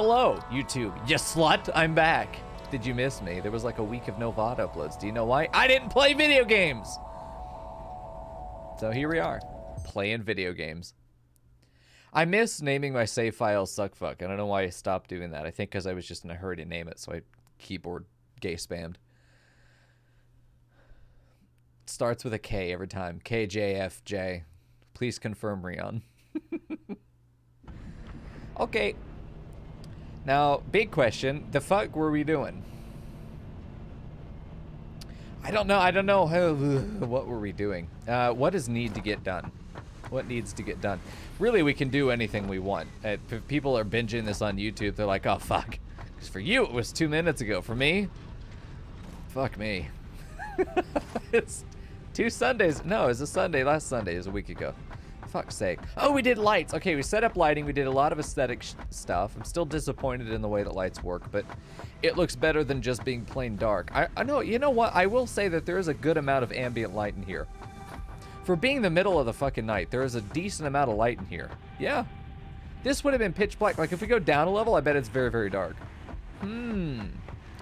Hello, YouTube. You slut, I'm back. Did you miss me? There was like a week of no VOD uploads. Do you know why? I didn't play video games. So here we are, playing video games. I miss naming my save files suckfuck. I don't know why I stopped doing that. I think because I was just in a hurry to name it, so I keyboard gay spammed. It starts with a K every time. KJFJ. Please confirm, Rion. Okay. Now, big question. The fuck were we doing? I don't know. What were we doing? What does need to get done? What needs to get done? Really, we can do anything we want. If people are binging this on YouTube, they're like, oh, fuck. Because for you, it was 2 minutes ago. For me, fuck me. It's 2 Sundays. No, it was a Sunday. Last Sunday. It was a week ago. Fuck's sake. Oh, we did lights. Okay, we set up lighting. We did a lot of aesthetic stuff. I'm still disappointed in the way that lights work, but it looks better than just being plain dark. I know, you know what? I will say that there is a good amount of ambient light in here. For being the middle of the fucking night, there is a decent amount of light in here. Yeah. This would have been pitch black. Like, if we go down a level, I bet it's very, very dark.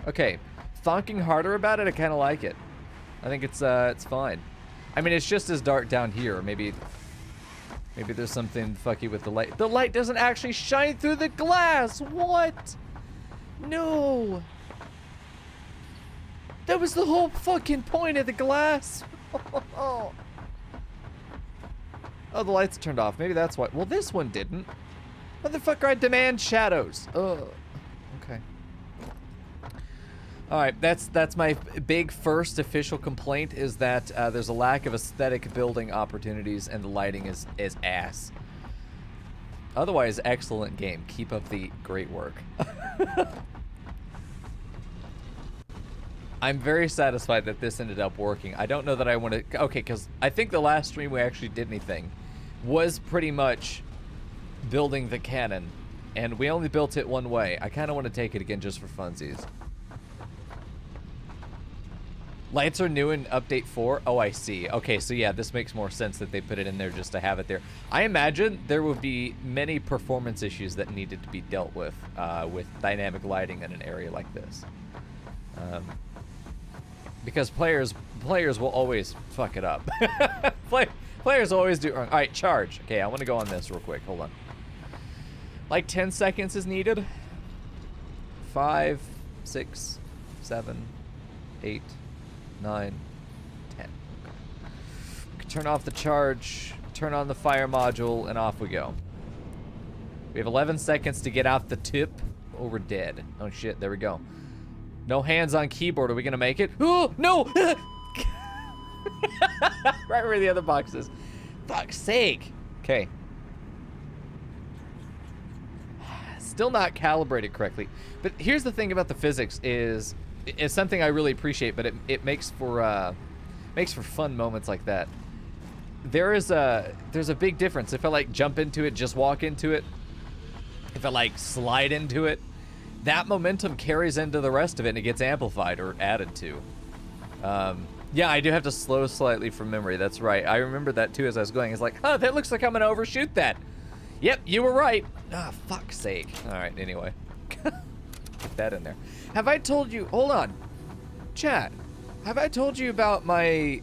Okay. Thonking harder about it, I kind of like it. I think it's fine. I mean, it's just as dark down here. Maybe there's something fucky with the light. The light doesn't actually shine through the glass. What? No. That was the whole fucking point of the glass. Oh, the lights turned off. Maybe that's why. Well, this one didn't. Motherfucker, I demand shadows. Oh, okay. All right, that's my big first official complaint is that there's a lack of aesthetic building opportunities and the lighting is ass. Otherwise, excellent game. Keep up the great work. I'm very satisfied that this ended up working. I don't know that I want to... Okay, because I think the last stream we actually did anything was pretty much building the cannon, and we only built it one way. I kind of want to take it again just for funsies. Lights are new in Update 4? Oh, I see. Okay, so yeah, this makes more sense that they put it in there just to have it there. I imagine there would be many performance issues that needed to be dealt with dynamic lighting in an area like this. Because players will always fuck it up. Players always do wrong. All right, charge. Okay, I want to go on this real quick. Hold on. Like 10 seconds is needed. 5, 6, 7, 8, 9, 10. Okay. Turn off the charge, turn on the fire module, and off we go. We have 11 seconds to get out the tip, or we're dead. Oh shit, there we go. No hands on keyboard. Are we gonna make it? Oh, no! Right where the other box is. Fuck's sake. Okay. Still not calibrated correctly. But here's the thing about the physics is it's something I really appreciate, but it makes for fun moments like that. There's a big difference. If I like jump into it, just walk into it, if I like slide into it, that momentum carries into the rest of it and it gets amplified or added to. Yeah, I do have to slow slightly from memory. That's right. I remember that too as I was going. It's like, oh, that looks like I'm gonna overshoot that. Yep, you were right. Ah, fuck's sake. All right, anyway. Get that in there. Have I told you, hold on. Chat, have I told you about my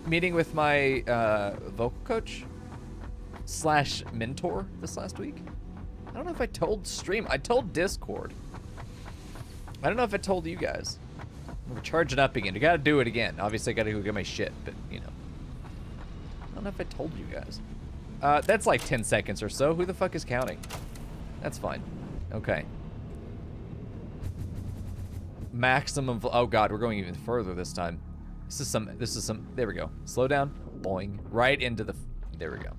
meeting with my vocal coach / mentor this last week? I don't know if I told stream. I told Discord. I don't know if I told you guys. We're charging up again. You gotta do it again. Obviously, I gotta go get my shit, but, you know. I don't know if I told you guys. That's like 10 seconds or so. Who the fuck is counting? That's fine. Okay. Maximum, oh god, we're going even further this time. This is some, there we go. Slow down, boing. Right into the, there we go.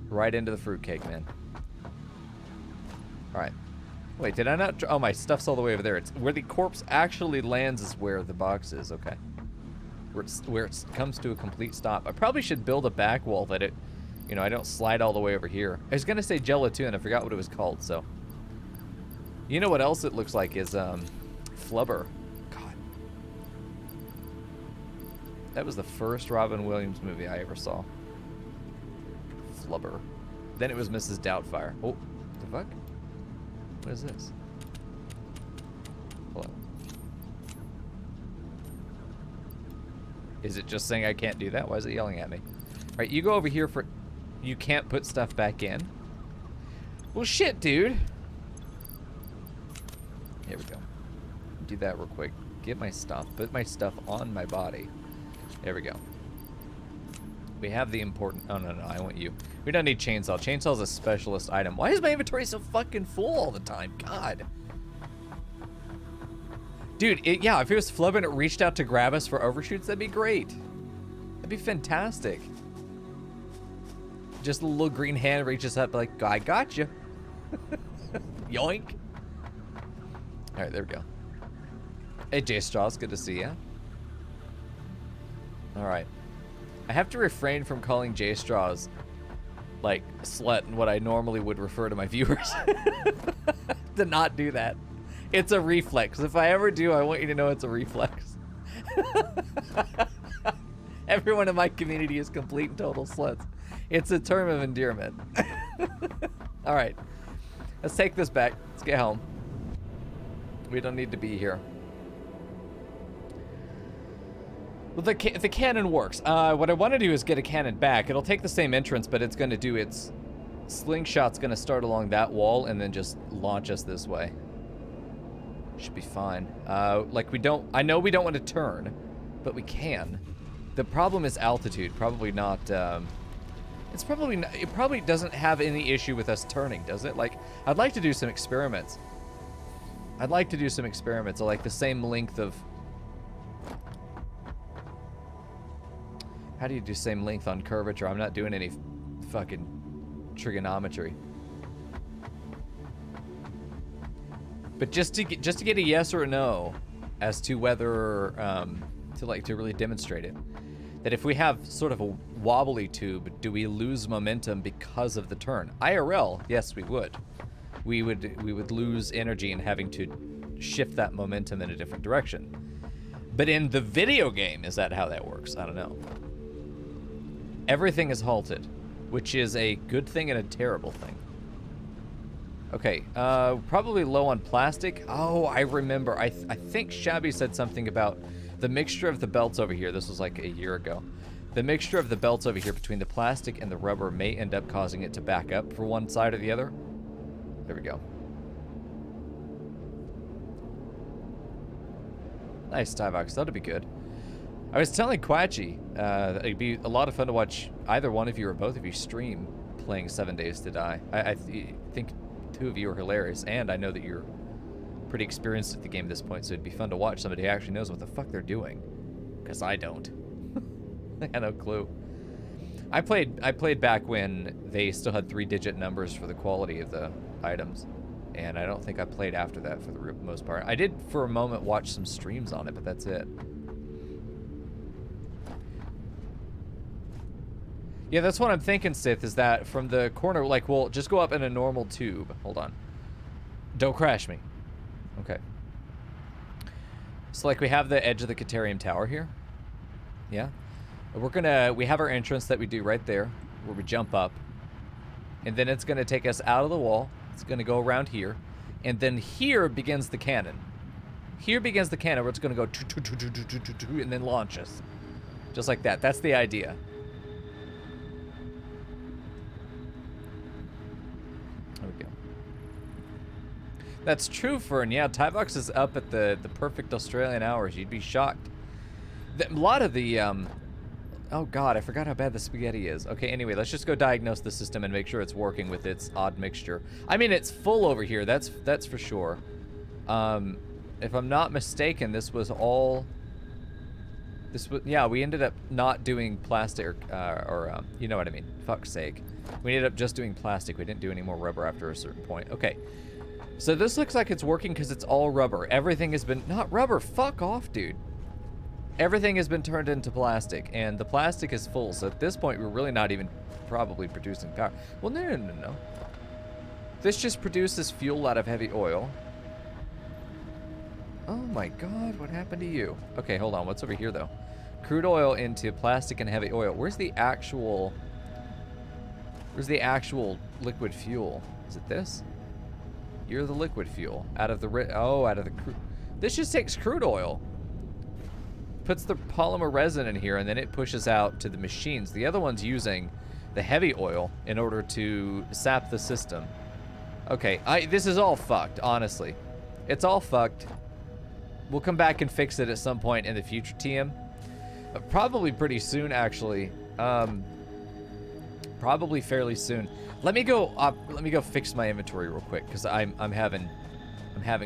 Right into the fruitcake, man. All right. Wait, did I not, oh, my stuff's all the way over there. It's where the corpse actually lands is where the box is, okay. Where it comes to a complete stop. I probably should build a back wall that it, you know, I don't slide all the way over here. I was gonna say gelatin, I forgot what it was called, so. You know what else it looks like is, Flubber. God. That was the first Robin Williams movie I ever saw. Flubber. Then it was Mrs. Doubtfire. Oh, the fuck? What is this? Hello. Is it just saying I can't do that? Why is it yelling at me? All right, you go over here for... You can't put stuff back in? Well, shit, dude. Here we go. Do that real quick. Get my stuff. Put my stuff on my body. There we go. We have the important... Oh, no, I want you. We don't need chainsaw. Chainsaw's a specialist item. Why is my inventory so fucking full all the time? God. Dude, yeah, if it was Flub and it reached out to grab us for overshoots, that'd be great. That'd be fantastic. Just a little green hand reaches up like, I got you. Yoink. All right, there we go. Hey, J-Straws, good to see ya. All right. I have to refrain from calling J-Straws like slut and what I normally would refer to my viewers. To not do that. It's a reflex. If I ever do, I want you to know it's a reflex. Everyone in my community is complete and total sluts. It's a term of endearment. All right. Let's take this back. Let's get home. We don't need to be here. Well, the cannon works. What I want to do is get a cannon back. It'll take the same entrance, but it's going to do its... Slingshot's going to start along that wall and then just launch us this way. Should be fine. Like we don't... I know we don't want to turn, but we can. The problem is altitude. Probably not... It's probably not, it probably doesn't have any issue with us turning, does it? Like, I'd like to do some experiments. I'd like to do some experiments of like the same length of... How do you do same length on curvature? I'm not doing any fucking trigonometry. But just to get a yes or a no as to whether to really demonstrate it, that if we have sort of a wobbly tube, do we lose momentum because of the turn? IRL, yes, we would. We would lose energy in having to shift that momentum in a different direction. But in the video game, is that how that works? I don't know. Everything is halted, which is a good thing and a terrible thing. Okay, probably low on plastic. Oh, I remember. I think Shabby said something about the mixture of the belts over here. This was like a year ago. The mixture of the belts over here between the plastic and the rubber may end up causing it to back up for one side or the other. There we go. Nice, Tyvox. That'd be good. I was telling Quatchy, it'd be a lot of fun to watch either one of you or both of you stream playing 7 Days to Die. I think two of you are hilarious, and I know that you're pretty experienced at the game at this point, so it'd be fun to watch somebody who actually knows what the fuck they're doing. Because I don't. I had no clue. I played back when they still had 3-digit numbers for the quality of the items, and I don't think I played after that for the most part. I did for a moment watch some streams on it, but that's it. Yeah, that's what I'm thinking, Sith, is that from the corner, like, we'll just go up in a normal tube. Hold on. Don't crash me. Okay. So, like, we have the edge of the Caterium Tower here. Yeah. We have our entrance that we do right there, where we jump up. And then it's gonna take us out of the wall. It's gonna go around here. And then here begins the cannon. Here begins the cannon, where it's gonna go and then launch us. Just like that. That's the idea. There we go. That's true, Fern. Yeah, Tyvox is up at the perfect Australian hours. You'd be shocked. A lot of the... oh, God, I forgot how bad the spaghetti is. Okay, anyway, let's just go diagnose the system and make sure it's working with its odd mixture. I mean, it's full over here. That's for sure. If I'm not mistaken, this was all... yeah, we ended up not doing plastic, or you know what I mean. Fuck's sake. We ended up just doing plastic. We didn't do any more rubber after a certain point. Okay. So this looks like it's working because it's all rubber. Everything has been... Not rubber. Fuck off, dude. Everything has been turned into plastic, and the plastic is full. So at this point, we're really not even probably producing power. Well, no. This just produces fuel out of heavy oil. Oh my God, what happened to you? Okay, hold on. What's over here, though? Crude oil into plastic and heavy oil. Where's the actual liquid fuel? Is it this? You're the liquid fuel. Out of the crude. This just takes crude oil. Puts the polymer resin in here, and then it pushes out to the machines. The other one's using the heavy oil in order to sap the system. Okay, this is all fucked, honestly. It's all fucked. We'll come back and fix it at some point in the future, TM. Probably pretty soon, actually. Probably fairly soon. Let me go fix my inventory real quick, because I'm having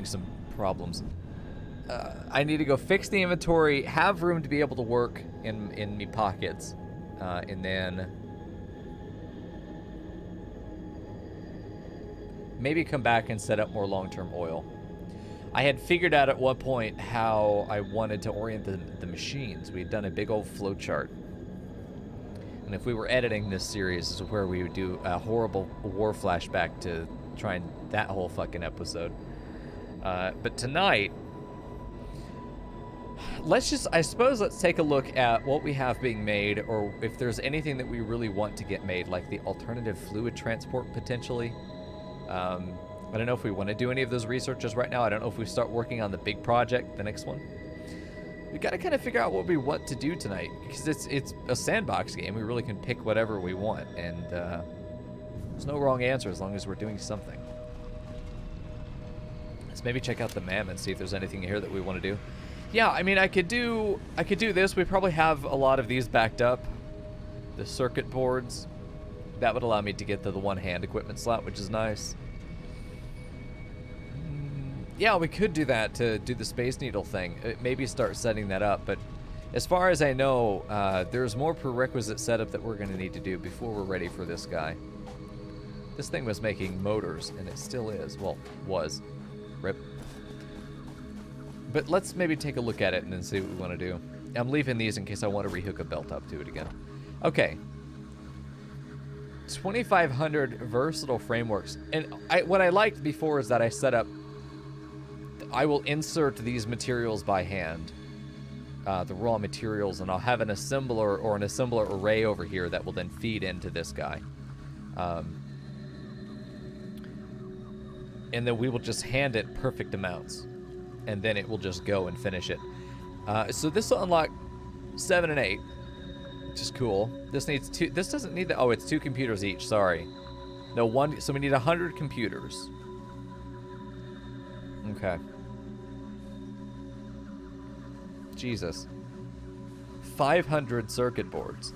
some problems. I need to go fix the inventory, have room to be able to work in me pockets, and then maybe come back and set up more long-term oil. I had figured out at one point how I wanted to orient the machines. We had done a big old flow chart. And if we were editing this series, this is where we would do a horrible war flashback to try and that whole fucking episode. But tonight, I suppose let's take a look at what we have being made, or if there's anything that we really want to get made, like the alternative fluid transport potentially. I don't know if we want to do any of those researches right now. I don't know if we start working on the big project, the next one. We got to kind of figure out what we want to do tonight, because it's a sandbox game. We really can pick whatever we want, and there's no wrong answer as long as we're doing something. Let's maybe check out the map and see if there's anything here that we want to do. Yeah, I mean, I could do this. We probably have a lot of these backed up. The circuit boards. That would allow me to get to the one-hand equipment slot, which is nice. Yeah, we could do that to do the Space Needle thing. Maybe start setting that up, but as far as I know, there's more prerequisite setup that we're going to need to do before we're ready for this guy. This thing was making motors, and it still is. Well, was. Rip. But let's maybe take a look at it and then see what we want to do. I'm leaving these in case I want to rehook a belt up to it again. Okay. 2,500 versatile frameworks. And what I liked before is that I set up... I will insert these materials by hand. The raw materials, and I'll have an assembler or an assembler array over here that will then feed into this guy. And then we will just hand it perfect amounts. And then it will just go and finish it. So this will unlock 7 and 8, which is cool. This needs 2. This doesn't need the. Oh, it's 2 computers each. Sorry. No, 1. So we need 100 computers. Okay. Jesus. 500 circuit boards.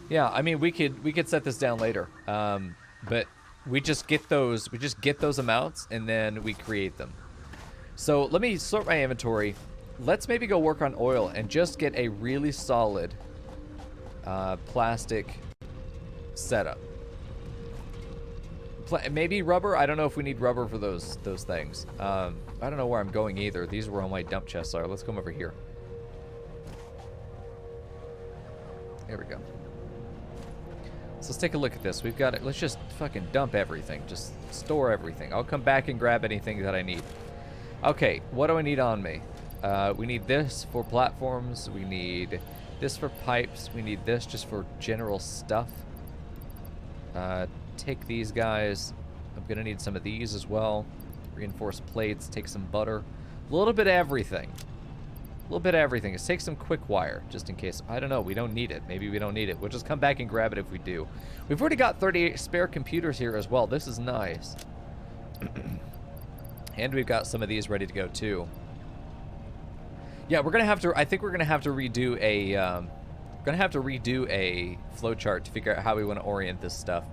Yeah, I mean we could set this down later. But we just get those amounts and then we create them. So let me sort my inventory. Let's maybe go work on oil and just get a really solid plastic setup. Maybe rubber. I don't know if we need rubber for those things. I don't know where I'm going either. These are where all my dump chests are. Let's come over here. There we go. So let's take a look at this. We've got it. Let's just fucking dump everything. Just store everything. I'll come back and grab anything that I need. Okay, what do I need on me? We need this for platforms. We need this for pipes. We need this just for general stuff. Take these guys. I'm gonna need some of these as well. Reinforced plates. Take some butter. A little bit of everything. A little bit of everything. Let's take some quick wire just in case. I don't know. We don't need it. Maybe we don't need it. We'll just come back and grab it if we do. We've already got 38 spare computers here as well. This is nice. And we've got some of these ready to go too. Yeah, we're gonna have to. I think we're gonna have to redo a. We're gonna have to redo a flowchart to figure out how we want to orient this stuff.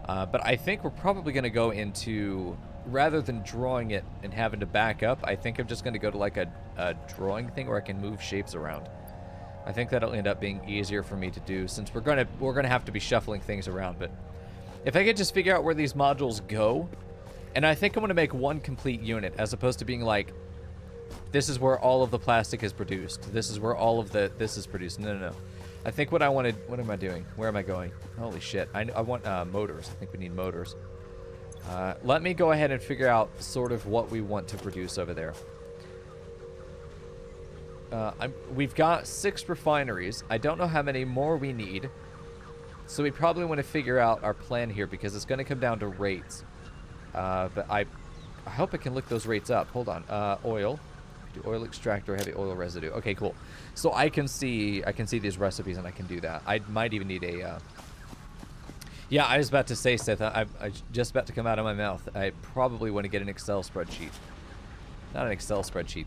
But I think we're probably gonna go into, rather than drawing it and having to back up, I think I'm just gonna go to like a drawing thing where I can move shapes around. I think that'll end up being easier for me to do since we're gonna have to be shuffling things around. But if I could just figure out where these modules go, and I think I'm gonna make one complete unit as opposed to being like, this is where all of the plastic is produced. This is where all of this is produced. No. I think what I wanted. What am I doing? Where am I going? Holy shit! I want motors. I think we need motors. Let me go ahead and figure out sort of what we want to produce over there. We've got 6 refineries. I don't know how many more we need. So we probably want to figure out our plan here because it's going to come down to rates. But I hope I can look those rates up. Hold on. Oil. Do oil extractor, heavy oil residue. Okay, cool. So I can see these recipes and I can do that. I might even need a... Yeah, I was about to say, Seth, I just about to come out of my mouth. I probably want to get an Excel spreadsheet. Not an Excel spreadsheet.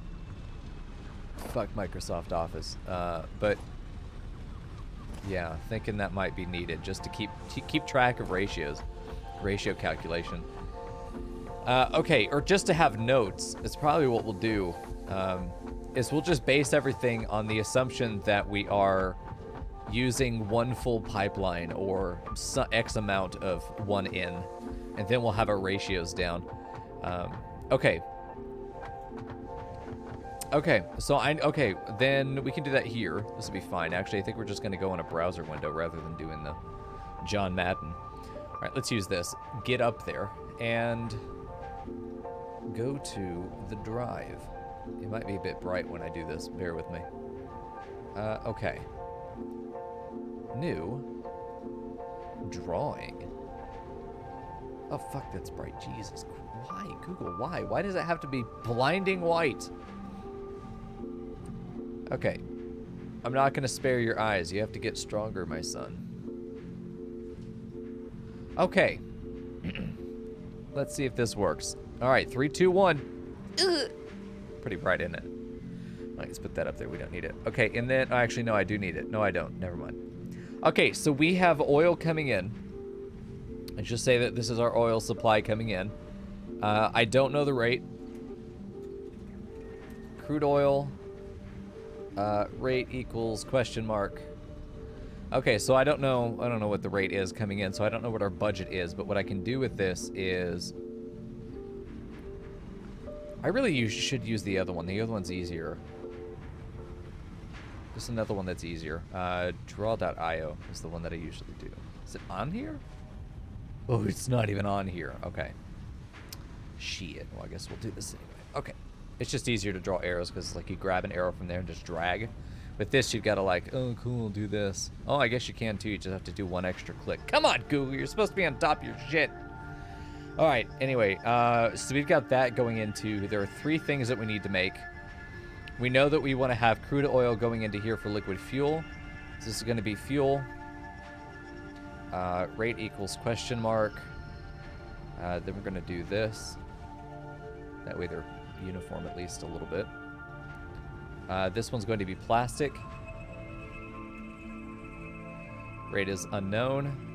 Fuck Microsoft Office. But yeah, thinking that might be needed just to keep track of ratios, ratio calculation. Okay, or just to have notes. It's probably what we'll do. Is we'll just base everything on the assumption that we are using one full pipeline or X amount of one in, and then we'll have our ratios down. Okay. Okay, so okay, then we can do that here. This will be fine. Actually, I think we're just going to go in a browser window rather than doing the John Madden. All right, let's use this. Get up there and go to the drive. It might be a bit bright when I do this. Bear with me. Okay. New. Drawing. Oh, fuck, that's bright. Jesus. Why, Google, why? Why does it have to be blinding white? Okay. I'm not going to spare your eyes. You have to get stronger, my son. Okay. Let's see if this works. All right, 3, 2, 1. Pretty bright, isn't it? All right, let's put that up there. We don't need it. Okay, and then... Oh, actually, no, I do need it. No, I don't. Never mind. Okay, so we have oil coming in. Let's just say that this is our oil supply coming in. I don't know the rate. Crude oil... rate equals question mark. Okay, so I don't know what the rate is coming in, so I don't know what our budget is, but what I can do with this is I really should use the other one. The other one's easier. Just another one that's easier. Draw.io is the one that I usually do. Is it on here? Oh, it's not even on here. Okay. Shit. Well, I guess we'll do this anyway. Okay. It's just easier to draw arrows because, like, you grab an arrow from there and just drag. With this, you've got to, like, oh, cool, do this. Oh, I guess you can, too. You just have to do one extra click. Come on, Google. You're supposed to be on top of your shit. All right. Anyway, so we've got that going into... There are 3 things that we need to make. We know that we want to have crude oil going into here for liquid fuel. So this is going to be fuel. Rate equals question mark. Then we're going to do this. That way they're uniform at least a little bit. This one's going to be plastic. Rate is unknown.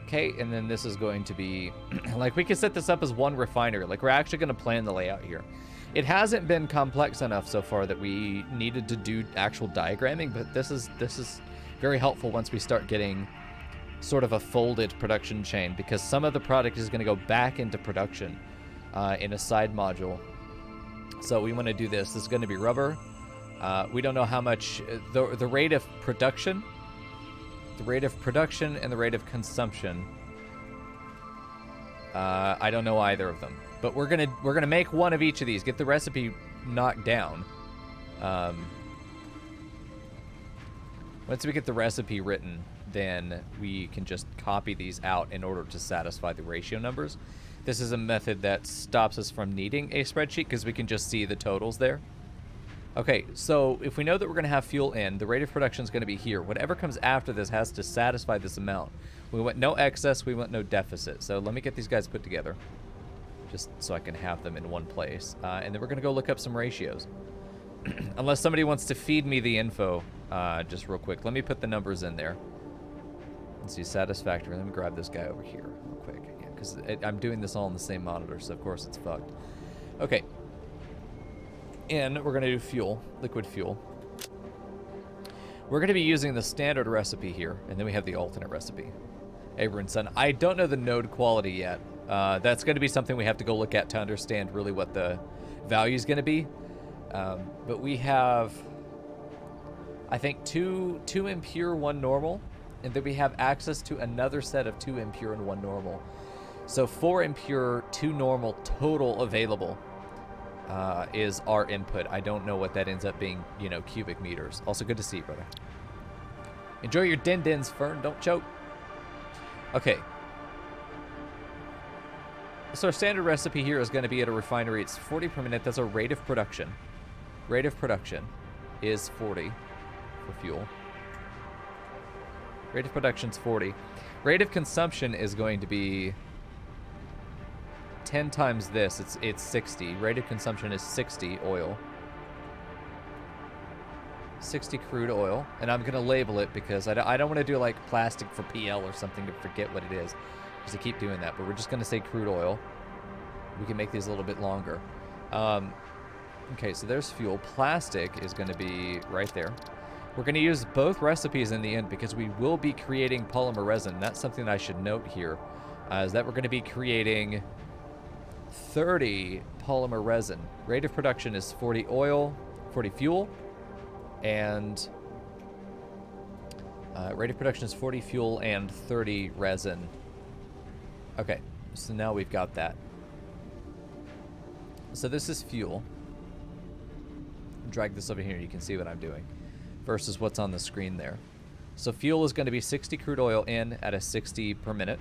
Okay, and then this is going to be... like, we can set this up as one refinery. Like, we're actually going to plan the layout here. It hasn't been complex enough so far that we needed to do actual diagramming, but this is very helpful once we start getting sort of a folded production chain, because some of the product is going to go back into production in a side module. So we want to do this. This is going to be rubber. We don't know how much the rate of production, and the rate of consumption. I don't know either of them, but we're gonna make one of each of these. Get the recipe knocked down. Once we get the recipe written, then we can just copy these out in order to satisfy the ratio numbers. This is a method that stops us from needing a spreadsheet because we can just see the totals there. Okay, so if we know that we're going to have fuel in, the rate of production is going to be here. Whatever comes after this has to satisfy this amount. We want no excess, we want no deficit. So let me get these guys put together, just so I can have them in one place. And then we're going to go look up some ratios. Unless somebody wants to feed me the info, just real quick. Let me put the numbers in there. Let's see, Satisfactory. Let me grab this guy over here real quick. Yeah, because I'm doing this all on the same monitor, so of course it's fucked. Okay. And we're going to do fuel, liquid fuel. We're going to be using the standard recipe here, and then we have the alternate recipe. Abra & Son. I don't know the node quality yet. That's going to be something we have to go look at to understand really what the value is going to be. But we have, I think, two impure, 1 normal, and then we have access to another set of 2 impure and 1 normal. So 4 impure, 2 normal total available. Is our input. I don't know what that ends up being, cubic meters. Also good to see you, brother. Enjoy your din-dins, Fern. Don't choke. Okay. So our standard recipe here is going to be at a refinery. It's 40 per minute. That's a rate of production. Rate of production is 40 for fuel. Rate of production is 40. Rate of consumption is going to be 10 times this. It's 60. Rate of consumption is 60 oil. 60 crude oil. And I'm going to label it because I don't want to do like plastic for PL or something to forget what it is. Because I keep doing that. But we're just going to say crude oil. We can make these a little bit longer. Okay, so there's fuel. Plastic is going to be right there. We're going to use both recipes in the end because we will be creating polymer resin. That's something that I should note here, is that we're going to be creating 30 polymer resin. Rate of production is 40 oil, 40 fuel, and rate of production is 40 fuel and 30 resin. Okay, so now we've got that. So this is fuel. Drag this over here, you can see what I'm doing versus what's on the screen there. So fuel is going to be 60 crude oil in at a 60 per minute.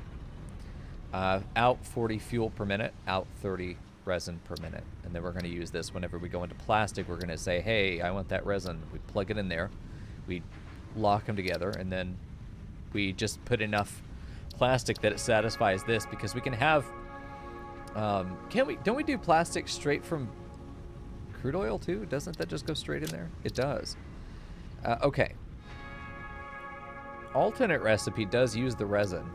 Out 40 fuel per minute, out 30 resin per minute. And then we're going to use this whenever we go into plastic. We're going to say, hey, I want that resin. We plug it in there. We lock them together, and then we just put enough plastic that it satisfies this, because we can have don't we do plastic straight from crude oil too? Doesn't that just go straight in there? It does. Okay. Alternate recipe does use the resin,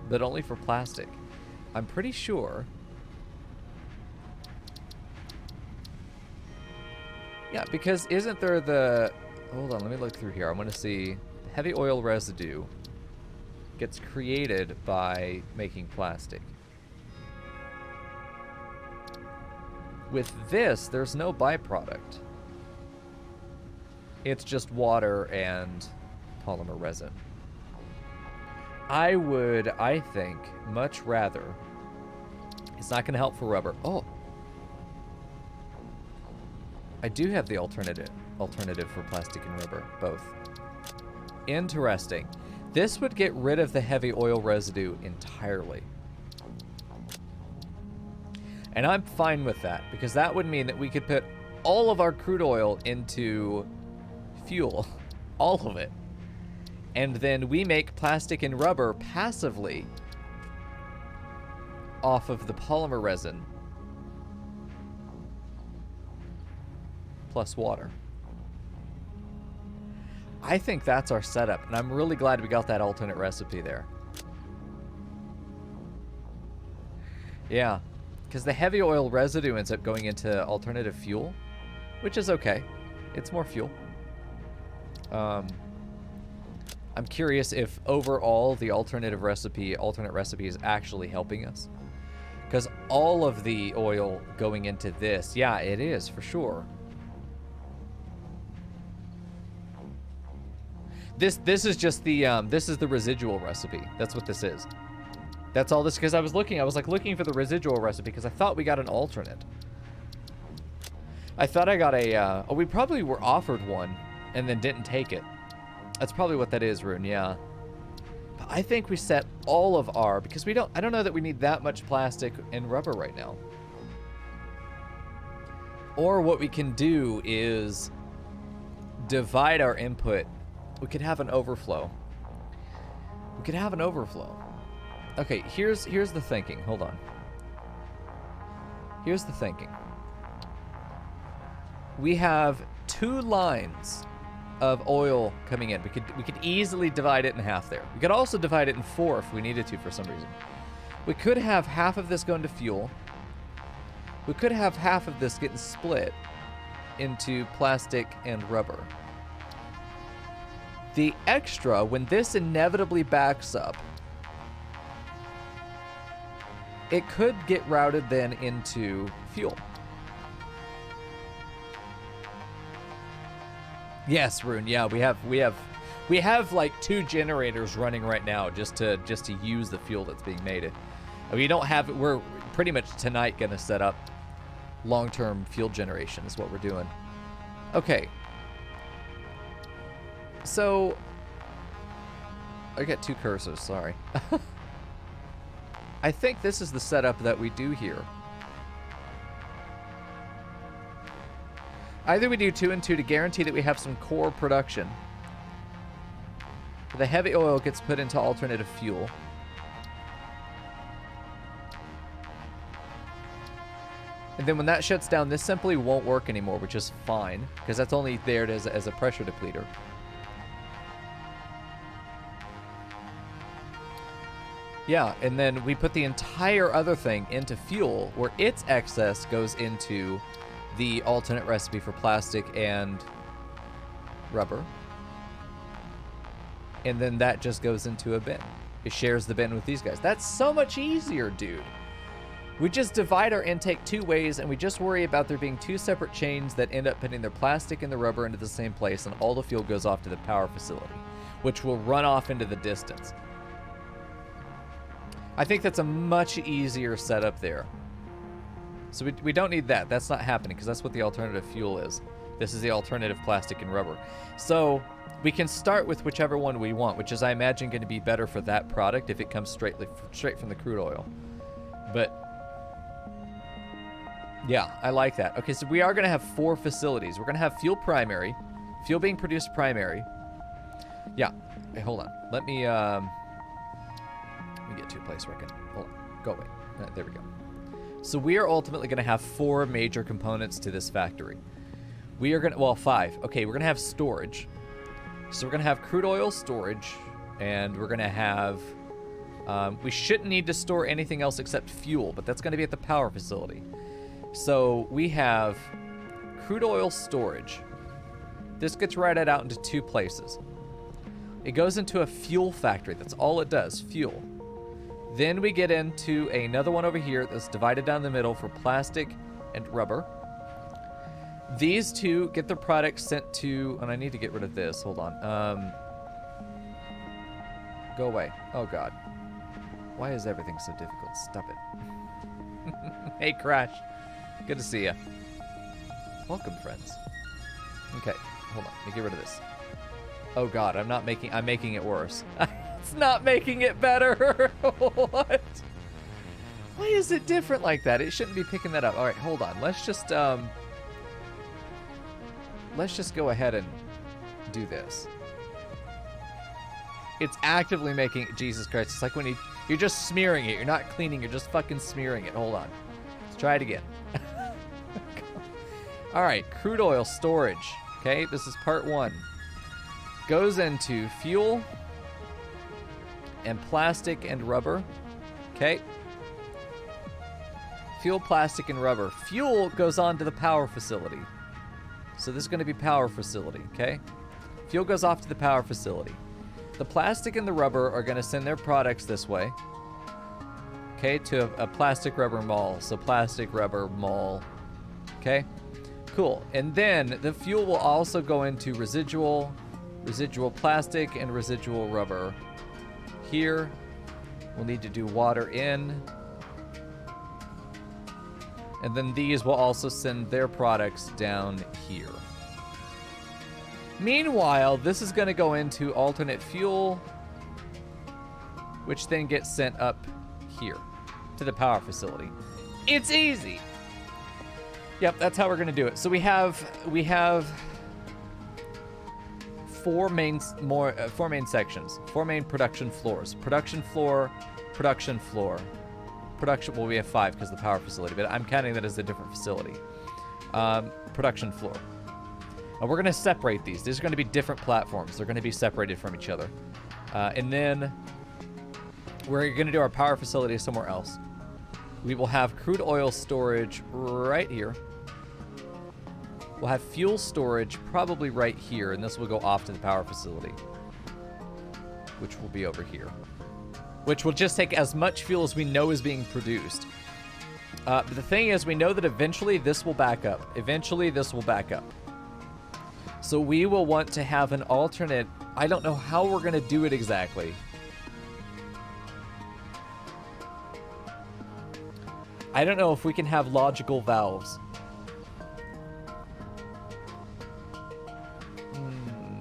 but only for plastic. I'm pretty sure. Yeah, because isn't there the... Hold on, let me look through here. I want to see. Heavy oil residue gets created by making plastic. With this, there's no byproduct. It's just water and polymer resin. I would, I think, much rather... It's not going to help for rubber. Oh! I do have the alternative for plastic and rubber, both. Interesting. This would get rid of the heavy oil residue entirely. And I'm fine with that, because that would mean that we could put all of our crude oil into fuel. All of it. And then we make plastic and rubber passively off of the polymer resin plus water. I think that's our setup, and I'm really glad we got that alternate recipe there. Yeah, because the heavy oil residue ends up going into alternative fuel, which is okay. It's more fuel. I'm curious if overall the alternate recipe is actually helping us. Because all of the oil going into this, yeah, it is for sure. This is just the this is the residual recipe. That's what this is. That's all this, because I was like looking for the residual recipe because I thought we got an alternate. I thought I got a we probably were offered one and then didn't take it. That's probably what that is, Rune, yeah. But I think we set all of our, because I don't know that we need that much plastic and rubber right now. Or what we can do is divide our input. We could have an overflow. Okay, here's the thinking. Hold on. Here's the thinking. We have 2 lines of oil coming in. We could easily divide it in half there. We could also divide it in 4 if we needed to for some reason. We could have half of this going to fuel. We could have half of this getting split into plastic and rubber. The extra, when this inevitably backs up, it could get routed then into fuel. Yes, Rune. Yeah, we have like 2 generators running right now just to use the fuel that's being made. We don't have. We're pretty much tonight gonna set up long-term fuel generation is what we're doing. Okay. So I got 2 cursors. Sorry. I think this is the setup that we do here. Either we do 2 and 2 to guarantee that we have some core production. The heavy oil gets put into alternative fuel. And then when that shuts down, this simply won't work anymore, which is fine, because that's only there as a pressure depleter. Yeah, and then we put the entire other thing into fuel, where its excess goes into the alternate recipe for plastic and rubber. And then that just goes into a bin. It shares the bin with these guys. That's so much easier, dude. We just divide our intake 2 ways, and we just worry about there being 2 separate chains that end up putting their plastic and the rubber into the same place, and all the fuel goes off to the power facility, which will run off into the distance. I think that's a much easier setup there. So we don't need that. That's not happening, because that's what the alternative fuel is. This is the alternative plastic and rubber. So we can start with whichever one we want, which is, I imagine, going to be better for that product if it comes straight from the crude oil. But yeah, I like that. Okay, so we are going to have 4 facilities. We're going to have fuel primary, fuel being produced primary. Yeah. Hey, hold on. Let me get to a place where I can... Hold on. Go away. There we go. So we are ultimately going to have 4 major components to this factory. We are going to... Well, 5. Okay, we're going to have storage. So we're going to have crude oil storage, and we're going to have... we shouldn't need to store anything else except fuel, but that's going to be at the power facility. So we have crude oil storage. This gets routed out into 2 places. It goes into a fuel factory. That's all it does, fuel. Then we get into another one over here that's divided down the middle for plastic and rubber. These 2 get their products sent to... And I need to get rid of this. Hold on. Go away. Oh, God. Why is everything so difficult? Stop it. Hey, Crash. Good to see you. Welcome, friends. Okay, hold on. Let me get rid of this. Oh God, I'm making it worse. It's not making it better. What? Why is it different like that? It shouldn't be picking that up. All right, hold on. Let's just go ahead and do this. It's actively making... Jesus Christ. It's like when you're just smearing it. You're not cleaning. You're just fucking smearing it. Hold on. Let's try it again. All right. Crude oil storage. Okay. This is part 1. Goes into fuel and plastic and rubber. Okay. Fuel, plastic, and rubber. Fuel goes on to the power facility. So this is going to be power facility. Okay. Fuel goes off to the power facility. The plastic and the rubber are going to send their products this way. Okay, to a plastic rubber mall. So plastic rubber mall. Okay, cool. And then the fuel will also go into residual plastic and residual rubber. Here, we'll need to do water in. And then these will also send their products down here. Meanwhile, this is going to go into alternate fuel, which then gets sent up here to the power facility. It's easy. Yep, that's how we're going to do it. So we have 4 main sections, 4 main production floors. Production floor, production floor. Production, well, we have 5 because of the power facility, but I'm counting that as a different facility. Production floor. We're going to separate these. These are going to be different platforms. They're going to be separated from each other. And then we're going to do our power facility somewhere else. We will have crude oil storage right here. We'll have fuel storage probably right here, and this will go off to the power facility, which will be over here. Which will just take as much fuel as we know is being produced. But the thing is, we know that eventually this will back up. Eventually this will back up. So we will want to have an alternate... I don't know how we're going to do it exactly. I don't know if we can have logical valves.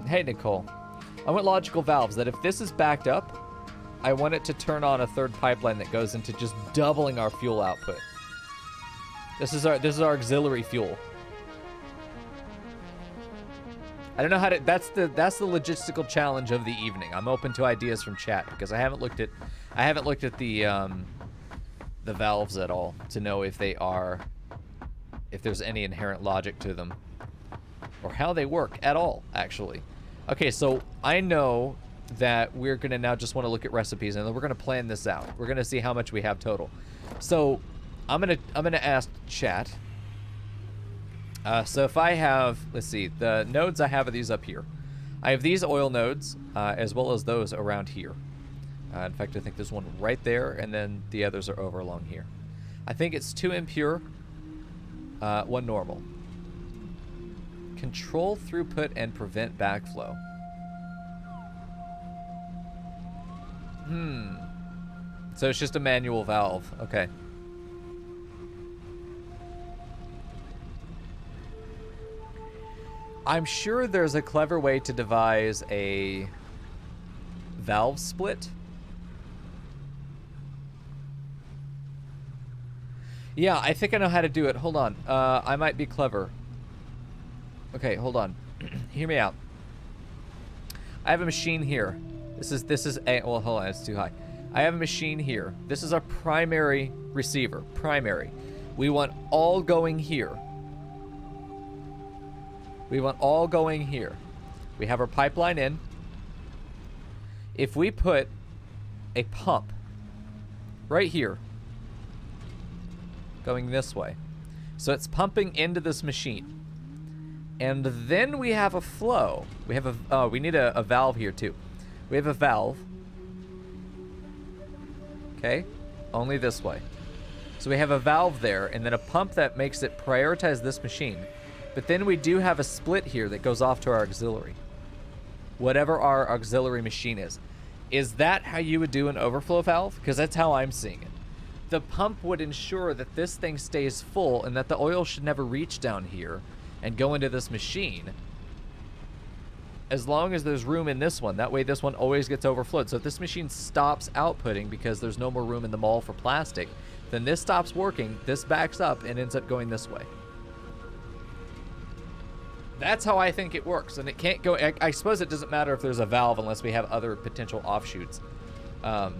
Hey, Nicole. I want logical valves that if this is backed up, I want it to turn on a third pipeline that goes into just doubling our fuel output. This is our auxiliary fuel. I don't know how to. That's the logistical challenge of the evening. I'm open to ideas from chat because I haven't looked at the valves at all to know if there's any inherent logic to them or how they work at all, actually. Okay, so I know that we're gonna now just want to look at recipes and then we're gonna plan this out. We're gonna see how much we have total. So I'm gonna ask chat. So if I have, let's see, the nodes I have are these up here. I have these oil nodes, as well as those around here. In fact, I think there's one right there, and then the others are over along here. I think it's 2 impure, 1 normal. Control throughput and prevent backflow. So it's just a manual valve. Okay. I'm sure there's a clever way to devise a valve split. Yeah, I think I know how to do it. Hold on. I might be clever. Okay, hold on. Hear me out. I have a machine here. This is a, well, hold on, it's too high. I have a machine here. This is our primary receiver. Primary. We want all going here. We want all going here. We have our pipeline in. If we put a pump right here, going this way, so it's pumping into this machine, and then we have a flow. We have a, we need a valve here too. We have a valve. Okay, only this way. So we have a valve there, and then a pump that makes it prioritize this machine. But then we do have a split here that goes off to our auxiliary. Whatever our auxiliary machine is. Is that how you would do an overflow valve? Because that's how I'm seeing it. The pump would ensure that this thing stays full and that the oil should never reach down here and go into this machine. As long as there's room in this one. That way this one always gets overflowed. So if this machine stops outputting because there's no more room in the mall for plastic, then this stops working, this backs up and ends up going this way. That's how I think it works, and it can't go. I suppose it doesn't matter if there's a valve unless we have other potential offshoots. But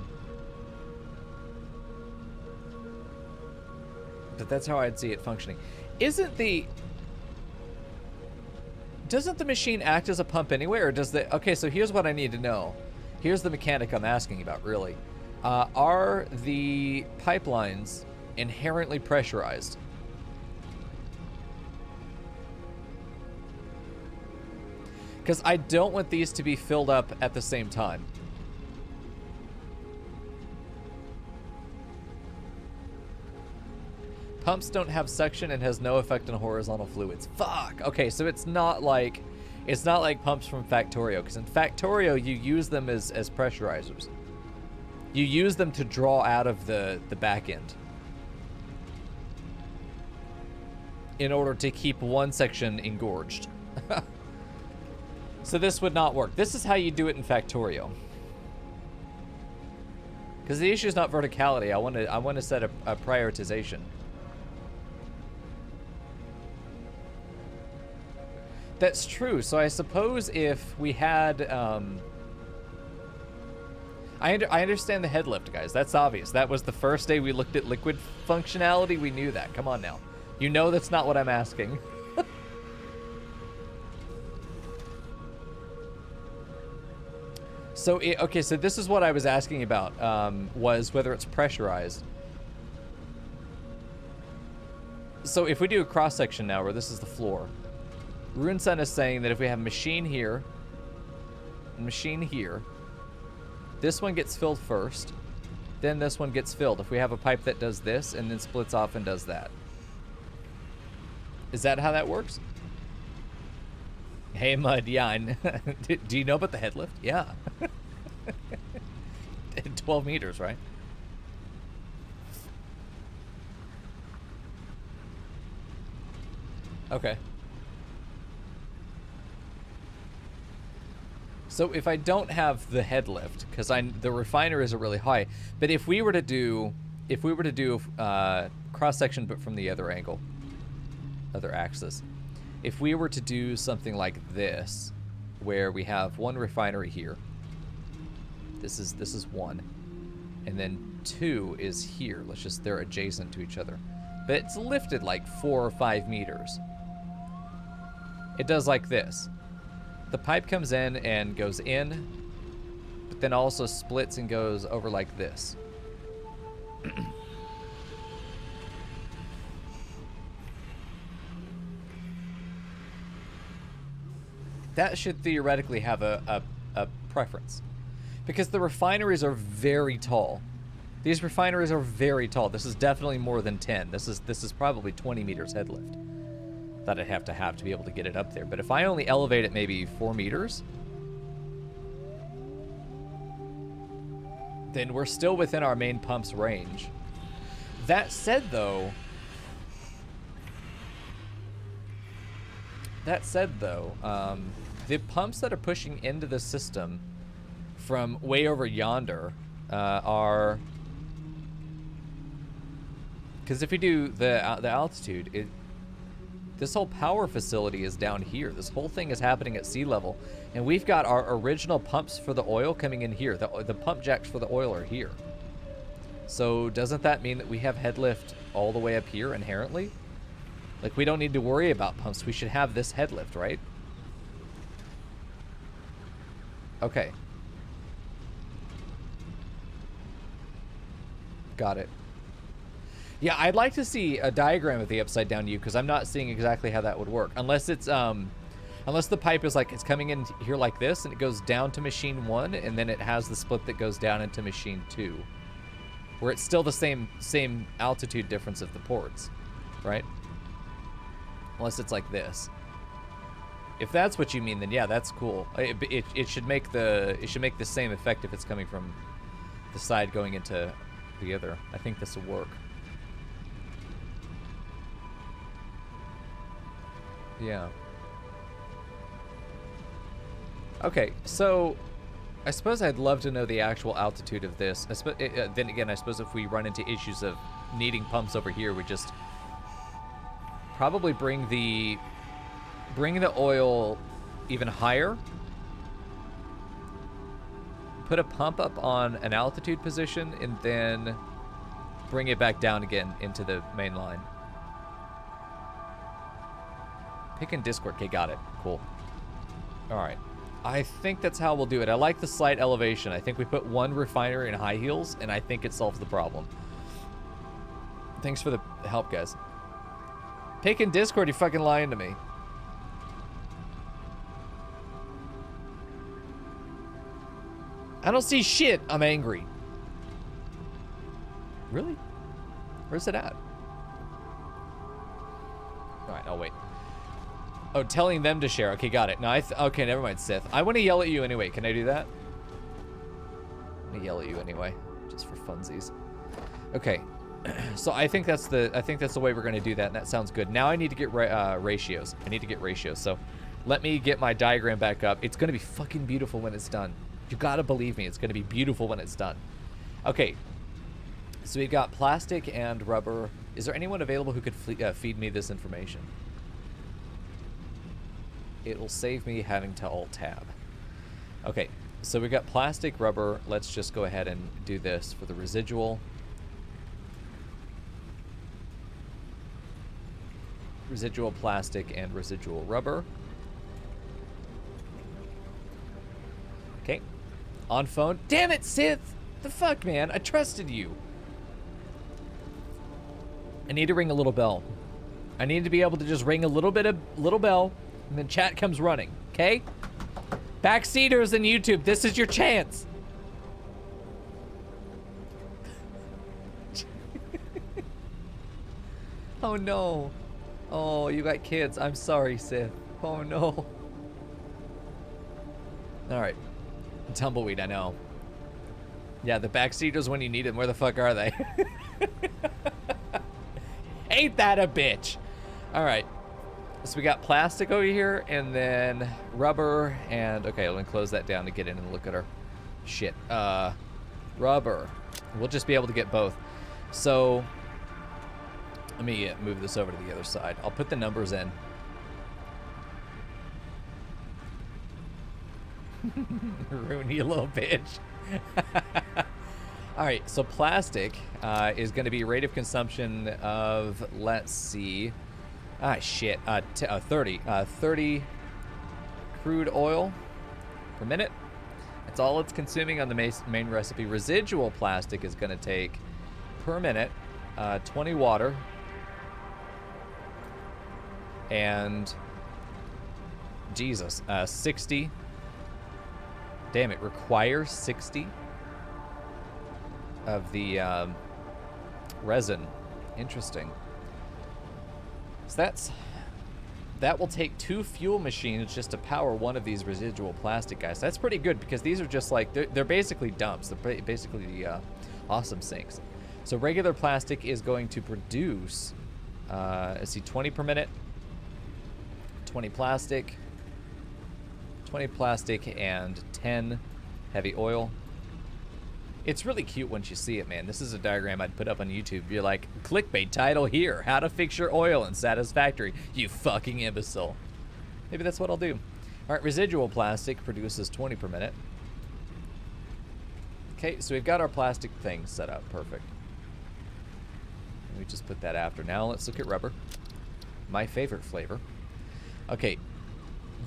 that's how I'd see it functioning. Doesn't the machine act as a pump anyway, or does the? Okay, so here's what I need to know. Here's the mechanic I'm asking about, really. Are the pipelines inherently pressurized? Because I don't want these to be filled up at the same time. Pumps don't have suction and has no effect on horizontal fluids. Fuck. Okay, so it's not like pumps from Factorio, because in Factorio you use them as pressurizers. You use them to draw out of the back end in order to keep one section engorged. So this would not work. This is how you do it in Factorio. Because the issue is not verticality. I want to set a prioritization. That's true. So I suppose if we had, I understand the head lift, guys. That's obvious. That was the first day we looked at liquid functionality. We knew that. Come on now. You know that's not what I'm asking. So, okay, so this is what I was asking about, was whether it's pressurized. So if we do a cross-section now, where this is the floor, Runesun is saying that if we have a machine here, and machine here, this one gets filled first, then this one gets filled. If we have a pipe that does this, and then splits off and does that. Is that how that works? Hey, Mud, yeah. Do you know about the head lift? Yeah. 12 meters, right? Okay. So if I don't have the head lift, because the refiner isn't really high, but if we were to do cross section but from the other angle, other axis, if we were to do something like this, where we have one refinery here, this is one, and then 2 is here. They're adjacent to each other, but it's lifted like 4 or 5 meters. It does like this. The pipe comes in and goes in, but then also splits and goes over like this. That should theoretically have a preference, because the refineries are very tall. These refineries are very tall. This is definitely more than 10. This is probably 20 meters head lift that I'd have to be able to get it up there. But if I only elevate it maybe 4 meters, then we're still within our main pump's range. That said, though, the pumps that are pushing into the system from way over yonder are... Because if we do the altitude, this whole power facility is down here. This whole thing is happening at sea level. And we've got our original pumps for the oil coming in here. The pump jacks for the oil are here. So doesn't that mean that we have head lift all the way up here inherently? Like, we don't need to worry about pumps. We should have this head lift, right? Okay. Got it. Yeah, I'd like to see a diagram of the upside down U, because I'm not seeing exactly how that would work. Unless it's unless the pipe is like, it's coming in here like this and it goes down to machine 1 and then it has the split that goes down into machine 2. Where it's still the same altitude difference of the ports, right? Unless it's like this. If that's what you mean, then yeah, that's cool. It should make the same effect if it's coming from the side going into the other. I think this will work. Yeah. Okay, so I suppose I'd love to know the actual altitude of this. Then again, I suppose if we run into issues of needing pumps over here, we just probably bring the oil even higher. Put a pump up on an altitude position and then bring it back down again into the main line. Pick in Discord. Okay, got it. Cool. All right. I think that's how we'll do it. I like the slight elevation. I think we put one refinery in high heels, and I think it solves the problem. Thanks for the help, guys. Pick in Discord, you fucking lying to me. I don't see shit. I'm angry. Really? Where's it at? All right, I'll wait. Oh, telling them to share. Okay, got it. No, okay, never mind, Sith. I want to yell at you anyway. Can I do that? I'm gonna yell at you anyway, just for funsies. Okay, so I think that's the way we're gonna do that, and that sounds good. Now I need to get ratios. I need to get ratios. So let me get my diagram back up. It's gonna be fucking beautiful when it's done. You gotta believe me. It's gonna be beautiful when it's done. Okay. So we've got plastic and rubber. Is there anyone available who could feed me this information? It will save me having to alt-tab. Okay, so we've got plastic, rubber. Let's just go ahead and do this for the residual. Residual plastic and residual rubber. Okay. On phone. Damn it, Sith! The fuck, man? I trusted you. I need to ring a little bell. I need to be able to just ring a little bell, and then chat comes running, okay? Backseaters in YouTube, this is your chance. Oh no. Oh, you got kids. I'm sorry, Sith. Oh no. All right. Tumbleweed, I know. Yeah, the backseaters when you need them. Where the fuck are they? Ain't that a bitch? All right. So we got plastic over here, and then rubber, and okay, let me close that down to get in and look at our shit. Rubber. We'll just be able to get both. So let me move this over to the other side. I'll put the numbers in. Ruin you little bitch. All right, so plastic is going to be rate of consumption of, let's see, 30 crude oil per minute. That's all it's consuming on the main recipe. Residual plastic is going to take per minute 20 water and 60. Damn, it requires 60 of the resin. Interesting. So that will take 2 fuel machines just to power one of these residual plastic guys. That's pretty good because these are just like, they're basically dumps. They're basically the awesome sinks. So regular plastic is going to produce, let's see, 20 per minute, 20 plastic, and 10 heavy oil. It's really cute once you see it, man. This is a diagram I'd put up on YouTube. You're like, clickbait title here, how to fix your oil in Satisfactory, you fucking imbecile. Maybe that's what I'll do. All right, residual plastic produces 20 per minute. Okay, so we've got our plastic thing set up, perfect. Let me just put that after. Now let's look at rubber, my favorite flavor. Okay,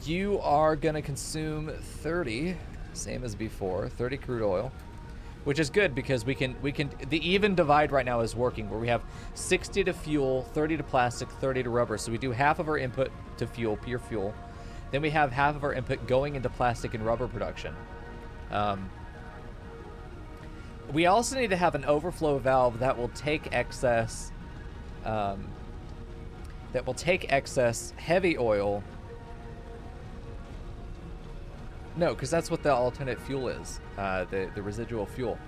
you are gonna consume 30, same as before, 30 crude oil. Which is good because we can the even divide right now is working where we have 60 to fuel, 30 to plastic, 30 to rubber. So we do half of our input to fuel, pure fuel. Then we have half of our input going into plastic and rubber production. We also need to have an overflow valve that will take excess heavy oil. No, because that's what the alternate fuel is, the residual fuel.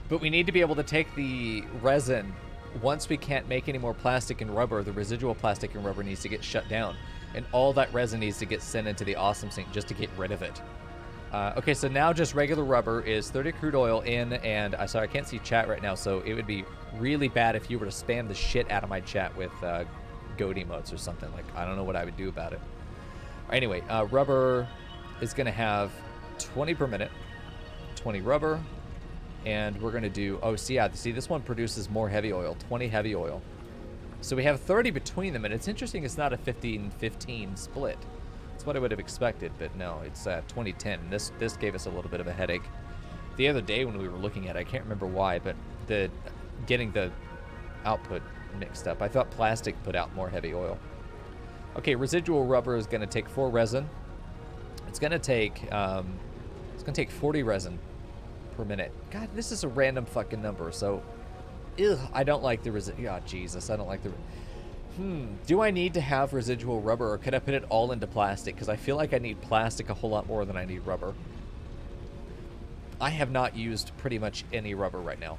But we need to be able to take the resin. Once we can't make any more plastic and rubber, the residual plastic and rubber needs to get shut down. And all that resin needs to get sent into the awesome sink just to get rid of it. Okay, so now just regular rubber is 30 crude oil in, and sorry, I can't see chat right now, so it would be really bad if you were to spam the shit out of my chat with goat emotes or something. Like, I don't know what I would do about it. Anyway, rubber is going to have 20 per minute, 20 rubber, and we're going to do, see, this one produces more heavy oil, 20 heavy oil. So we have 30 between them, and it's interesting it's not a 15-15 split. That's what I would have expected, but no, it's 20-10. This gave us a little bit of a headache the other day when we were looking at it. I can't remember why, but getting the output mixed up. I thought plastic put out more heavy oil. Okay, residual rubber is going to take 4 resin. It's going to take 40 resin per minute. God, this is a random fucking number. So, I don't like the oh, Jesus, I don't like the. Do I need to have residual rubber, or could I put it all into plastic? Because I feel like I need plastic a whole lot more than I need rubber. I have not used pretty much any rubber right now.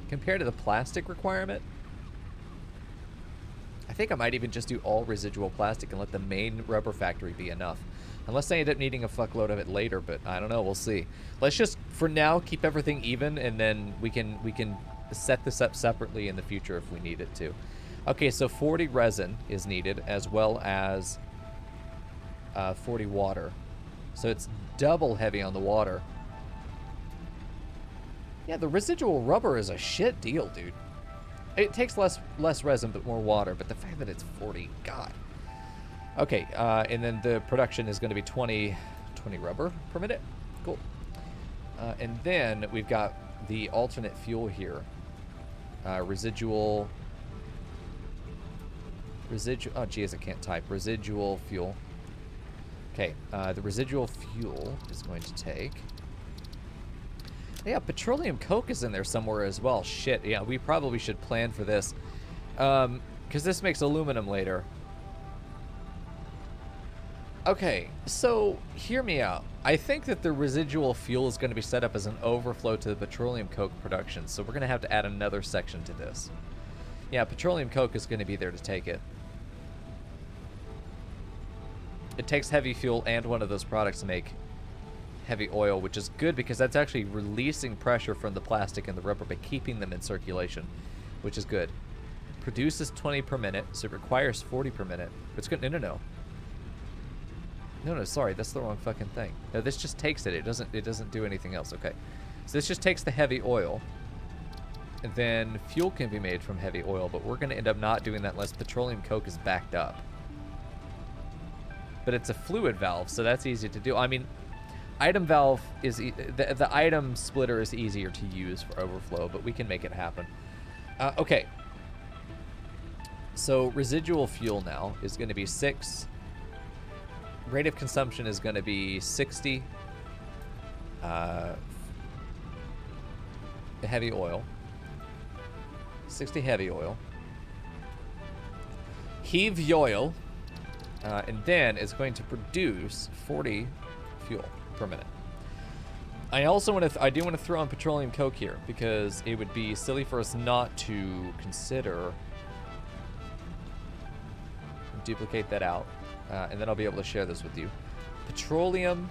Compared to the plastic requirement, I think I might even just do all residual plastic and let the main rubber factory be enough. Unless I end up needing a fuckload of it later, but I don't know, we'll see. Let's just, for now, keep everything even, and then we can set this up separately in the future if we need it to. Okay, so 40 resin is needed, as well as 40 water. So it's double heavy on the water. Yeah, the residual rubber is a shit deal, dude. It takes less resin, but more water. But the fact that it's 40, God. Okay, and then the production is going to be 20 rubber per minute. Cool. And then we've got the alternate fuel here. Residual. Oh, geez, I can't type. Residual fuel. Okay, the residual fuel is going to take. Yeah, petroleum coke is in there somewhere as well. Shit, yeah, we probably should plan for this. Because this makes aluminum later. Okay, so hear me out. I think that the residual fuel is going to be set up as an overflow to the petroleum coke production, so we're going to have to add another section to this. Yeah, petroleum coke is going to be there to take it. It takes heavy fuel and one of those products to make heavy oil, which is good because that's actually releasing pressure from the plastic and the rubber by keeping them in circulation, which is good. Produces 20 per minute, so it requires 40 per minute. It's good. No. No, sorry, that's the wrong fucking thing. No, this just takes it. It doesn't do anything else. Okay. So this just takes the heavy oil. And then fuel can be made from heavy oil, but we're going to end up not doing that unless petroleum coke is backed up. But it's a fluid valve, so that's easy to do. I mean, item valve is... the item splitter is easier to use for overflow, but we can make it happen. Okay. So residual fuel now is going to be 6... Rate of consumption is going to be 60 heavy oil. 60 heavy oil. Heave oil. And then it's going to produce 40 fuel per minute. I also want to, I do want to throw on petroleum coke here because it would be silly for us not to consider duplicate that out. And then I'll be able to share this with you. Petroleum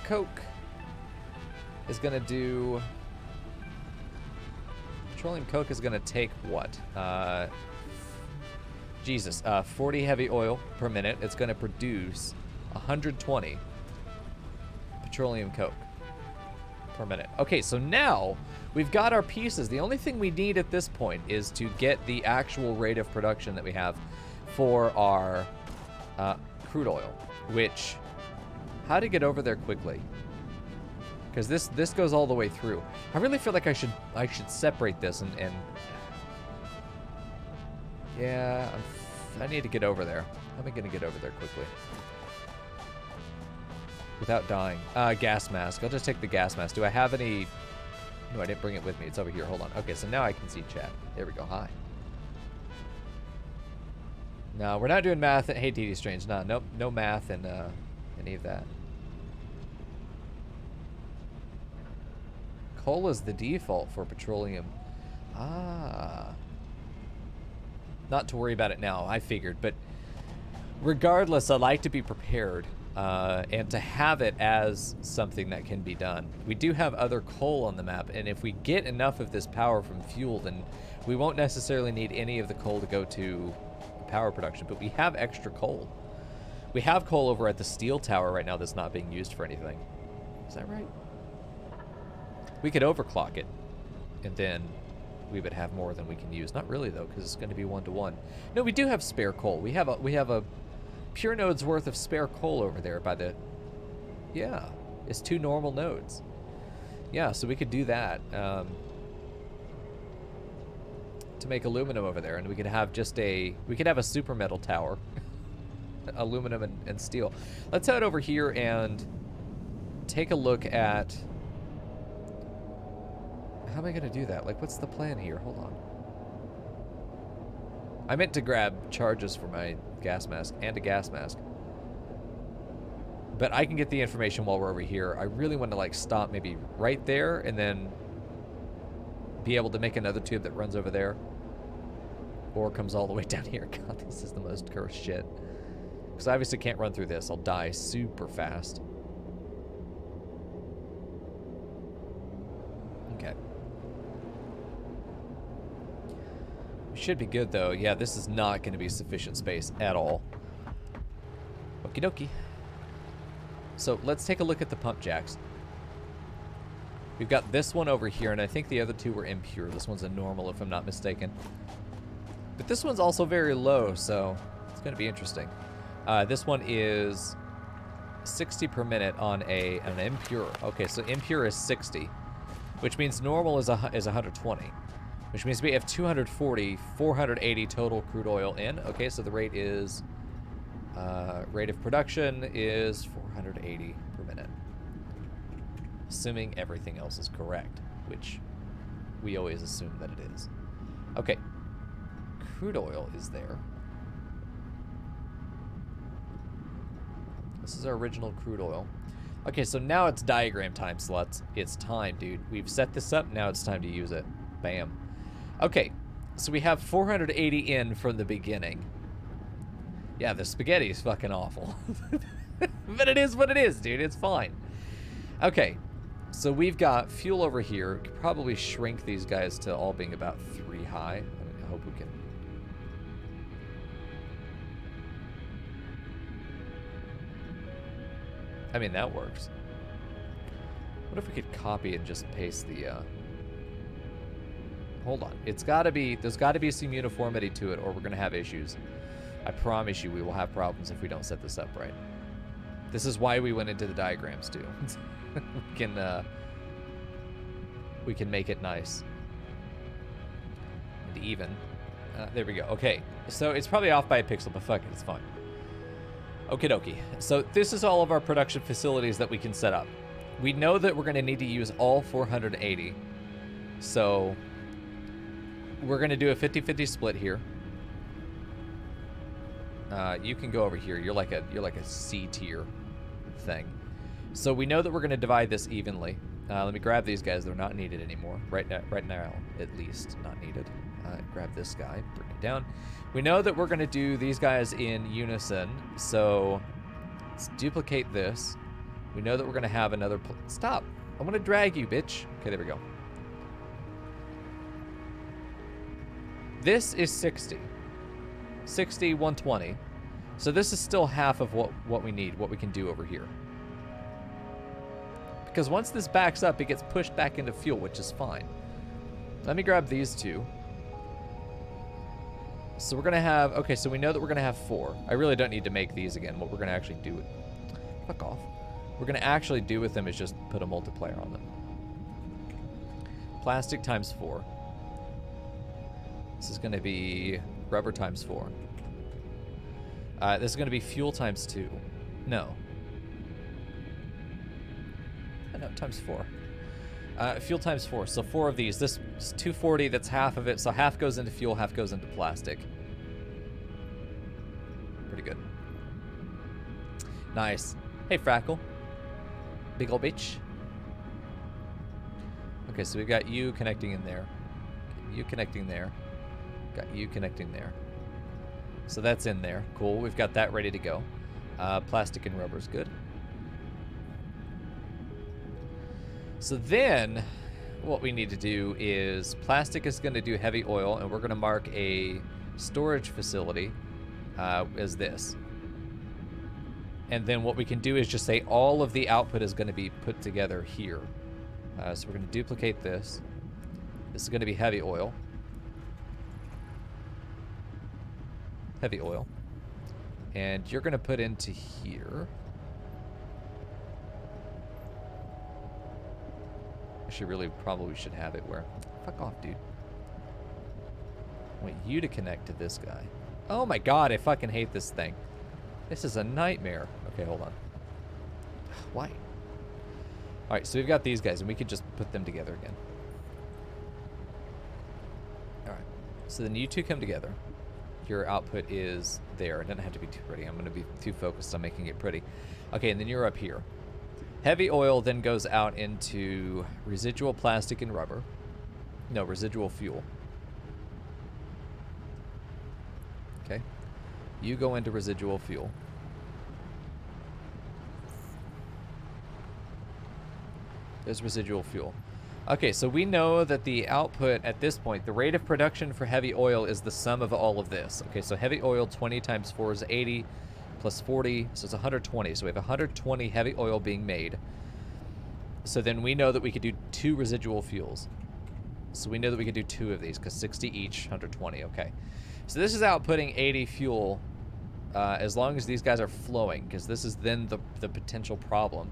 coke is going to do... Petroleum coke is going to take what? 40 heavy oil per minute. It's going to produce 120 petroleum coke per minute. Okay, so now we've got our pieces. The only thing we need at this point is to get the actual rate of production that we have for our crude oil, which, how to get over there quickly, because this goes all the way through. I really feel like I should separate this and yeah, I need to get over there. How am I gonna get over there quickly without dying? Gas mask. I'll just take the gas mask. Do I have any? No, I didn't bring it with me. It's over here. Hold on. Okay, so now I can see chat. There we go. Hi. No, we're not doing math. Hey, DD Strange. Nope, no math and any of that. Coal is the default for petroleum. Ah. Not to worry about it now. I figured, but regardless, I like to be prepared and to have it as something that can be done. We do have other coal on the map, and if we get enough of this power from fuel, then we won't necessarily need any of the coal to go to power production, but we have extra coal. We have coal over at the steel tower right now that's not being used for anything. Is that right? We could overclock it, and then we would have more than we can use. Not really though, because it's going to be 1-to-1. No, we do have spare coal. We have a pure node's worth of spare coal over there by the... Yeah, it's 2 normal nodes. Yeah, so we could do that. To make aluminum over there, and we could have we could have a super metal tower. Aluminum and steel. Let's head over here and take a look at... How am I gonna do that? Like, what's the plan here? Hold on. I meant to grab charges for my gas mask and a gas mask. But I can get the information while we're over here. I really want to, like, stop maybe right there and then be able to make another tube that runs over there. Or comes all the way down here. God, this is the most cursed shit. Because I obviously can't run through this. I'll die super fast. Okay. Should be good, though. Yeah, this is not going to be sufficient space at all. Okie dokie. So let's take a look at the pump jacks. We've got this one over here, and I think the other two were impure. This one's a normal, if I'm not mistaken. But this one's also very low, so it's going to be interesting. This one is 60 per minute on an impure. Okay, so impure is 60, which means normal is 120, which means we have 240, 480 total crude oil in. Okay, so the rate is rate of production is 480 per minute, assuming everything else is correct, which we always assume that it is. Okay, crude oil is there. This is our original crude oil. Okay, so now it's diagram time, sluts. It's time, dude. We've set this up. Now it's time to use it. Bam. Okay, so we have 480 in from the beginning. Yeah, the spaghetti is fucking awful. But it is what it is, dude. It's fine. Okay, so we've got fuel over here. Could probably shrink these guys to all being about 3 high. I mean, I hope we can. I mean, that works. What if we could copy and just paste the, Hold on. It's gotta be, there's gotta be some uniformity to it or we're gonna have issues. I promise you we will have problems if we don't set this up right. This is why we went into the diagrams, too. We can make it nice. And even. There we go. Okay. So it's probably off by a pixel, but fuck it. It's fine. Okie dokie. So this is all of our production facilities that we can set up. We know that we're going to need to use all 480. So we're going to do a 50-50 split here. You can go over here. You're like a C tier thing. So we know that we're going to divide this evenly. Let me grab these guys. They're not needed anymore. Right now, at least, not needed. Grab this guy. Bring it down. We know that we're going to do these guys in unison. So let's duplicate this. We know that we're going to have another... Stop. I want to drag you, bitch. Okay, there we go. This is 60. 60, 120. So this is still half of what we need, what we can do over here. Because once this backs up, it gets pushed back into fuel, which is fine. Let me grab these two. So we're going to have... Okay, so we know that we're going to have 4. I really don't need to make these again. What we're going to actually do... Fuck off. What we're going to actually do with them is just put a multiplier on them. Plastic times 4. This is going to be rubber times 4. This is going to be fuel times 2. No. No, times 4. Fuel times 4. So 4 of these. This is 240. That's half of it. So half goes into fuel, half goes into plastic. Pretty good. Nice. Hey, Frackle. Big ol' bitch. Okay, so we've got you connecting in there. Okay, you connecting there. Got you connecting there. So that's in there. Cool. We've got that ready to go. Plastic and rubber is good. So then what we need to do is plastic is going to do heavy oil, and we're going to mark a storage facility as this. And then what we can do is just say all of the output is going to be put together here. So we're going to duplicate this. This is going to be heavy oil. Heavy oil. And you're going to put into here. Actually, really probably should have it where... Fuck off, dude. I want you to connect to this guy. Oh my god, I fucking hate this thing. This is a nightmare. Okay, hold on. Why? Alright, so we've got these guys, and we could just put them together again. Alright. So then you two come together. Your output is there. It doesn't have to be too pretty. I'm going to be too focused on making it pretty. Okay, and then you're up here. Heavy oil then goes out into residual plastic and rubber. No, residual fuel. Okay. You go into residual fuel. There's residual fuel. Okay, so we know that the output at this point, the rate of production for heavy oil is the sum of all of this. Okay, so heavy oil 20 times 4 is 80 plus 40, so it's 120. So we have 120 heavy oil being made. So then we know that we could do 2 residual fuels. So we know that we could do 2 of these because 60 each, 120. Okay. So this is outputting 80 fuel as long as these guys are flowing, because this is then the potential problem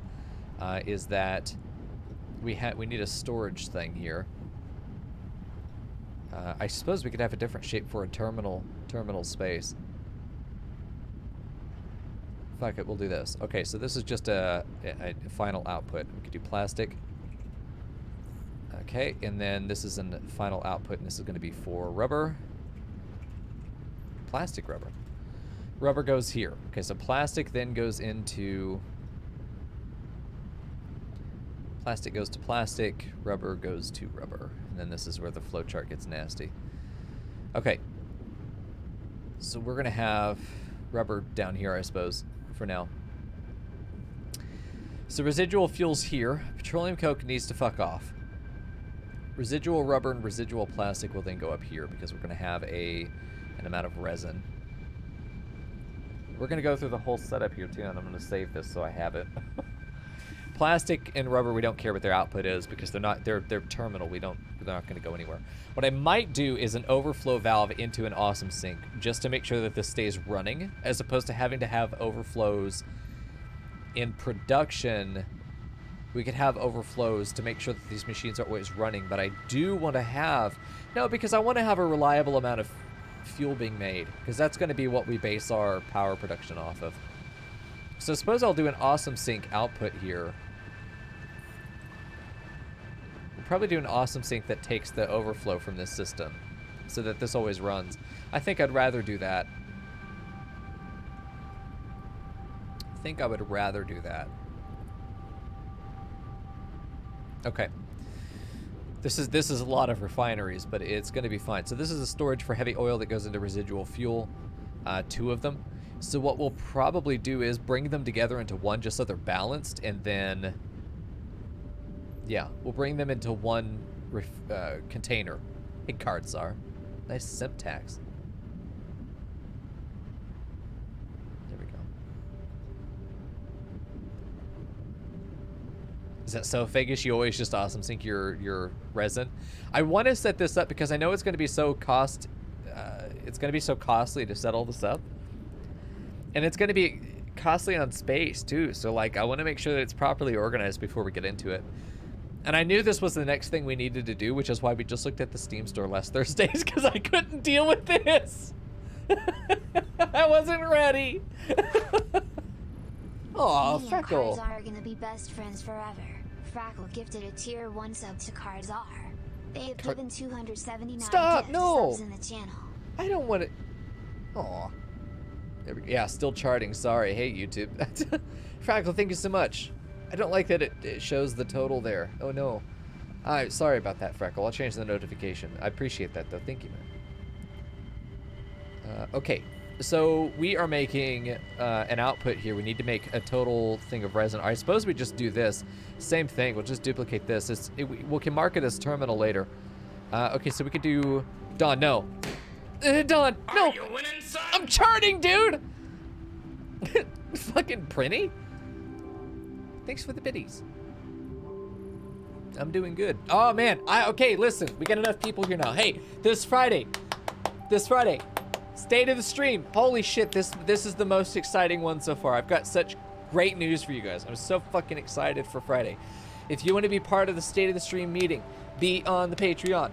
is that we need a storage thing here. I suppose we could have a different shape for a terminal space. Fuck it, we'll do this. Okay, so this is just a final output. We could do plastic. Okay, and then this is a final output, and this is going to be for rubber. Plastic rubber. Rubber goes here. Okay, so plastic then goes into... Plastic goes to plastic, rubber goes to rubber. And then this is where the flowchart gets nasty. Okay. So we're going to have rubber down here, I suppose, for now. So residual fuel's here. Petroleum coke needs to fuck off. Residual rubber and residual plastic will then go up here because we're going to have an amount of resin. We're going to go through the whole setup here too, and I'm going to save this so I have it. Plastic and rubber, we don't care what their output is because they're terminal. They're not going to go anywhere. What I might do is an overflow valve into an awesome sink just to make sure that this stays running, as opposed to having to have overflows in production. We could have overflows to make sure that these machines are always running, but I do want to have, no, because I want to have a reliable amount of fuel being made, because that's going to be what we base our power production off of. So suppose I'll do an awesome sink output here. We'll probably do an awesome sink that takes the overflow from this system so that this always runs. I think I'd rather do that. I think I would rather do that. Okay. This is a lot of refineries, but it's going to be fine. So this is a storage for heavy oil that goes into residual fuel, 2 of them. So what we'll probably do is bring them together into one just so they're balanced, and then, yeah, we'll bring them into one container. Hey, Cardsar. Nice syntax. There we go. Is that so, Fagish? You always just awesome sink your resin? I want to set this up because I know it's going to be so costly to set all this up. And it's going to be costly on space, too. So, like, I want to make sure that it's properly organized before we get into it. And I knew this was the next thing we needed to do, which is why we just looked at the Steam store last Thursdays, because I couldn't deal with this. I wasn't ready. Aw, Freckle. Me and Karzar are going to be best friends forever. Freckle gifted a tier 1 sub to Karzar. They have given 279 Stop, gifts no. subs in the channel. I don't want it. Aw. There we go. Yeah, still charting. Sorry. Hey, YouTube. Frackle, thank you so much. I don't like that it shows the total there. Oh, no. Sorry about that, Freckle. I'll change the notification. I appreciate that, though. Thank you, man. Okay. So we are making an output here. We need to make a total thing of resin. I suppose we just do this. Same thing. We'll just duplicate this. We can mark it as terminal later. Okay, so we could do... Don, no. Don, no. I'm charting, dude. Fucking Prinny. Thanks for the biddies. I'm doing good. Oh, man. Okay, listen. We got enough people here now. Hey, this Friday, state of the stream. Holy shit, this is the most exciting one so far. I've got such great news for you guys. I'm so fucking excited for Friday. If you want to be part of the state of the stream meeting, be on the Patreon.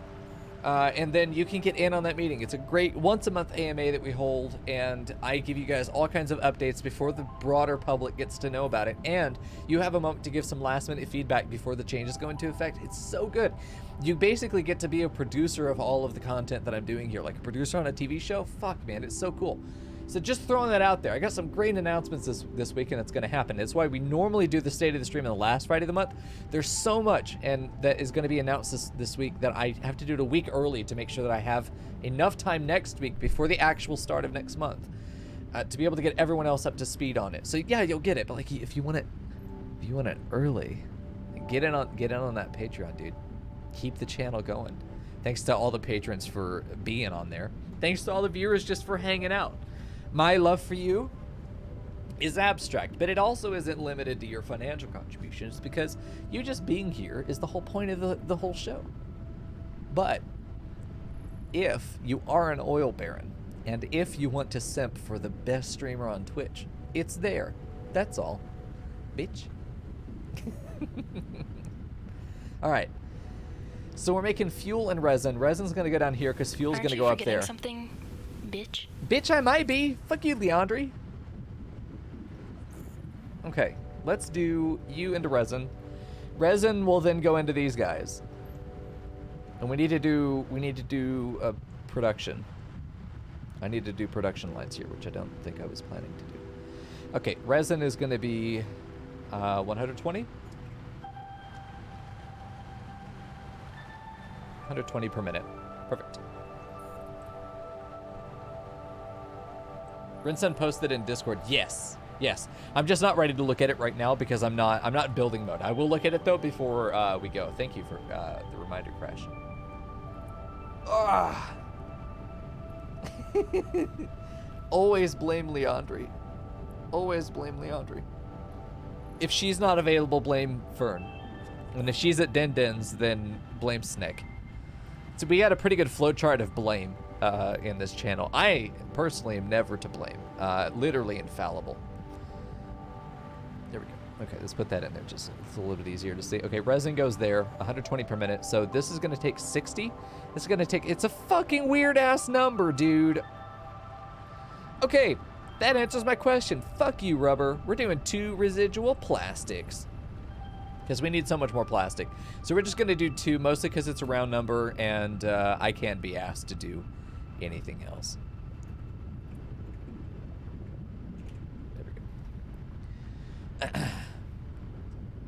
And then you can get in on that meeting. It's a great once-a-month AMA that we hold, and I give you guys all kinds of updates before the broader public gets to know about it. And you have a moment to give some last-minute feedback before the changes go into effect. It's so good. You basically get to be a producer of all of the content that I'm doing here, like a producer on a TV show. Fuck, man, it's so cool. So just throwing that out there. I got some great announcements this weekend that's going to happen. It's why we normally do the State of the Stream on the last Friday of the month. There's so much and that is going to be announced this week that I have to do it a week early to make sure that I have enough time next week before the actual start of next month to be able to get everyone else up to speed on it. So yeah, you'll get it. But like, if you want it early, get in on that Patreon, dude. Keep the channel going. Thanks to all the patrons for being on there. Thanks to all the viewers just for hanging out. My love for you is abstract, but it also isn't limited to your financial contributions because you just being here is the whole point of the whole show. But if you are an oil baron and if you want to simp for the best streamer on Twitch, it's there. That's all. Bitch. All right. So we're making fuel and resin. Resin's going to go down here because fuel's going to go up there. Something, bitch? Bitch, I might be. Fuck you, Leandri. Okay, let's do you into resin. Resin will then go into these guys. And we need to do a production. I need to do production lines here, which I don't think I was planning to do. Okay, resin is going to be 120? 120 per minute. Perfect. Rinsen posted in Discord. Yes. Yes. I'm just not ready to look at it right now because I'm not in building mode. I will look at it though before we go. Thank you for the reminder, Crash. Ah. Always blame Leandri. Always blame Leandri. If she's not available, blame Fern. And if she's at Den Den's, then blame Snick. So we had a pretty good flowchart of blame in this channel. I personally am never to blame. Literally infallible. There we go. Okay, let's put that in there. Just it's a little bit easier to see. Okay, resin goes there, 120 per minute. So this is gonna take 60. This is gonna take. It's a fucking weird ass number, dude. Okay, that answers my question. Fuck you, rubber. We're doing 2 residual plastics because we need so much more plastic. So we're just gonna do 2, mostly because it's a round number, and I can't be asked to do anything else.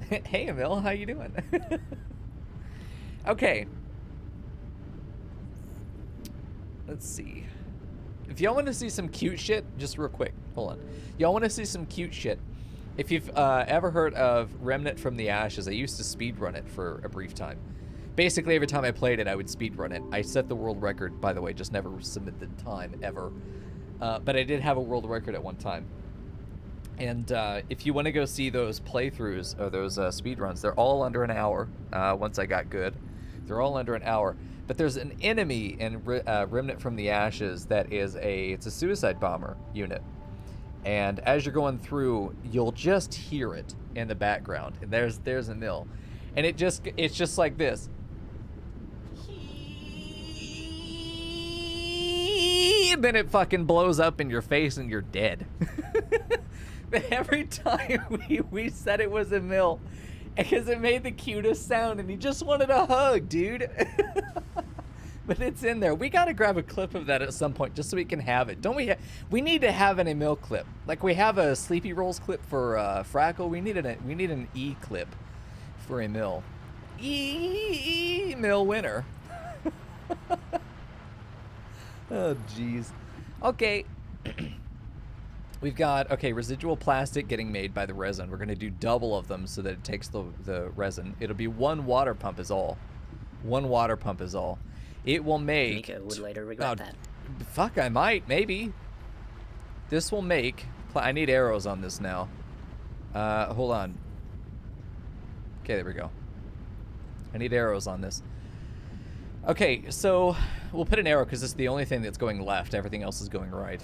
Hey, Emil, how you doing? Okay. Let's see. If y'all want to see some cute shit, just real quick, hold on. Y'all want to see some cute shit? If you've ever heard of Remnant from the Ashes, I used to speedrun it for a brief time. Basically, every time I played it, I would speedrun it. I set the world record, by the way, just never submitted time, ever. But I did have a world record at one time. And if you want to go see those playthroughs or those speedruns, they're all under an hour. Once I got good, they're all under an hour. But there's an enemy in Remnant from the Ashes that is it's a suicide bomber unit. And as you're going through, you'll just hear it in the background. And there's a mill, and it's just like this. And then it fucking blows up in your face and you're dead. But every time we said it was a mill, because it made the cutest sound and he just wanted a hug, dude. But it's in there. We gotta grab a clip of that at some point just so we can have it. Don't we? We need to have an Emil clip. Like we have a Sleepy Rolls clip for Frackle. We need an E clip for Emil. Emil winner. Oh jeez. Okay. We've got, okay, residual plastic getting made by the resin. We're going to do double of them so that it takes the resin. It'll be 1 water pump is all. 1 water pump is all. It will make... Mico would later regret that. Fuck, I might, maybe. This will make... I need arrows on this now. Hold on. Okay, there we go. I need arrows on this. Okay, so we'll put an arrow because it's the only thing that's going left. Everything else is going right.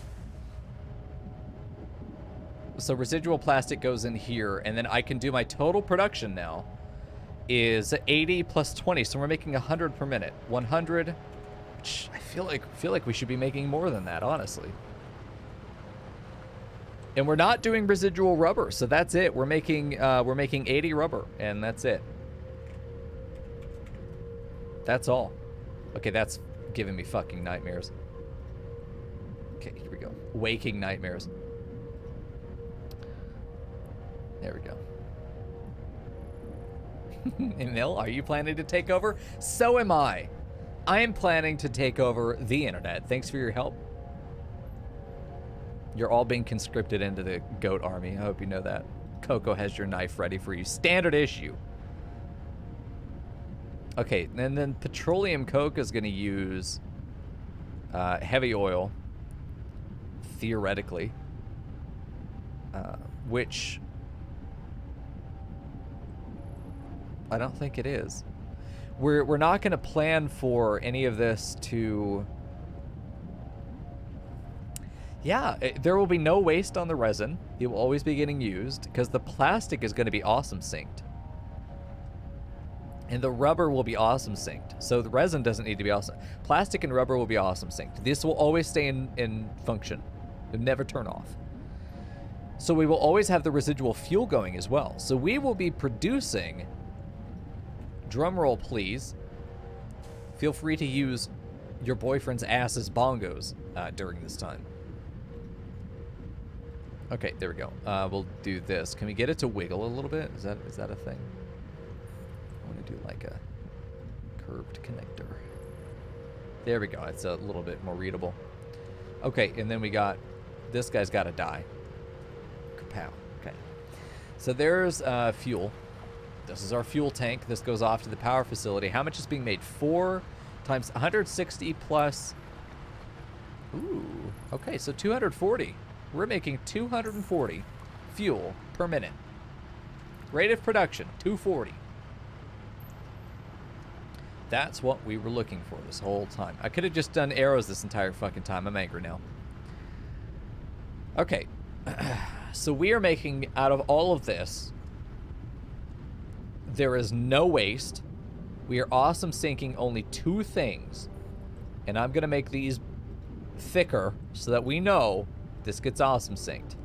So residual plastic goes in here, and then I can do my total production now is 80 plus 20, so we're making 100 per minute. 100. I feel like we should be making more than that, honestly. And we're not doing residual rubber, so that's it. We're making 80 rubber, and that's it. That's all. Okay, that's giving me fucking nightmares. Okay, here we go. Waking nightmares. There we go. Emil, are you planning to take over? So am I. I am planning to take over the internet. Thanks for your help. You're all being conscripted into the goat army. I hope you know that. Coco has your knife ready for you. Standard issue. Okay, and then petroleum coke is going to use heavy oil, theoretically, which I don't think it is. We're not going to plan for any of this to... Yeah, there will be no waste on the resin. It will always be getting used because the plastic is going to be awesome synced. And the rubber will be awesome synced. So the resin doesn't need to be awesome. Plastic and rubber will be awesome synced. This will always stay in function. It'll never turn off. So we will always have the residual fuel going as well. So we will be producing, drum roll please, feel free to use your boyfriend's ass's bongos during this time. Okay, there we go. We'll do this. Can we get it to wiggle a little bit? Is that a thing? I want to do like a curved connector. There we go. It's a little bit more readable. Okay, and then we got this guy's got to die. Kapow. Okay. So there's fuel. This is our fuel tank. This goes off to the power facility. How much is being made? 4 times 160 plus. Ooh. Okay, so 240. We're making 240 fuel per minute. Rate of production, 240. That's what we were looking for this whole time. I could have just done arrows this entire fucking time. I'm angry now. Okay. So we are making, out of all of this, there is no waste. We are awesome sinking only 2 things. And I'm going to make these thicker so that we know this gets awesome synced.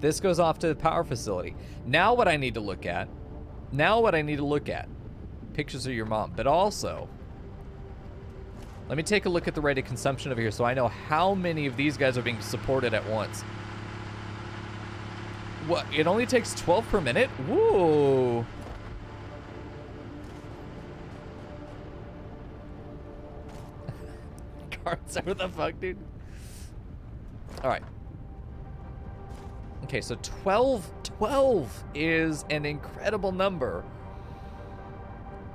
This goes off to the power facility. Now what I need to look at, pictures of your mom, but also, let me take a look at the rate of consumption over here so I know how many of these guys are being supported at once. What, it only takes 12 per minute? Whoa. Cards, what the fuck, dude? Alright. Okay, so 12 is an incredible number.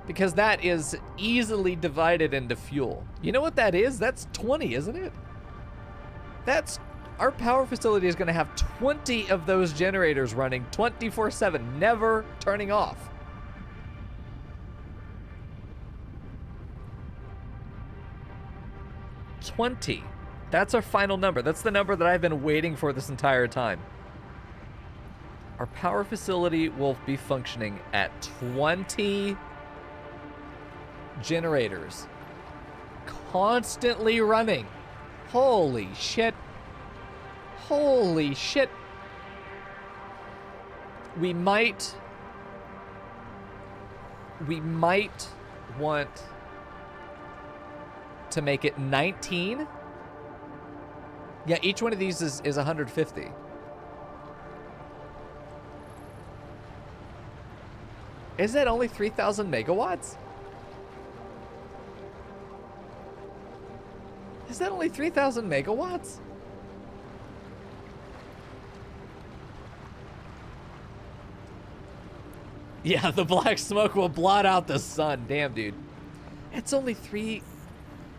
Because that is easily divided into fuel. You know what that is? That's 20, isn't it? That's... Our power facility is going to have 20 of those generators running 24/7, never turning off. $20. That's our final number. That's the number that I've been waiting for this entire time. Our power facility will be functioning at 20 generators. Constantly running. Holy shit. Holy shit. We might want to make it 19. Yeah, each one of these is 150. Is that only 3,000 megawatts? Is that only 3,000 megawatts? Yeah, the black smoke will blot out the sun. Damn, dude. It's only 3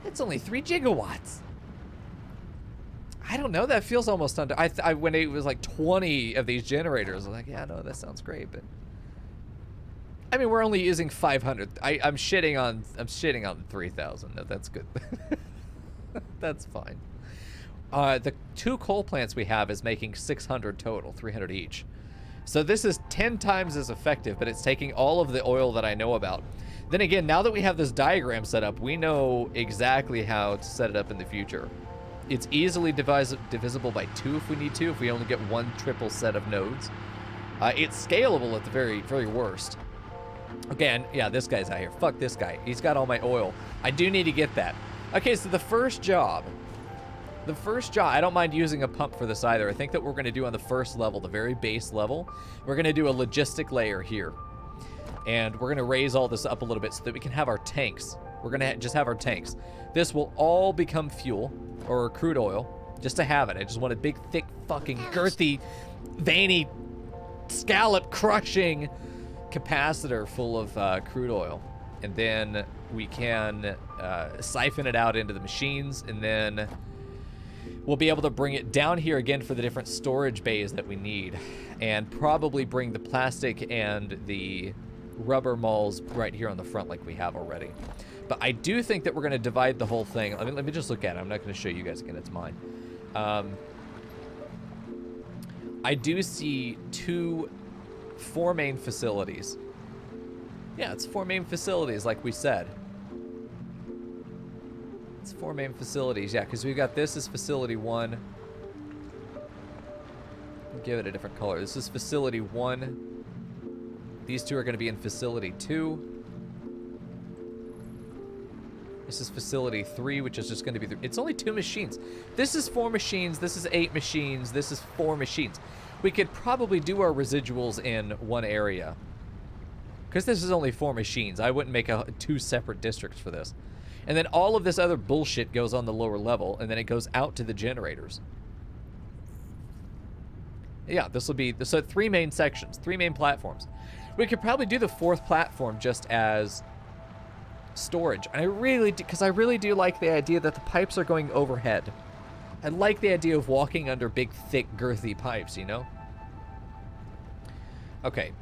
gigawatts. I don't know. That feels almost under. When it was like 20 of these generators, I was like, yeah, no, that sounds great, but I mean, we're only using 500. I'm shitting on 3,000. No, that's good. That's fine. The 2 coal plants we have is making 600 total, 300 each. So this is 10 times as effective, but it's taking all of the oil that I know about. Then again, now that we have this diagram set up, we know exactly how to set it up in the future. It's easily divisible by 2 if we need to, if we only get 1 triple set of nodes. It's scalable at the very, very worst. Again, yeah, this guy's out here. Fuck this guy. He's got all my oil. I do need to get that. Okay, so the first job, I don't mind using a pump for this either. I think that we're going to do on the first level, the very base level, we're going to do a logistic layer here. And we're going to raise all this up a little bit so that we can have our tanks. We're going to just have our tanks. This will all become fuel or crude oil just to have it. I just want a big, thick, fucking girthy, veiny, scallop crushing capacitor full of crude oil. And then we can siphon it out into the machines, and then we'll be able to bring it down here again for the different storage bays that we need, and probably bring the plastic and the rubber malls right here on the front like we have already. But I do think that we're going to divide the whole thing. Let me just look at it. I'm not going to show you guys again. It's mine. I do see 4 main facilities. Yeah, it's 4 main facilities like we said. It's 4 main facilities, yeah, because we've got this is facility 1. Give it a different color. This is facility 1. These 2 are going to be in facility 2. This is facility 3, which is just going to be... It's only 2 machines. This is 4 machines. This is 8 machines. This is 4 machines. We could probably do our residuals in one area. Because this is only 4 machines. I wouldn't make 2 separate districts for this. And then all of this other bullshit goes on the lower level, and then it goes out to the generators. Yeah, this will be... So 3 main sections, 3 main platforms. We could probably do the 4th platform just as storage. And I really do, because I really do like the idea that the pipes are going overhead. I like the idea of walking under big, thick, girthy pipes, you know? Okay.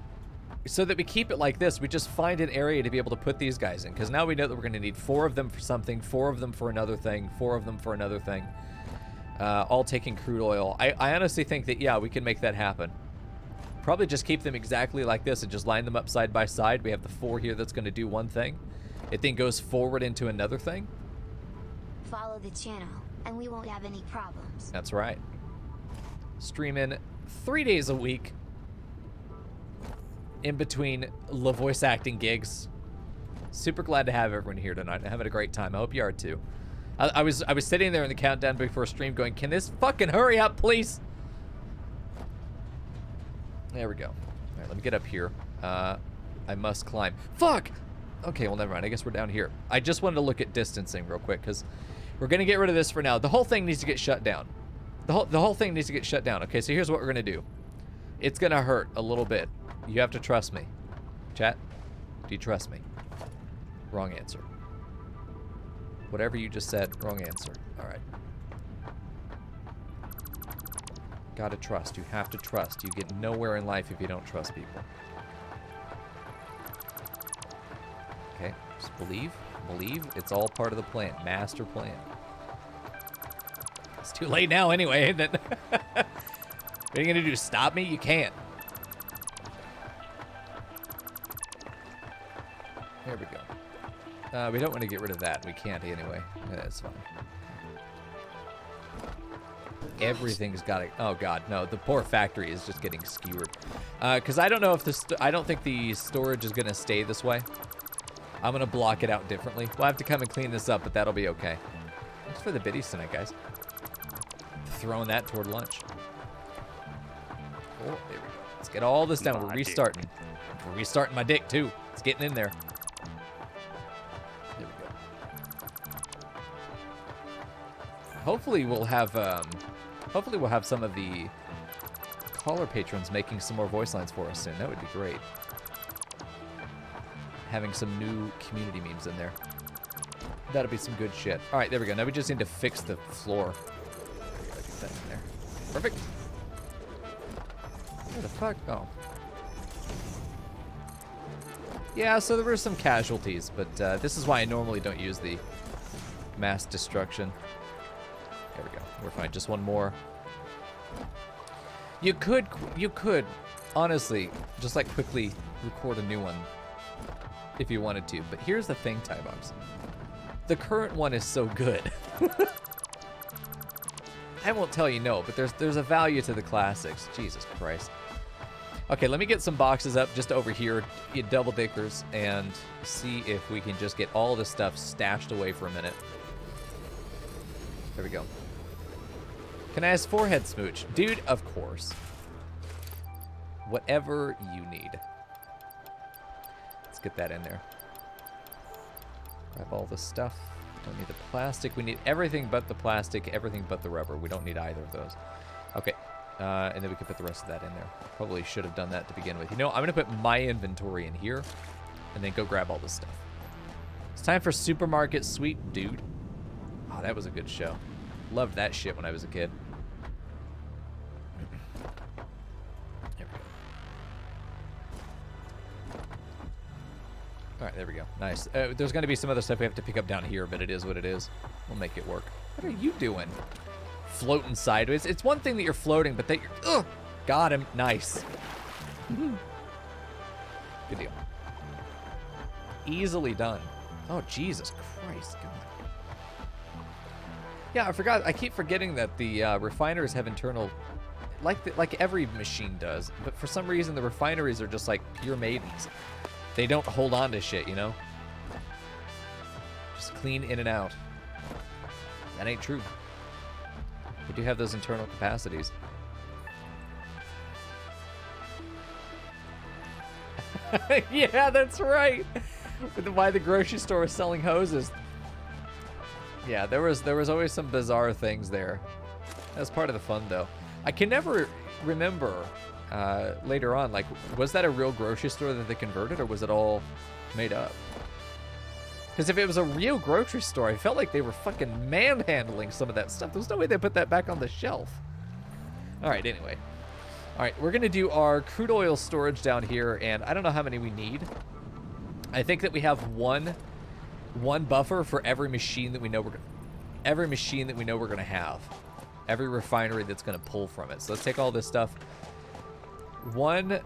So that we keep it like this, we just find an area to be able to put these guys in. Because now we know that we're going to need 4 of them for something, 4 of them for another thing, 4 of them for another thing. All taking crude oil. I honestly think that, yeah, we can make that happen. Probably just keep them exactly like this and just line them up side by side. We have the 4 here that's going to do one thing. It then goes forward into another thing. Follow the channel, and we won't have any problems. That's right. Stream in 3 days a week. In between the voice acting gigs. Super glad to have everyone here tonight. I'm having a great time. I hope you are too. I was sitting there in the countdown before stream going, can this fucking hurry up, please? There we go. All right, let me get up here. I must climb. Fuck! Okay, well, never mind. I guess we're down here. I just wanted to look at distancing real quick because we're going to get rid of this for now. The whole thing needs to get shut down. The whole thing needs to get shut down. Okay, so here's what we're going to do. It's going to hurt a little bit. You have to trust me. Chat, do you trust me? Wrong answer. Whatever you just said, wrong answer. All right. Gotta trust. You have to trust. You get nowhere in life if you don't trust people. Okay, just believe. Believe. It's all part of the plan. Master plan. It's too late now anyway. What are you gonna do? Stop me? You can't. There we go. We don't want to get rid of that. We can't anyway. Yeah, that's fine. Everything's got to... Oh, God, no. The poor factory is just getting skewered. Because I don't know if this... I don't think the storage is going to stay this way. I'm going to block it out differently. We'll have to come and clean this up, but that'll be okay. Thanks for the biddies tonight, guys. Throwing that toward lunch. Oh, there we go. Let's get all this done. We're restarting. We're restarting my dick, too. It's getting in there. There we go. Hopefully we'll have some of the caller patrons making some more voice lines for us soon. That would be great. Having some new community memes in there. That'll be some good shit. All right, there we go. Now we just need to fix the floor. Get that in there. Perfect. Where the fuck? Oh. Yeah, so there were some casualties, but this is why I normally don't use the mass destruction. There we go. We're fine. Just one more. You could, honestly, just like quickly record a new one if you wanted to. But here's the thing, Tybox. The current one is so good. I won't tell you no, but there's a value to the classics. Jesus Christ. Okay, let me get some boxes up just over here, get double dickers, and see if we can just get all this stuff stashed away for a minute. There we go. Can I ask forehead smooch? Dude, of course. Whatever you need. Let's get that in there. Grab all this stuff. Don't need the plastic. We need everything but the plastic, everything but the rubber. We don't need either of those. Okay. And then we can put the rest of that in there. Probably should have done that to begin with. You know, I'm going to put my inventory in here and then go grab all this stuff. It's time for Supermarket Sweep, dude. Oh, that was a good show. Loved that shit when I was a kid. There we go. All right, there we go. Nice. There's going to be some other stuff we have to pick up down here, but it is what it is. We'll make it work. What are you doing? Floating sideways. It's one thing that you're floating, but that you're... Ugh! Got him. Nice. Good deal. Easily done. Oh, Jesus Christ. God. Yeah, I forgot. I keep forgetting that the refiners have internal... Like every machine does. But for some reason, the refineries are just like pure maidens. They don't hold on to shit, you know? pipes clean in and out. That ain't true. We do have those internal capacities. Yeah, that's right. Why the grocery store is selling hoses. Yeah, there was always some bizarre things there. That's part of the fun, though. I can never remember later on, like, was that a real grocery store that they converted, or was it all made up? Because if it was a real grocery store, I felt like they were fucking manhandling some of that stuff. There's no way they put that back on the shelf. All right, anyway. All right, we're going to do our crude oil storage down here, and I don't know how many we need. I think that we have one buffer for every machine that we know we're going to have. Every refinery that's going to pull from it. So let's take all this stuff. One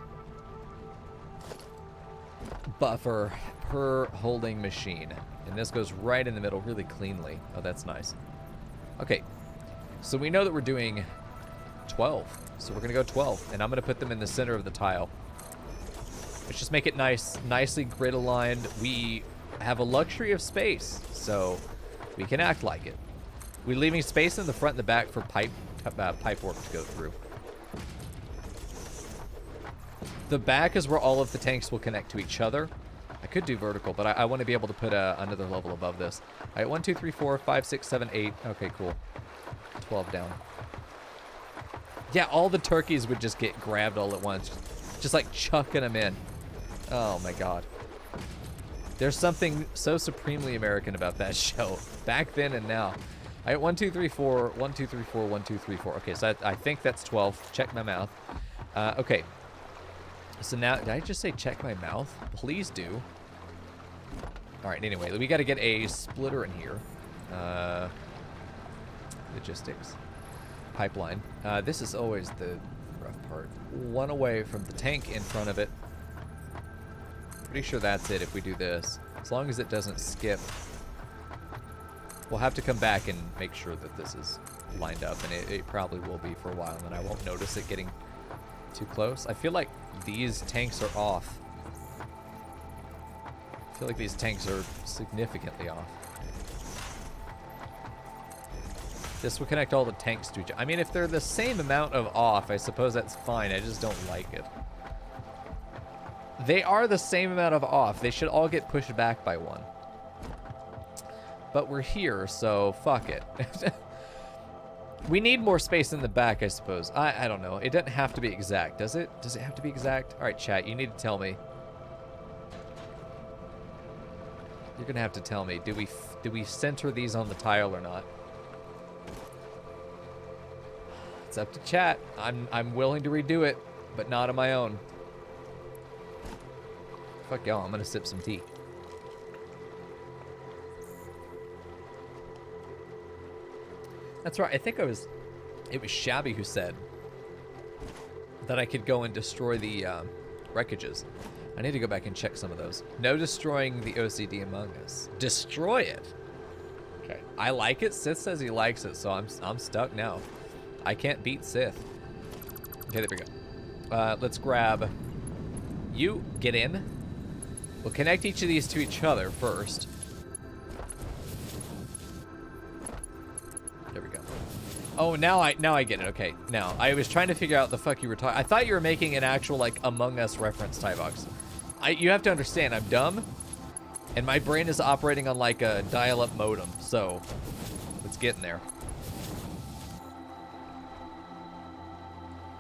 buffer per holding machine. And this goes right in the middle really cleanly. Oh, that's nice. Okay. So we know that we're doing 12. So we're going to go 12. And I'm going to put them in the center of the tile. Let's just make it nice, nicely grid aligned. We have a luxury of space, so we can act like it. We're leaving space in the front and the back for pipe work to go through. The back is where all of the tanks will connect to each other. I could do vertical, but I want to be able to put another level above this. All right, 1, 2, 3, 4, 5, 6, 7, 8. Okay, cool. 12 down. Yeah, all the turkeys would just get grabbed all at once. Just like chucking them in. Oh my god. There's something so supremely American about that show. Back then and now. All right, 1, 2, 3, 4. 1, 2, 3, 4. 1, 2, 3, 4. Okay, so I think that's 12. Check my mouth. Okay. So now, did I just say check my mouth? Please do. All right, anyway, we got to get a splitter in here. Logistics. Pipeline. This is always the rough part. One away from the tank in front of it. Pretty sure that's it if we do this. As long as it doesn't skip. We'll have to come back and make sure that this is lined up, and it probably will be for a while, and then I won't notice it getting too close. I feel like these tanks are off. I feel like these tanks are significantly off. This will connect all the tanks to each other. I mean, if they're the same amount of off, I suppose that's fine. I just don't like it. They are the same amount of off. They should all get pushed back by one. But we're here, so fuck it. We need more space in the back, I suppose. I don't know. It doesn't have to be exact, does it? Does it have to be exact? All right, chat, you need to tell me. You're gonna have to tell me. Do we center these on the tile or not? It's up to chat. I'm willing to redo it, but not on my own. Fuck y'all, I'm gonna sip some tea. That's right, I think it was Shabby who said that I could go and destroy the wreckages. I need to go back and check some of those. No destroying the OCD Among Us. Destroy it. Okay. I like it. Sith says he likes it, so I'm stuck now. I can't beat Sith. Okay, there we go. Let's grab you. Get in. We'll connect each of these to each other first. There we go. Oh, now I get it. Okay, now I was trying to figure out the fuck you were talking. I thought you were making an actual like Among Us reference, Tybox. You have to understand, I'm dumb, and my brain is operating on like a dial-up modem. So let's get in there.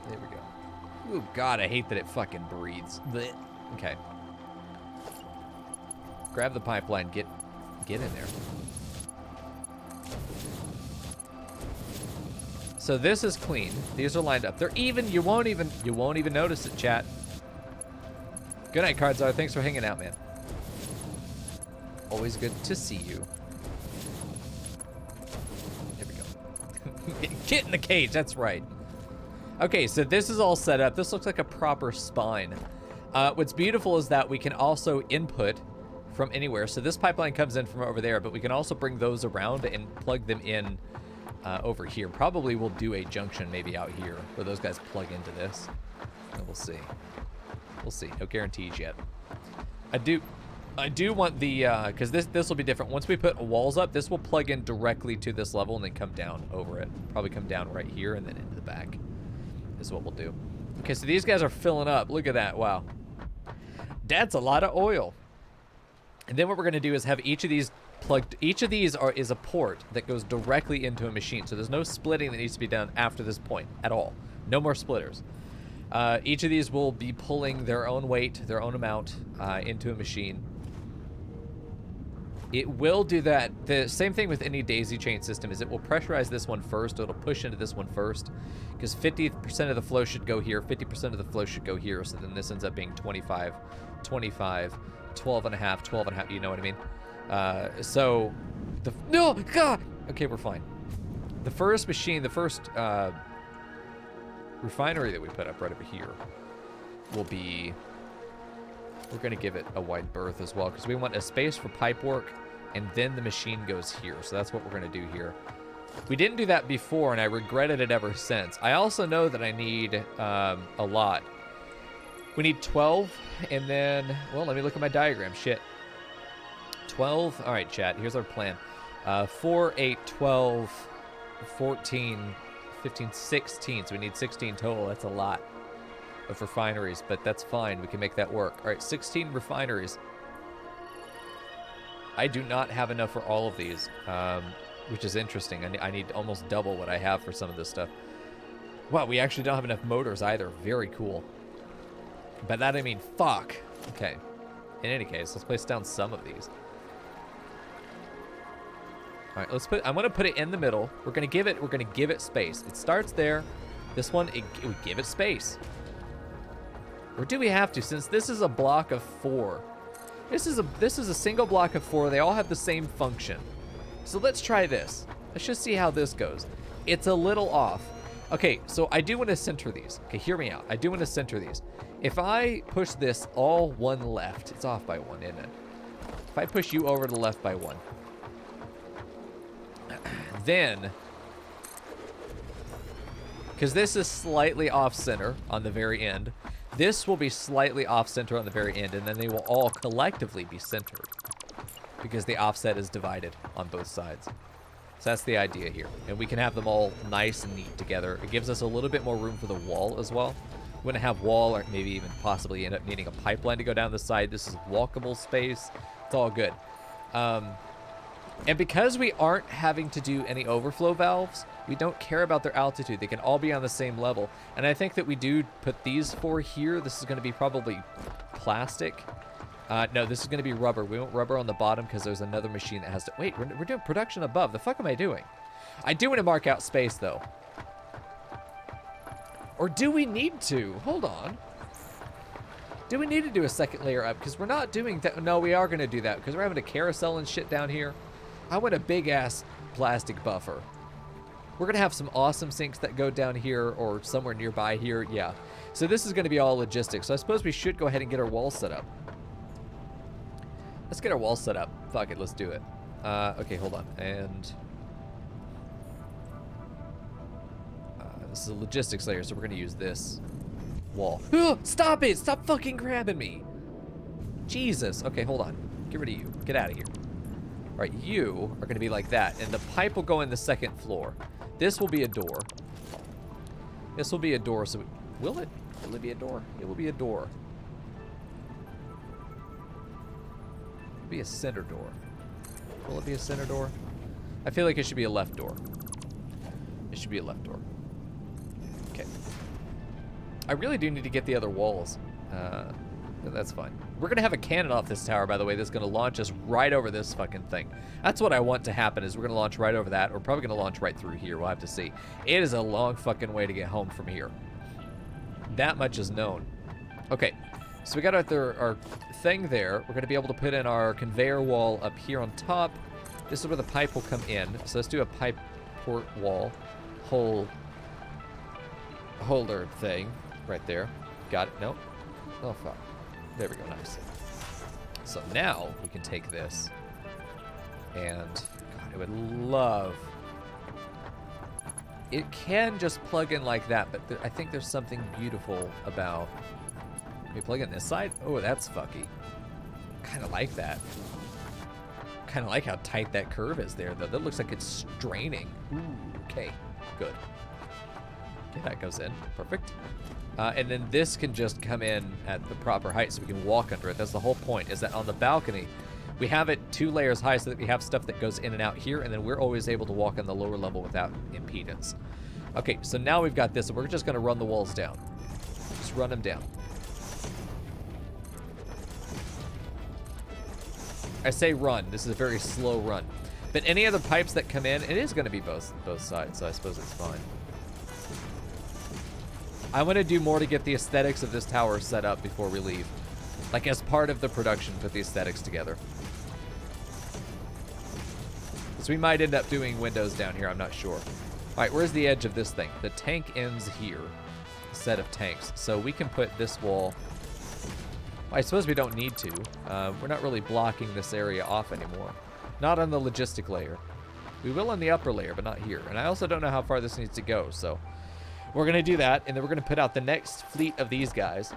There we go. Ooh, God, I hate that it fucking breathes. Blech. Okay. Grab the pipeline. Get in there. So this is clean. These are lined up. They're even. You won't even notice it, chat. Good night, Cardzar. Thanks for hanging out, man. Always good to see you. There we go. Get in the cage. That's right. Okay, so this is all set up. This looks like a proper spine. What's beautiful is that we can also input from anywhere. So this pipeline comes in from over there, but we can also bring those around and plug them in over here. Probably we'll do a junction maybe out here where those guys plug into this. And we'll see. We'll see. No guarantees yet. I do I do want the, because this will be different. Once we put walls up, this will plug in directly to this level and then come down over it. Probably come down right here and then into the back is what we'll do. Okay, so these guys are filling up. Look at that. Wow. That's a lot of oil. And then what we're going to do is have each of these plugged. Each of these is a port that goes directly into a machine. So there's no splitting that needs to be done after this point at all. No more splitters. Each of these will be pulling their own weight, their own amount into a machine. It will do that. The same thing with any daisy chain system is it will pressurize this one first. It'll push into this one first because 50% of the flow should go here. 50% of the flow should go here. So then this ends up being 25, 25, 12 and a half, 12 and a half. You know what I mean? So no, God. Okay, we're fine. The first machine, the first refinery that we put up right over here will be, we're going to give it a wide berth as well because we want a space for pipe work and then the machine goes here. So that's what we're going to do here. We didn't do that before and I regretted it ever since. I also know that I need a lot. We need 12 and then, well, let me look at my diagram. Shit. 12. All right, chat. Here's our plan. 4, 8, 12, 14, 15, 16. So we need 16 total. That's a lot of refineries, but that's fine. We can make that work. All right, 16 refineries. I do not have enough for all of these, which is interesting. I need almost double what I have for some of this stuff. Wow, we actually don't have enough motors either. Very cool. By that I mean fuck. Okay. In any case, let's place down some of these. All right, let's put. I'm gonna put it in the middle. We're gonna give it space. It starts there. This one, we give it space. Or do we have to? Since this is a block of 4. This is a single block of 4. They all have the same function. So let's try this. Let's just see how this goes. It's a little off. Okay, so I do want to center these. Okay, hear me out. I do want to center these. If I push this all one left, it's off by 1, isn't it? If I push you over to the left by 1, then, because this is slightly off center on the very end, this will be slightly off center on the very end, and then they will all collectively be centered because the offset is divided on both sides. So that's the idea here. And we can have them all nice and neat together. It gives us a little bit more room for the wall as well. We want to have wall, or maybe even possibly end up needing a pipeline to go down the side. This is walkable space. It's all good. And because we aren't having to do any overflow valves, we don't care about their altitude. They can all be on the same level. And I think that we do put these 4 here. This is going to be probably plastic. No, this is going to be rubber. We want rubber on the bottom because there's another machine that has to... Wait, we're doing production above. The fuck am I doing? I do want to mark out space, though. Or do we need to? Hold on. Do we need to do a second layer up? Because we're not doing that. No, we are going to do that because we're having a carousel and shit down here. I want a big-ass plastic buffer. We're going to have some awesome sinks that go down here or somewhere nearby here. Yeah. So this is going to be all logistics. So I suppose we should go ahead and get our wall set up. Let's get our wall set up. Fuck it. Let's do it. Okay, hold on. And this is a logistics layer, so we're going to use this wall. Stop it! Stop fucking grabbing me! Jesus. Okay, hold on. Get rid of you. Get out of here. All right, you are going to be like that, and the pipe will go in the second floor. This will be a door. This will be a door, so will it? Will it be a door? It will be a door. It'll be a center door. Will it be a center door? I feel like it should be a left door. It should be a left door. Okay. I really do need to get the other walls. That's fine. We're going to have a cannon off this tower, by the way, that's going to launch us right over this fucking thing. That's what I want to happen, is we're going to launch right over that. We're probably going to launch right through here. We'll have to see. It is a long fucking way to get home from here. That much is known. Okay, so we got our thing there. We're going to be able to put in our conveyor wall up here on top. This is where the pipe will come in. So let's do a pipe port wall holder thing right there. Got it? Nope. Oh, fuck. There we go, nice. So now we can take this and, God, I would love, it can just plug in like that, but I think there's something beautiful about, can we plug in this side? Oh, that's fucky. kind of like that. Kind of like how tight that curve is there, though. That looks like it's straining. Ooh, okay, good. Okay, that goes in. Perfect. And then this can just come in at the proper height so we can walk under it. That's the whole point, is that on the balcony, we have it 2 layers high so that we have stuff that goes in and out here, and then we're always able to walk on the lower level without impedance. Okay, so now we've got this, and we're just going to run the walls down. Just run them down. I say run. This is a very slow run. But any other pipes that come in, it is going to be both sides, so I suppose it's fine. I want to do more to get the aesthetics of this tower set up before we leave. Like, as part of the production, put the aesthetics together. So we might end up doing windows down here, I'm not sure. All right, where's the edge of this thing? The tank ends here. A set of tanks. So we can put this wall... I suppose we don't need to. We're not really blocking this area off anymore. Not on the logistic layer. We will on the upper layer, but not here. And I also don't know how far this needs to go, so... We're going to do that, and then we're going to put out the next fleet of these guys.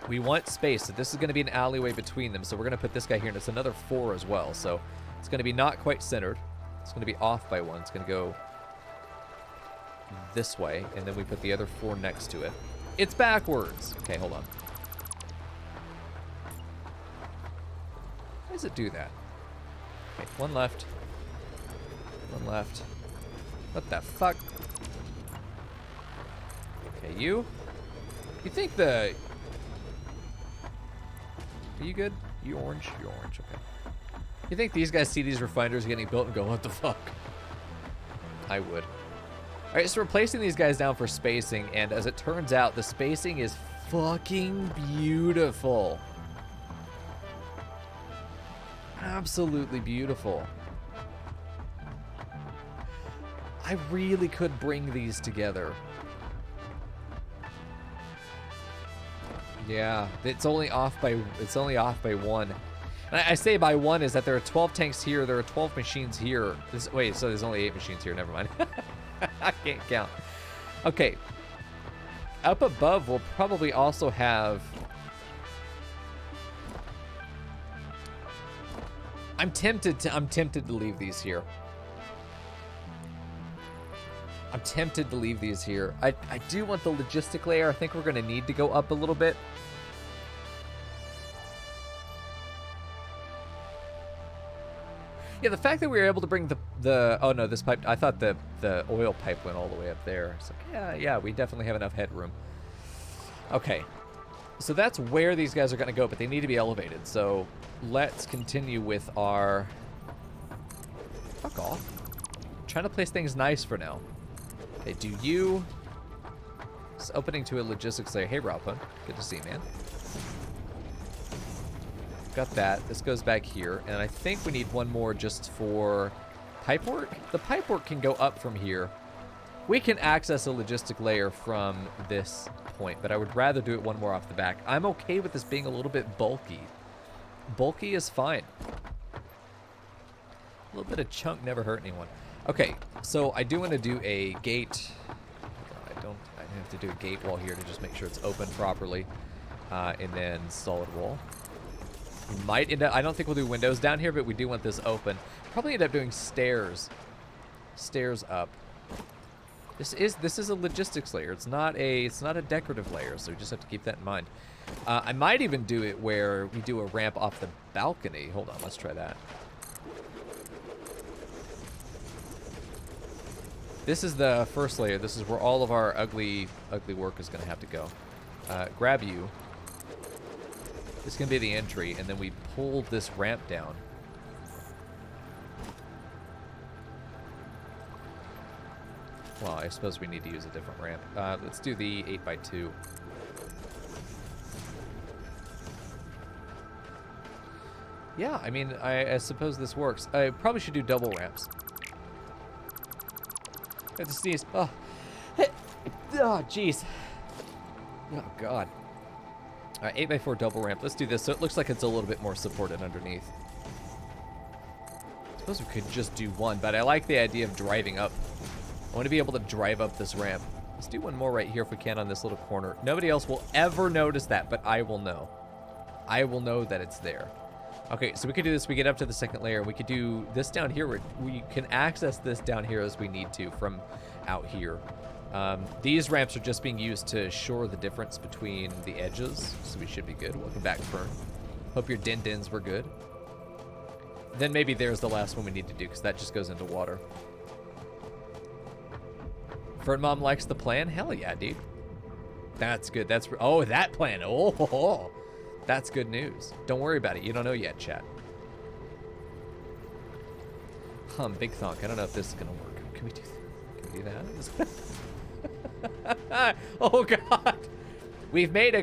We want space, so this is going to be an alleyway between them, so we're going to put this guy here, and it's another 4 as well, so it's going to be not quite centered. It's going to be off by 1. It's going to go this way, and then we put the other 4 next to it. It's backwards. Okay, hold on. Why does it do that? Okay, 1 left. 1 left. What the fuck? Okay, you think the... Are you good? You orange? You're orange, okay. You think these guys see these refiners getting built and go, what the fuck? I would. Alright, so we're placing these guys down for spacing, and as it turns out, the spacing is fucking beautiful. Absolutely beautiful. I really could bring these together. Yeah, it's only off by 1. And I say by 1 is that there are 12 tanks here, there are 12 machines here. Wait, so there's only 8 machines here, never mind. I can't count. Okay. Up above we'll probably also have... I'm tempted to leave these here. I'm tempted to leave these here. I do want the logistic layer. I think we're going to need to go up a little bit. Yeah, the fact that we were able to bring the oh no, this pipe, I thought the oil pipe went all the way up there. So yeah, we definitely have enough headroom. Okay. So that's where these guys are going to go, but they need to be elevated. So let's continue with our... Fuck off. I'm trying to place things nice for now. Okay, do you... It's opening to a logistics layer. Hey, Ralph. Good to see you, man. Got that. This goes back here. And I think we need 1 more just for pipework. The pipework can go up from here. We can access a logistic layer from this point, but I would rather do it 1 more off the back. I'm okay with this being a little bit bulky. Bulky is fine. A little bit of chunk never hurt anyone. Okay, so I do want to do a gate. I have to do a gate wall here to just make sure it's open properly. And then solid wall. We might end up, I don't think we'll do windows down here, but we do want this open. Probably end up doing stairs. Stairs up. This is a logistics layer. It's not a decorative layer, so we just have to keep that in mind. I might even do it where we do a ramp off the balcony. Hold on, let's try that. This is the first layer. This is where all of our ugly work is going to have to go. Grab you. This can be the entry, and then we pull this ramp down. Well, I suppose we need to use a different ramp. Let's do the 8x2. Yeah, I mean, I suppose this works. I probably should do double ramps. I have to sneeze. Oh, jeez. Oh, God. All right, 8x4 double ramp. Let's do this so it looks like it's a little bit more supported underneath. I suppose we could just do 1, but I like the idea of driving up. I want to be able to drive up this ramp. Let's do 1 more right here if we can on this little corner. Nobody else will ever notice that, but I will know. I will know that it's there. Okay, so we could do this. We get up to the second layer. We could do this down here. Where we can access this down here as we need to from out here. These ramps are just being used to shore the difference between the edges, so we should be good. Welcome back, Fern. Hope your din-dins were good. Then maybe there's the last one we need to do, because that just goes into water. Fern Mom likes the plan? Hell yeah, dude. That's good. That's oh, that plan. Oh, that's good news. Don't worry about it. You don't know yet, chat. Big thonk. I don't know if this is gonna work. Can we do that? Oh God. We've made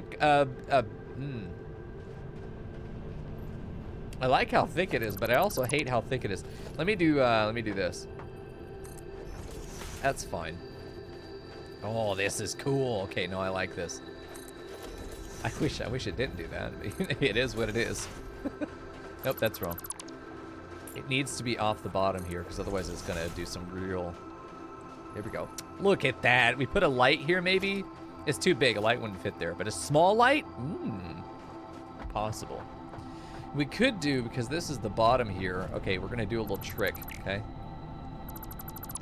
I like how thick it is, but I also hate how thick it is. Let me do this. That's fine. Oh, this is cool. Okay, no, I like this. I wish it didn't do that. It is what it is. Nope, that's wrong. It needs to be off the bottom here, because otherwise it's gonna do some real... There we go. Look at that. We put a light here, maybe? It's too big. A light wouldn't fit there. But a small light? Possible. We could do, because this is the bottom here. Okay, we're gonna do a little trick, okay?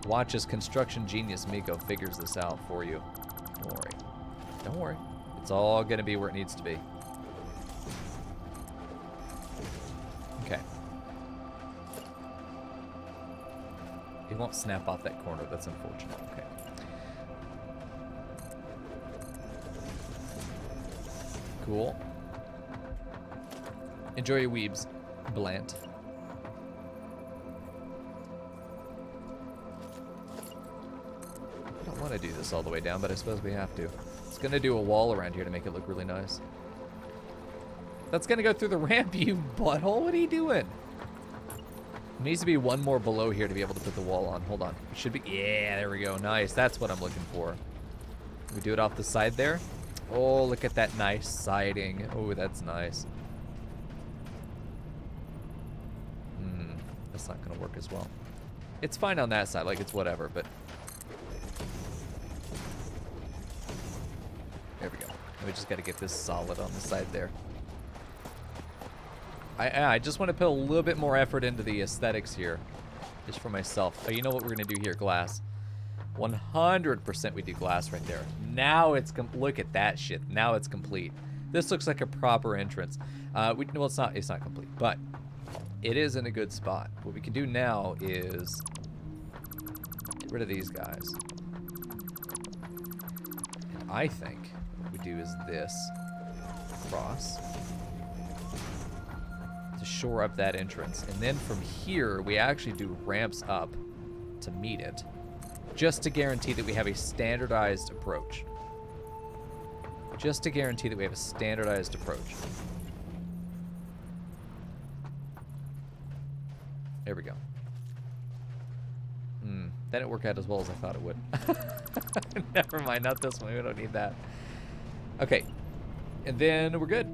Watch as construction genius Mico figures this out for you. Don't worry. Don't worry. It's all gonna be where it needs to be. Okay. It won't snap off that corner. That's unfortunate. Okay. Cool. Enjoy your weebs, Blant. I don't want to do this all the way down, but I suppose we have to. It's going to do a wall around here to make it look really nice. That's going to go through the ramp, you butthole. What are you doing? It needs to be one more below here to be able to put the wall on. Hold on. It should be... Yeah, there we go. Nice. That's what I'm looking for. We do it off the side there. Oh, look at that nice siding. Oh, that's nice. That's not going to work as well. It's fine on that side. Like, it's whatever, but... There we go. We just got to get this solid on the side there. I just want to put a little bit more effort into the aesthetics here. Just for myself. Oh, you know what we're going to do here? Glass. 100% we do glass right there. Now it's... Look at that shit. Now it's complete. This looks like a proper entrance. Well, it's not complete, but... It is in a good spot. What we can do now is get rid of these guys. And I think what we do is this cross to shore up that entrance. And then from here, we actually do ramps up to meet it, just to guarantee that we have a standardized approach. Just to guarantee that we have a standardized approach. There we go. That didn't work out as well as I thought it would. Never mind, not this one. We don't need that. Okay. And then we're good.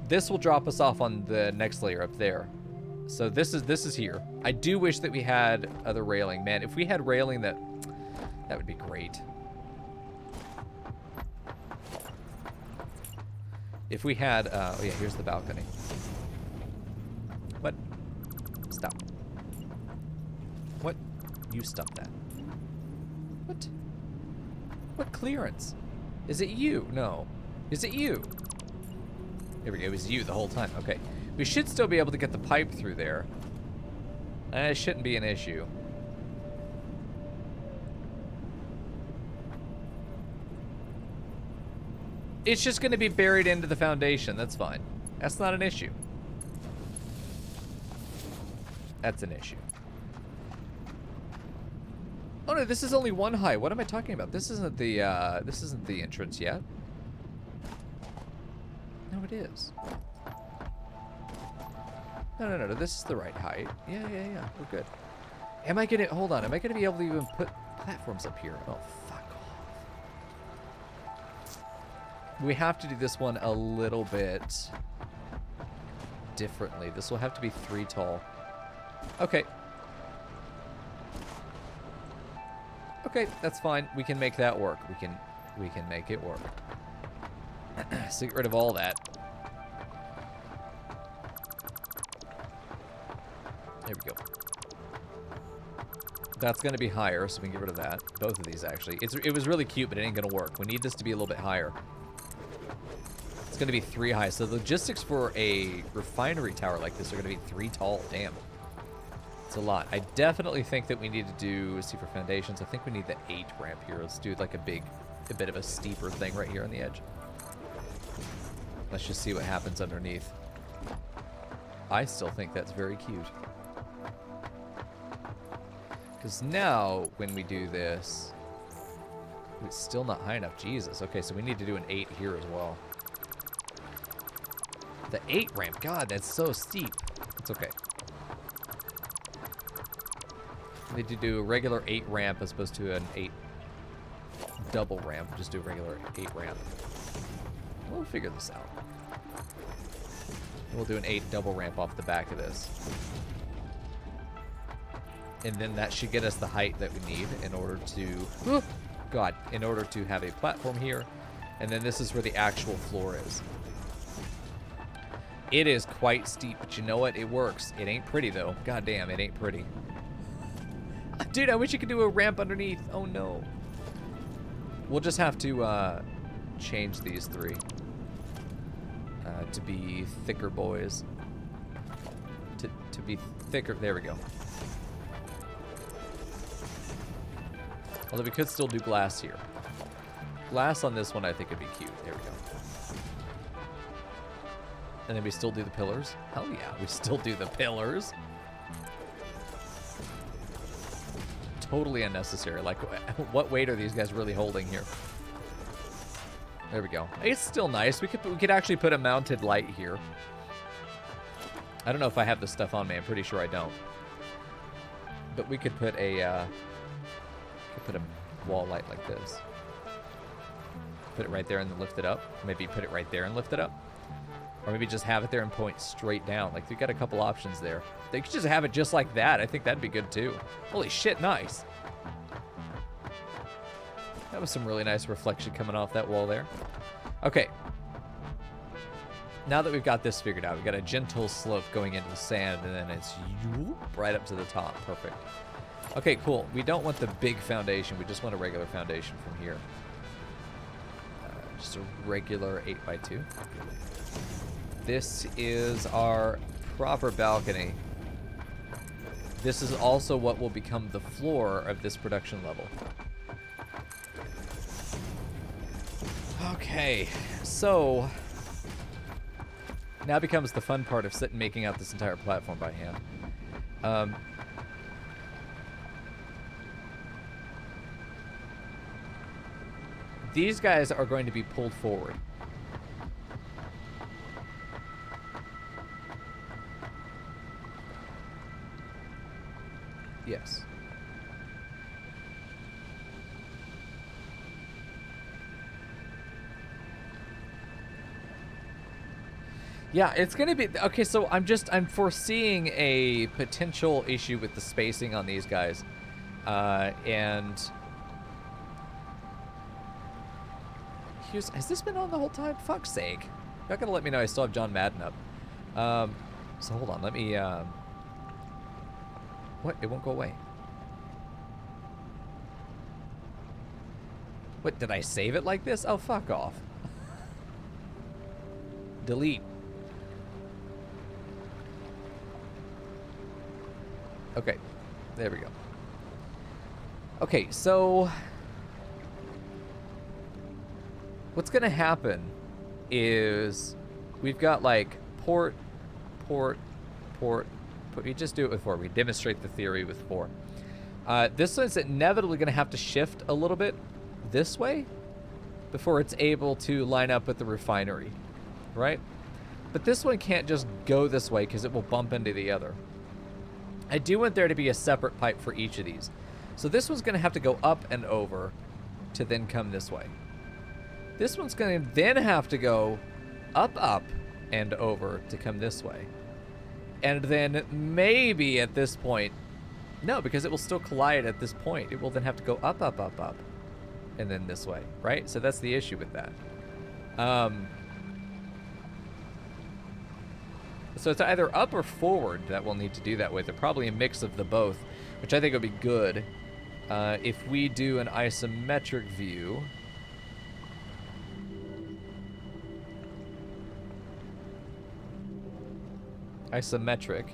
This will drop us off on the next layer up there. So this is here. I do wish that we had other railing. Man, if we had railing that would be great. If we had oh yeah, here's the balcony. What? Stop. What? You stop that. What? What clearance? Is it you? No. Is it you? There we go. It was you the whole time. Okay. We should still be able to get the pipe through there. It shouldn't be an issue. It's just going to be buried into the foundation. That's fine. That's not an issue. That's an issue. Oh no, this is only one height. What am I talking about? This isn't the entrance yet. No, it is. No. This is the right height. Yeah. We're good. Am I gonna... Hold on. Am I gonna be able to even put platforms up here? Oh, fuck off. We have to do this one a little bit differently. This will have to be 3 tall. Okay. Okay, that's fine. We can make that work. We can make it work. So get rid of all that. There we go. That's going to be higher, so we can get rid of that. Both of these, actually. It was really cute, but it ain't going to work. We need this to be a little bit higher. It's going to be 3 high. So the logistics for a refinery tower like this are going to be 3 tall. Damn. It's a lot. I definitely think that we need to do, see for foundations, I think we need the 8 ramp here. Let's do like a bit of a steeper thing right here on the edge. Let's just see what happens underneath. I still think that's very cute. Because now, when we do this, it's still not high enough. Jesus. Okay, so we need to do an 8 here as well. The 8 ramp. God, that's so steep. It's okay. We need to do a regular 8 ramp as opposed to an 8 double ramp. Just do a regular 8 ramp. We'll figure this out. We'll do an 8 double ramp off the back of this. And then that should get us the height that we need in order to... in order to have a platform here. And then this is where the actual floor is. It is quite steep, but you know what? It works. It ain't pretty, though. God damn, it ain't pretty. Dude, I wish you could do a ramp underneath. Oh, no. We'll just have to change these 3 to be thicker boys. To be thicker. There we go. Although we could still do glass here. Glass on this one I think would be cute. There we go. And then we still do the pillars. Hell yeah, we still do the pillars. Totally unnecessary. Like, what weight are these guys really holding here? There we go. It's still nice. We could actually put a mounted light here. I don't know if I have this stuff on me. I'm pretty sure I don't. But we could put a wall light like this. Put it right there and then lift it up. Maybe put it right there and lift it up. Or maybe just have it there and point straight down. Like, we've got a couple options there. They could just have it just like that. I think that'd be good, too. Holy shit, nice. That was some really nice reflection coming off that wall there. Okay. Now that we've got this figured out, we've got a gentle slope going into the sand, and then it's right up to the top. Perfect. Okay, cool. We don't want the big foundation. We just want a regular foundation from here. Just a regular 8x2. This is our proper balcony. This is also what will become the floor of this production level. Okay, so now becomes the fun part of sitting making out this entire platform by hand. These guys are going to be pulled forward. Yes. Yeah, it's going to be... Okay, so I'm foreseeing a potential issue with the spacing on these guys. And... Has this been on the whole time? Fuck's sake. You're not going to let me know I still have John Madden up. So hold on, let me... What? It won't go away. What, did I save it like this? Oh, fuck off. Delete. Okay, there we go. Okay, so what's gonna happen is we've got like port. We just do it with 4. We demonstrate the theory with 4. This one's inevitably going to have to shift a little bit this way before it's able to line up with the refinery, right? But this one can't just go this way because it will bump into the other. I do want there to be a separate pipe for each of these. So this one's going to have to go up and over to then come this way. This one's going to then have to go up, and over to come this way. And then maybe at this point, no, because it will still collide at this point. It will then have to go up, and then this way, right? So that's the issue with that. So it's either up or forward that we'll need to do that with. Or probably a mix of the both, which I think would be good. If we do an isometric view. Isometric.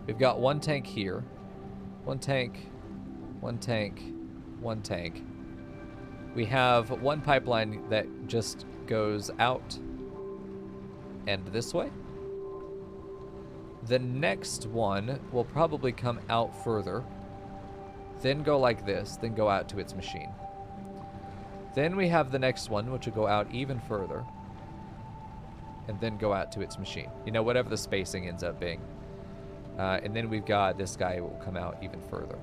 We've got one tank here. One tank. One tank. One tank. We have one pipeline that just goes out and this way. The next one will probably come out further, then go like this, then go out to its machine. Then we have the next one, which will go out even further, and then go out to its machine. You know, whatever the spacing ends up being. And then we've got this guy who will come out even further.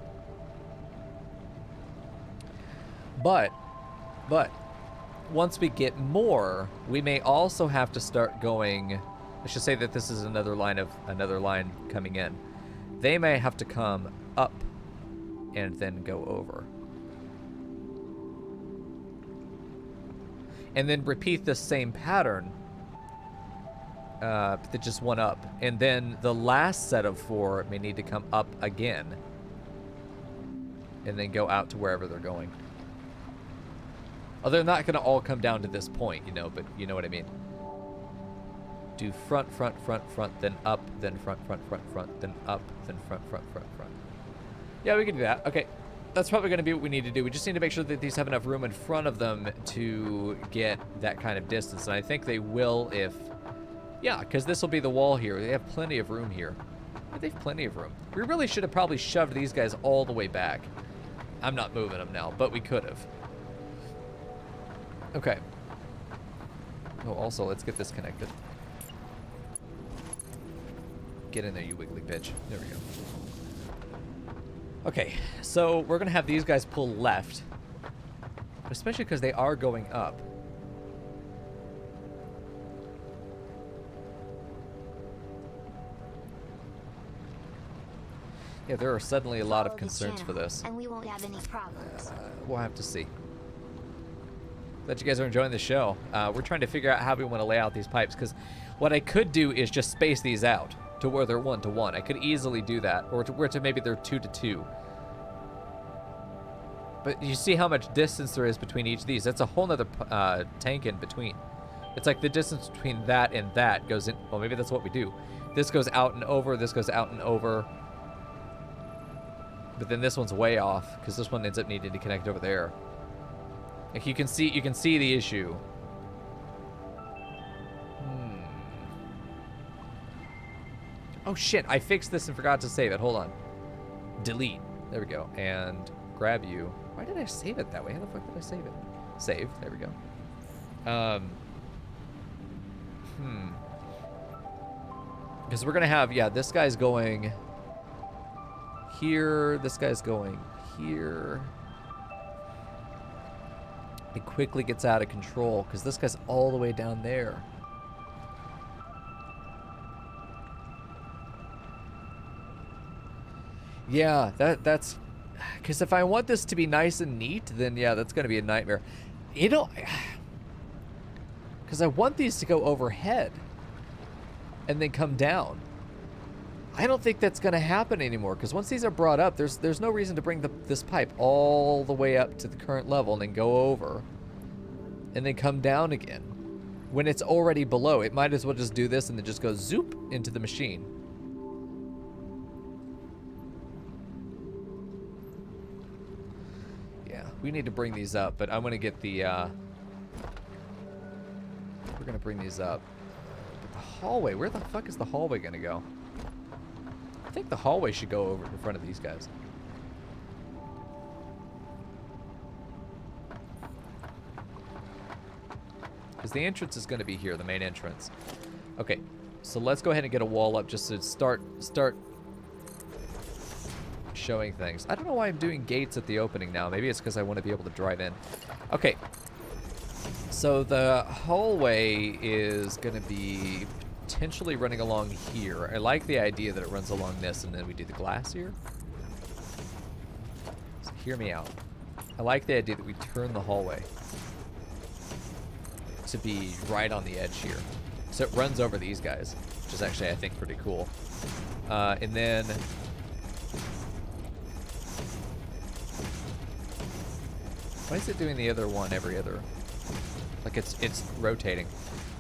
But, once we get more, we may also have to start going. I should say that this is another line coming in. They may have to come up and then go over. And then repeat the same pattern, but just one up. And then the last set of 4 may need to come up again. And then go out to wherever they're going. Oh, they're not going to all come down to this point, you know, but you know what I mean. Do front, front, front, front, then up, then front, front, front, front, then up, then front, front, front, front. Yeah, we can do that. Okay. That's probably going to be what we need to do. We just need to make sure that these have enough room in front of them to get that kind of distance. And I think they will if... Yeah, because this will be the wall here. They have plenty of room here. They have plenty of room. We really should have probably shoved these guys all the way back. I'm not moving them now, but we could have. Okay. Oh, also, let's get this connected. Get in there, you wiggly bitch. There we go. Okay, so we're going to have these guys pull left. Especially because they are going up. Yeah, there are suddenly a lot of concerns for this. And we won't have any problems. We'll have to see. Glad you guys are enjoying the show. We're trying to figure out how we want to lay out these pipes, because what I could do is just space these out to where they're 1 to 1. I could easily do that, or to where maybe they're 2 to 2. But you see how much distance there is between each of these. That's a whole nother tank in between. It's like the distance between that and that goes in. Well, maybe that's what we do. This goes out and over. This goes out and over. But then this one's way off because this one ends up needing to connect over there. Like you can see the issue. Oh shit, I fixed this and forgot to save it. Hold on. Delete. There we go. And grab you. Why did I save it that way? How the fuck did I save it? Save. There we go. Because we're going to have, yeah, this guy's going here. This guy's going here. It quickly gets out of control because this guy's all the way down there. Yeah, that's... Because if I want this to be nice and neat, then yeah, that's going to be a nightmare. You know... Because I want these to go overhead and then come down. I don't think that's going to happen anymore, because once these are brought up, there's no reason to bring this pipe all the way up to the current level and then go over and then come down again. When it's already below, it might as well just do this and then just go zoop into the machine. Yeah, we need to bring these up, but I'm going to get the... we're going to bring these up. But the hallway, where the fuck is the hallway going to go? I think the hallway should go over in front of these guys. Because the entrance is going to be here, the main entrance. Okay, so let's go ahead and get a wall up just to start showing things. I don't know why I'm doing gates at the opening now. Maybe it's because I want to be able to drive in. Okay. So the hallway is going to be potentially running along here. I like the idea that it runs along this and then we do the glass here. So hear me out. I like the idea that we turn the hallway to be right on the edge here. So it runs over these guys. which is actually, I think, pretty cool. And then... why is it doing the other one every other? Like it's rotating.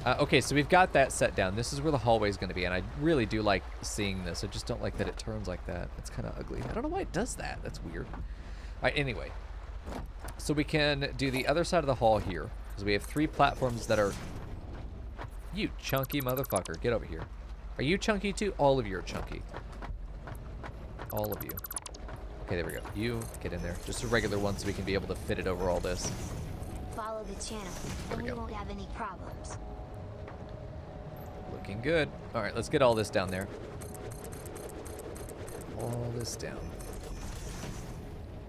Okay, so we've got that set down. This is where the hallway is going to be, and I really do like seeing this. I just don't like that it turns like that. It's kind of ugly. I don't know why it does that. That's weird. All right, anyway. So we can do the other side of the hall here, because we have 3 platforms that are... You chunky motherfucker, get over here. Are you chunky too? All of you are chunky. All of you. Okay, there we go. You, get in there. Just a regular one so we can be able to fit it over all this. Follow the channel, and we won't have any problems. Looking good. All right, let's get all this down there. All this down.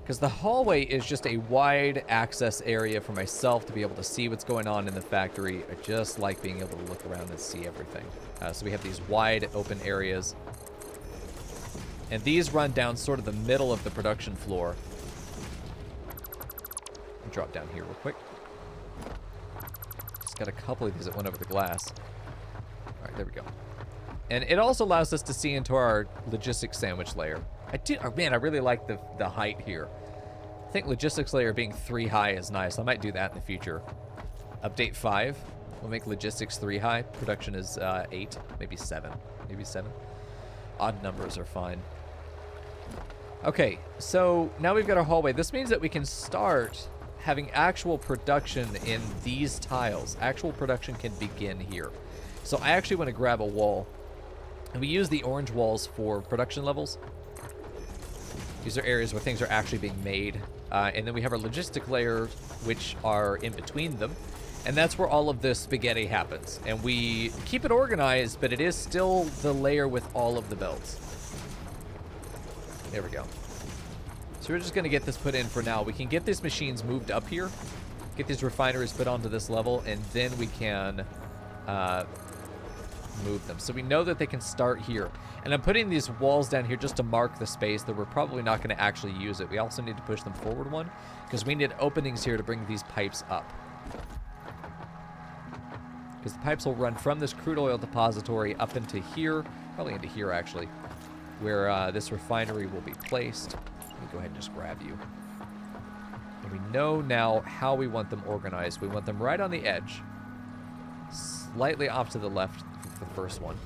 Because the hallway is just a wide access area for myself to be able to see what's going on in the factory. I just like being able to look around and see everything. So we have these wide open areas. And these run down sort of the middle of the production floor. I'll drop down here real quick. Just got a couple of these that went over the glass. All right, there we go. And it also allows us to see into our logistics sandwich layer. Oh man, I really like the height here. I think logistics layer being 3 high is nice. I might do that in the future. Update 5 will make logistics 3 high. Production is 8, maybe 7. Maybe 7. Odd numbers are fine. Okay, so now we've got our hallway. This means that we can start having actual production in these tiles. Actual production can begin here. So I actually want to grab a wall. And we use the orange walls for production levels. These are areas where things are actually being made. And then we have our logistic layers, which are in between them. And that's where all of the spaghetti happens. And we keep it organized, but it is still the layer with all of the belts. There we go. So we're just going to get this put in for now. We can get these machines moved up here, get these refineries put onto this level, and then we can move them. So we know that they can start here. And I'm putting these walls down here just to mark the space that we're probably not going to actually use it. We also need to push them forward one, because we need openings here to bring these pipes up. Because the pipes will run from this crude oil depository up into here, probably into here actually, where this refinery will be placed. Let me go ahead and just grab you. And we know now how we want them organized. We want them right on the edge, slightly off to the left for the first one.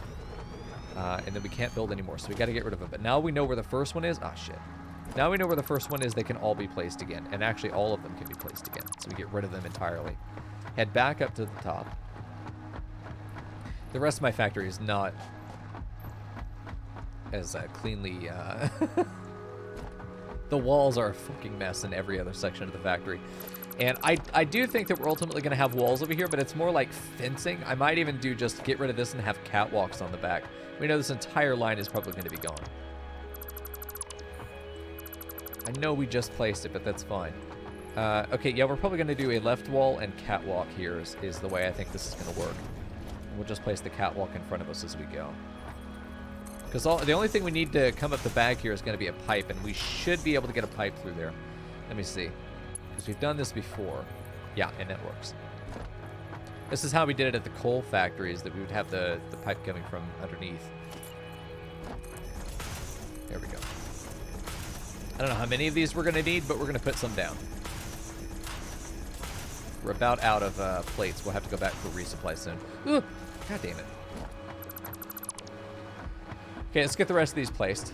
And then we can't build anymore, so we got to get rid of it. But now we know where the first one is. Ah, shit. Now we know where the first one is. They can all be placed again. And actually, all of them can be placed again. So we get rid of them entirely. Head back up to the top. The rest of my factory is not as cleanly... The walls are a fucking mess in every other section of the factory. And I do think that we're ultimately going to have walls over here, but it's more like fencing. I might even do just get rid of this and have catwalks on the back. We know this entire line is probably going to be gone. I know we just placed it, but that's fine. Okay, yeah, we're probably going to do a left wall and catwalk here is the way I think this is going to work. We'll just place the catwalk in front of us as we go. Because the only thing we need to come up the back here is going to be a pipe, and we should be able to get a pipe through there. Let me see. Because we've done this before. Yeah, and that works. This is how we did it at the coal factories, that we would have the pipe coming from underneath. There we go. I don't know how many of these we're going to need, but we're going to put some down. We're about out of plates. We'll have to go back for resupply soon. Ooh, God damn it. Okay, let's get the rest of these placed.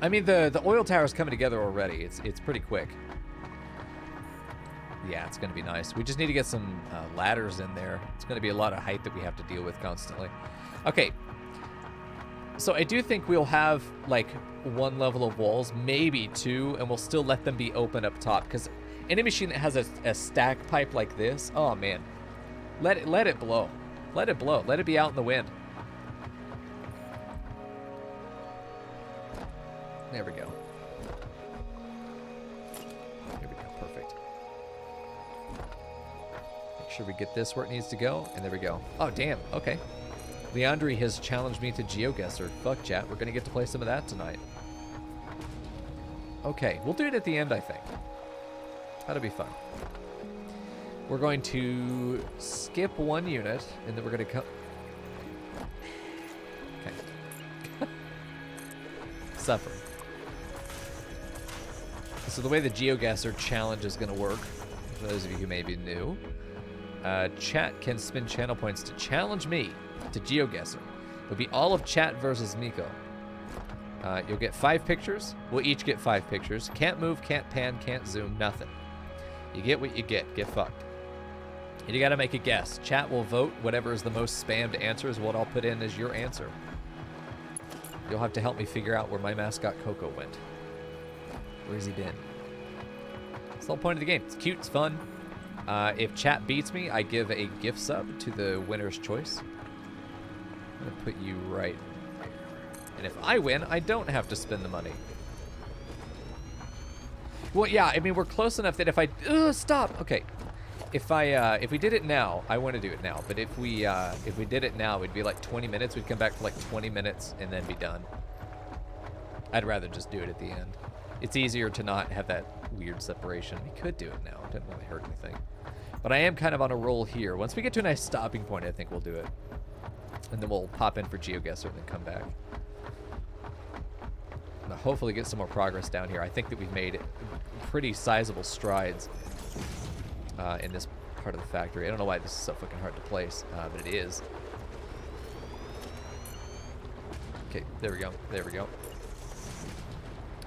I mean, the oil tower's coming together already. It's pretty quick. Yeah, it's going to be nice. We just need to get some ladders in there. It's going to be a lot of height that we have to deal with constantly. Okay. So I do think we'll have, like, 1 level of walls, maybe 2, and we'll still let them be open up top. Because any machine that has a stack pipe like this, oh, man. Let it blow. Let it blow. Let it be out in the wind. There we go. There we go. Perfect. Make sure we get this where it needs to go. And there we go. Oh, damn. Okay. Leandri has challenged me to GeoGuessr. Fuck, chat. We're going to get to play some of that tonight. Okay. We'll do it at the end, I think. That'll be fun. We're going to skip 1 unit. And then we're going to come... suffer. So the way the GeoGuessr challenge is going to work, for those of you who may be new, chat can spend channel points to challenge me to GeoGuessr. It'll be all of chat versus Mico. You'll get 5 pictures. We'll each get 5 pictures. Can't move, can't pan, can't zoom, nothing. You get what you get. Get fucked. And you got to make a guess. Chat will vote. Whatever is the most spammed answer is what I'll put in as your answer. You'll have to help me figure out where my mascot Coco went. Where's he been? That's the whole point of the game. It's cute. It's fun. If chat beats me, I give a gift sub to the winner's choice. I'm going to put you right there. And if I win, I don't have to spend the money. Well, yeah, I mean, we're close enough that if I... stop! Okay. If we did it now, I want to do it now. But if we did it now, it'd be like 20 minutes. We'd come back for like 20 minutes and then be done. I'd rather just do it at the end. It's easier to not have that weird separation. We could do it now. It doesn't really hurt anything. But I am kind of on a roll here. Once we get to a nice stopping point, I think we'll do it. And then we'll pop in for GeoGuessr and then come back. And hopefully get some more progress down here. I think that we've made pretty sizable strides in this part of the factory. I don't know why this is so fucking hard to place, but it is. Okay, there we go. There we go.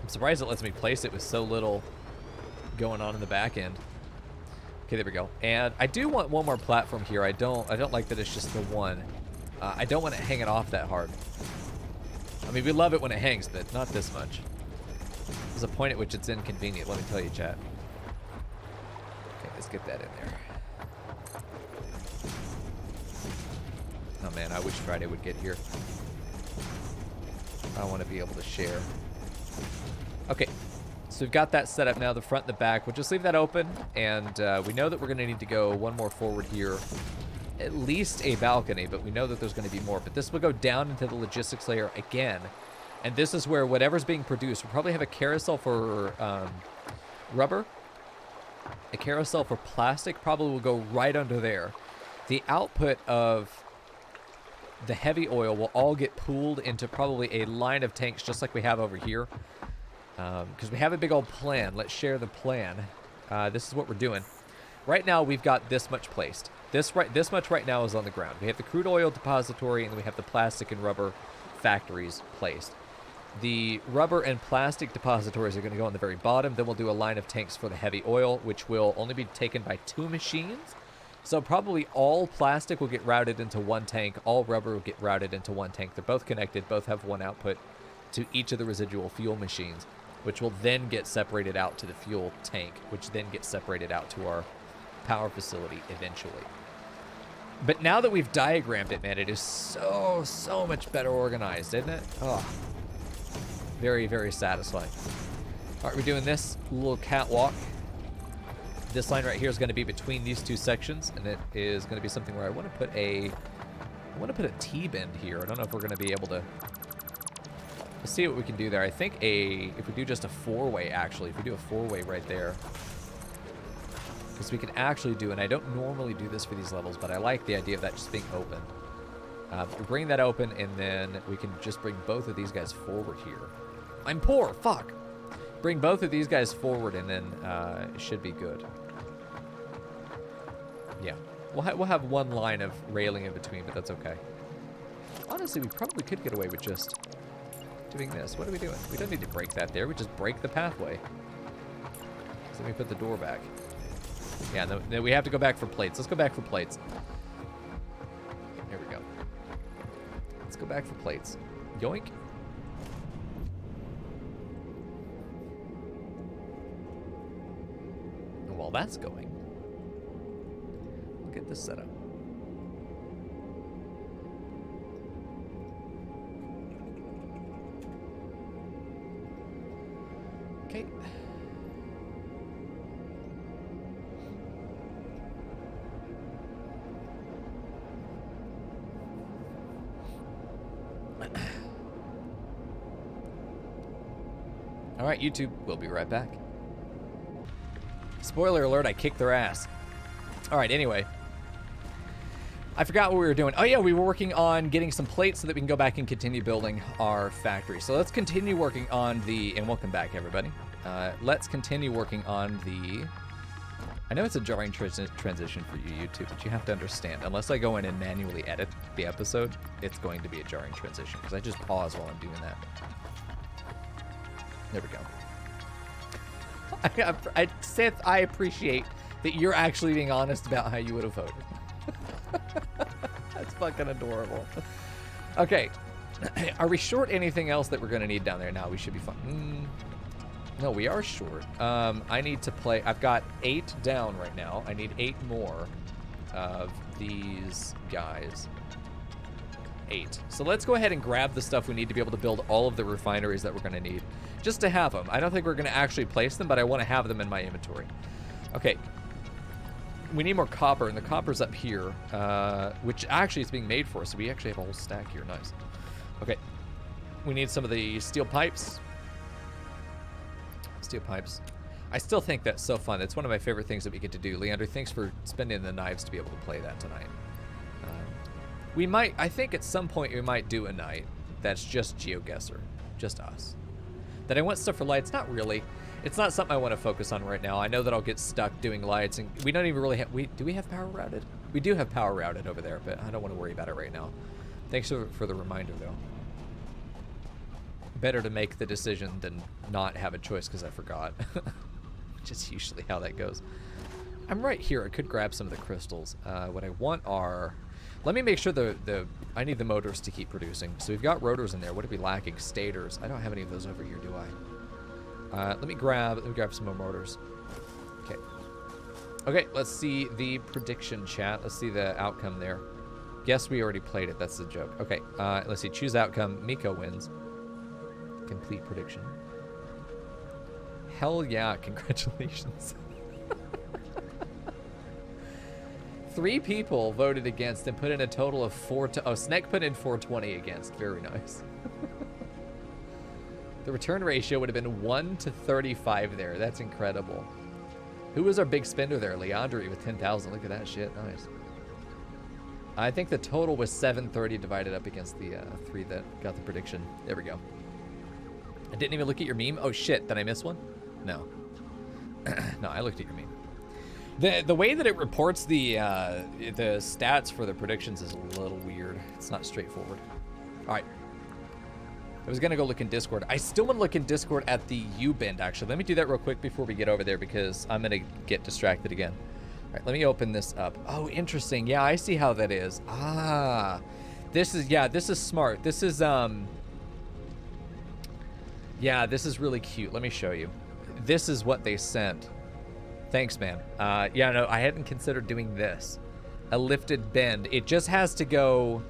I'm surprised it lets me place it with so little going on in the back end. Okay, there we go. And I do want one more platform here. I don't like that it's just the one. I don't want it hanging off that hard. I mean, we love it when it hangs, but not this much. There's a point at which it's inconvenient, let me tell you, chat. Okay, let's get that in there. Oh man, I wish Friday would get here. I want to be able to share. Okay, so we've got that set up now, the front and the back. We'll just leave that open, and we know that we're going to need to go one more forward here. At least a balcony, but we know that there's going to be more. But this will go down into the logistics layer again. And this is where whatever's being produced, we'll probably have a carousel for rubber. A carousel for plastic probably will go right under there. The output of the heavy oil will all get pooled into probably a line of tanks just like we have over here. Because we have a big old plan. Let's share the plan. This is what we're doing. Right now, we've got this much placed. This much right now is on the ground. We have the crude oil depository, and then we have the plastic and rubber factories placed. The rubber and plastic depositories are going to go on the very bottom. Then we'll do a line of tanks for the heavy oil, which will only be taken by 2 machines. So probably all plastic will get routed into one tank. All rubber will get routed into one tank. They're both connected. Both have one output to each of the residual fuel machines, which will then get separated out to the fuel tank, which then gets separated out to our power facility eventually. But now that we've diagrammed it, man, it is so much better organized, isn't it? Oh, very, very satisfying. All right, we're doing this little catwalk. This line right here is going to be between these 2 sections, and it is going to be something where I want to put a T-bend here. I don't know if we're going to be able to. Let's see what we can do there. I think if we do just a 4-way, actually, if we do a 4-way right there. Because we can actually do, and I don't normally do this for these levels, but I like the idea of that just being open. We bring that open, and then we can just bring both of these guys forward here. I'm poor, fuck! Bring both of these guys forward, and then it should be good. Yeah, we'll have one line of railing in between, but that's okay. Honestly, we probably could get away with just doing this. What are we doing? We don't need to break that there. We just break the pathway. So let me put the door back. Yeah, then we have to go back for plates. Let's go back for plates. Here we go. Let's go back for plates. Yoink. And while that's going, we'll get this set up. Okay. All right, YouTube, we'll be right back. Spoiler alert, I kicked their ass. All right, anyway. I forgot what we were doing. Oh yeah, we were working on getting some plates so that we can go back and continue building our factory. So let's continue working on the, and welcome back everybody. Let's continue working on the, I know it's a jarring transition for you YouTube, but you have to understand, unless I go in and manually edit the episode, it's going to be a jarring transition because I just pause while I'm doing that. There we go. Seth, I appreciate that you're actually being honest about how you would have voted. That's fucking adorable. Okay. Are we short anything else that we're going to need down there? Now we should be fine. No, we are short. I need to play. I've got 8 down right now. I need 8 more of these guys. 8. So let's go ahead and grab the stuff we need to be able to build all of the refineries that we're going to need. Just to have them. I don't think we're going to actually place them, but I want to have them in my inventory. Okay. We need more copper, and the copper's up here, which actually is being made for us, so we actually have a whole stack here. Nice. Okay. We need some of the steel pipes. Steel pipes. I still think that's so fun. It's one of my favorite things that we get to do. Leander, thanks for spending the knives to be able to play that tonight. We might, I think at some point we might do a night that's just GeoGuessr, just us. That I want stuff for lights, not really. It's not something I want to focus on right now. I know that I'll get stuck doing lights, and we don't even really have, do we have power routed? We do have power routed over there, but I don't want to worry about it right now. Thanks for the reminder, though. Better to make the decision than not have a choice because I forgot. Which is usually how that goes. I'm right here. I could grab some of the crystals. What I want are... Let me make sure I need the motors to keep producing. So we've got rotors in there. What are we lacking? Stators. I don't have any of those over here, do I? Let me grab some more motors. Okay. Okay, let's see the prediction chat. Let's see the outcome there. Guess we already played it. That's the joke. Okay, let's see. Choose outcome. Mico wins. Complete prediction. Hell yeah, congratulations. 3 people voted against and put in a total of 4 to... Oh, Snek put in 420 against. Very nice. The return ratio would have been 1 to 35 there. That's incredible. Who was our big spender there? Leandri with 10,000. Look at that shit. Nice. I think the total was 730 divided up against the 3 that got the prediction. There we go. I didn't even look at your meme. Oh shit, did I miss one? No. No, I looked at your meme. The way that it reports the stats for the predictions is a little weird. It's not straightforward. All right. I was gonna go look in Discord. I still want to look in Discord at the U-bend, actually. Let me do that real quick before we get over there because I'm gonna get distracted again. All right, let me open this up. Oh, interesting. Yeah, I see how that is. Ah, this is smart. This is yeah, this is really cute. Let me show you. This is what they sent. Thanks, man. Yeah, no, I hadn't considered doing this. A lifted bend. It just has to go...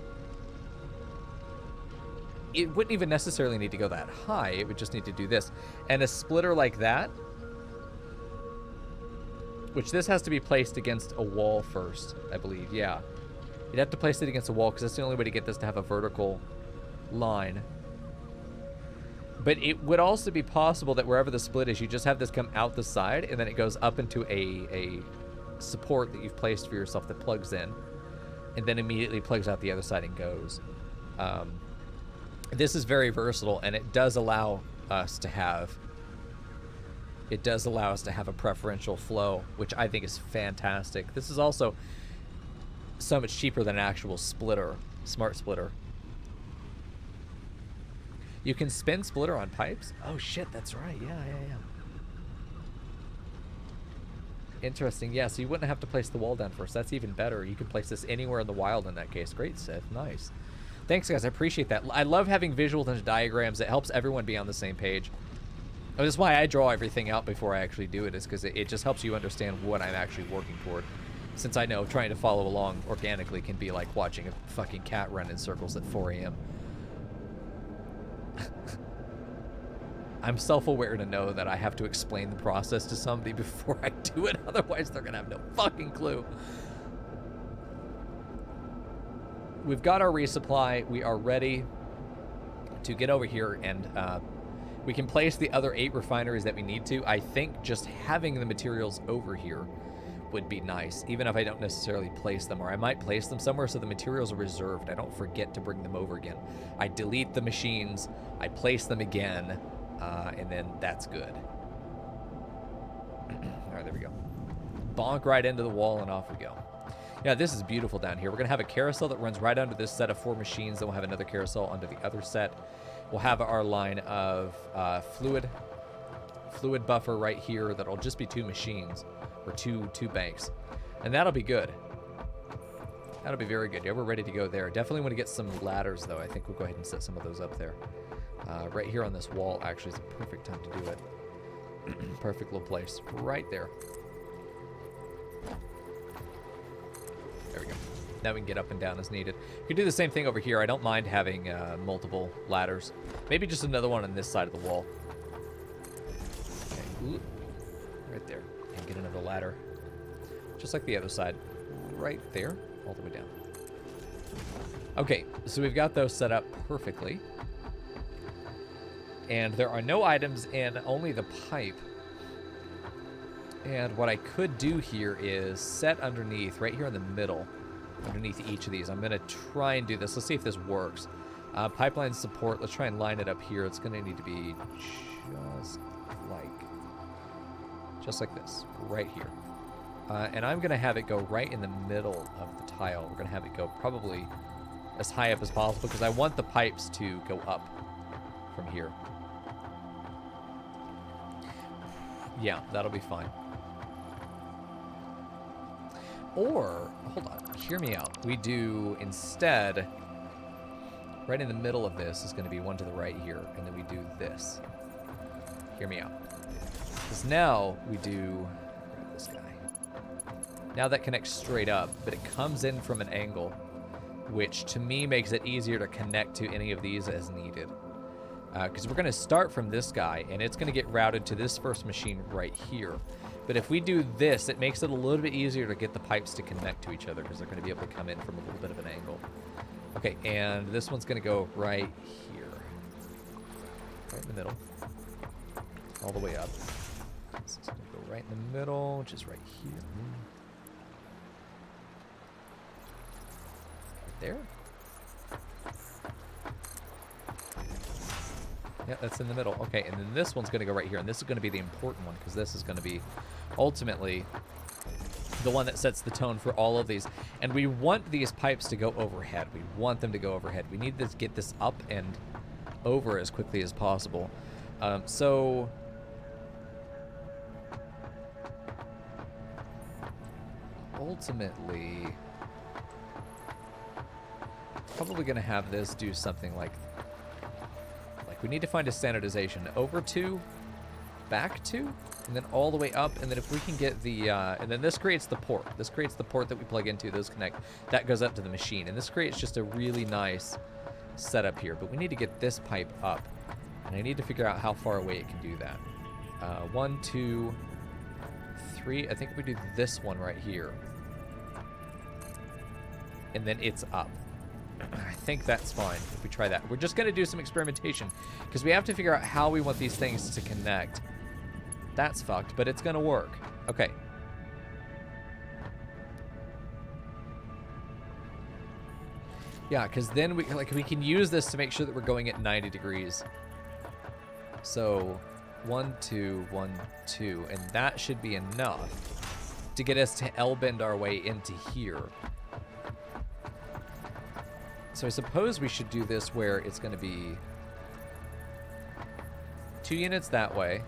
It wouldn't even necessarily need to go that high. It would just need to do this. And a splitter like that, which this has to be placed against a wall first, I believe. Yeah. You'd have to place it against a wall because that's the only way to get this to have a vertical line. But it would also be possible that wherever the split is, you just have this come out the side, and then it goes up into a support that you've placed for yourself that plugs in, and then immediately plugs out the other side and goes. This is very versatile, and it does allow us to have a preferential flow, which I think is fantastic. This is also so much cheaper than an actual splitter, smart splitter. You can spin splitter on pipes? Oh shit, that's right. Yeah. Interesting. Yeah, so you wouldn't have to place the wall down first. That's even better. You can place this anywhere in the wild in that case. Great, Seth. Nice. Thanks, guys. I appreciate that. I love having visuals and diagrams. It helps everyone be on the same page. That's why I draw everything out before I actually do it, is because it just helps you understand what I'm actually working toward. Since I know trying to follow along organically can be like watching a fucking cat run in circles at 4 a.m. I'm self-aware to know that I have to explain the process to somebody before I do it, otherwise they're gonna have no fucking clue. We've got our resupply. We are ready to get over here, and we can place the other 8 refineries that we need to. I think just having the materials over here would be nice, even if I don't necessarily place them, or I might place them somewhere so the materials are reserved. I don't forget to bring them over again. I delete the machines, I place them again, and then that's good. All right, there we go. Bonk right into the wall and off we go. Yeah, this is beautiful down here. We're going to have a carousel that runs right under this set of 4 machines. Then we'll have another carousel under the other set. We'll have our line of fluid buffer right here that'll just be 2 machines, or two banks. And that'll be good. That'll be very good. Yeah, we're ready to go there. Definitely want to get some ladders, though. I think we'll go ahead and set some of those up there. Right here on this wall, actually, is a perfect time to do it. Perfect little place. Right there. There we go. Now we can get up and down as needed. You can do the same thing over here. I don't mind having multiple ladders. Maybe just another one on this side of the wall. Okay. Ooh. Right there. And get another ladder. Just like the other side. Right there. All the way down. Okay. So we've got those set up perfectly. And there are no items in, only the pipe. And what I could do here is set underneath, right here in the middle, underneath each of these. I'm going to try and do this. Let's see if this works. Pipeline support, let's try and line it up here. It's going to need to be just like this, right here. And I'm going to have it go right in the middle of the tile. We're going to have it go probably as high up as possible because I want the pipes to go up from here. Yeah, that'll be fine. Or, hold on, hear me out. We do, instead, right in the middle of this is going to be one to the right here, and then we do this. Hear me out. Because now we do, grab this guy. Now that connects straight up, but it comes in from an angle, which to me makes it easier to connect to any of these as needed. Because we're going to start from this guy, and it's going to get routed to this first machine right here. But if we do this, it makes it a little bit easier to get the pipes to connect to each other, because they're going to be able to come in from a little bit of an angle. Okay, and this one's going to go right here. Right in the middle. All the way up. This is going to go right in the middle, which is right here. Right there. Yeah, that's in the middle. Okay, and then this one's going to go right here, and this is going to be the important one, because this is going to be ultimately the one that sets the tone for all of these. And we want these pipes to go overhead. We want them to go overhead. We need to get this up and over as quickly as possible. So ultimately, probably going to have this do something like we need to find a standardization. Over 2, back 2, and then all the way up. And then if we can get the, and then this creates the port. This creates the port that we plug into. Those connect. That goes up to the machine. And this creates just a really nice setup here. But we need to get this pipe up. And I need to figure out how far away it can do that. 1, 2, 3. I think we do this one right here. And then it's up. I think that's fine if we try that. We're just going to do some experimentation because we have to figure out how we want these things to connect. That's fucked, but it's going to work. Okay. Yeah, because then we can use this to make sure that we're going at 90 degrees. So 1, 2, 1, 2, and that should be enough to get us to L-bend our way into here. So I suppose we should do this where it's going to be 2 units that way.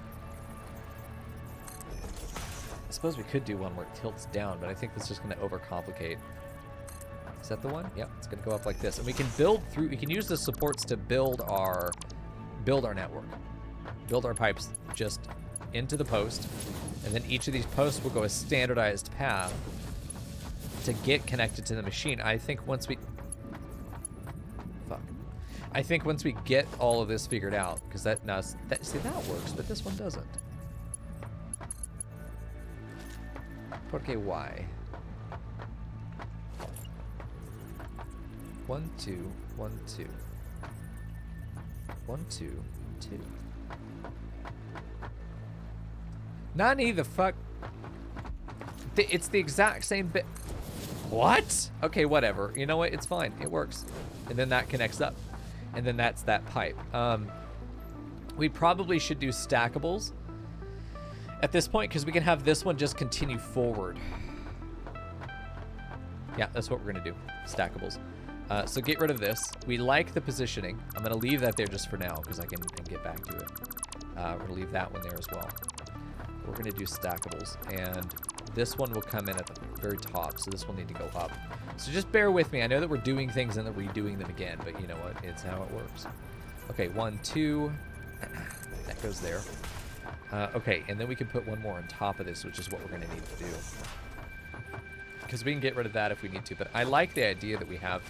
I suppose we could do one where it tilts down, but I think that's just going to overcomplicate. Is that the one? Yep, it's going to go up like this. And we can build through, we can use the supports to build our network. Build our pipes just into the post. And then each of these posts will go a standardized path to get connected to the machine. I think once we get all of this figured out, because see, that works, but this one doesn't. Porque why? 1, 2, 1, 2. 1, 2, 2. Nani the fuck? It's the exact same bit. What? Okay, whatever. You know what? It's fine. It works. And then that connects up. And then that's that pipe. We probably should do stackables at this point because we can have this one just continue forward. Yeah, that's what we're going to do. Stackables. So get rid of this. We like the positioning. I'm going to leave that there just for now because I can get back to it. We're going to leave that one there as well. We're going to do stackables. And this one will come in at the very top. So this will need to go up. So just bear with me. I know that we're doing things and then redoing them again. But you know what? It's how it works. Okay, 1, 2. That goes there. Okay, and then we can put one more on top of this, which is what we're going to need to do. Because we can get rid of that if we need to. But I like the idea that we have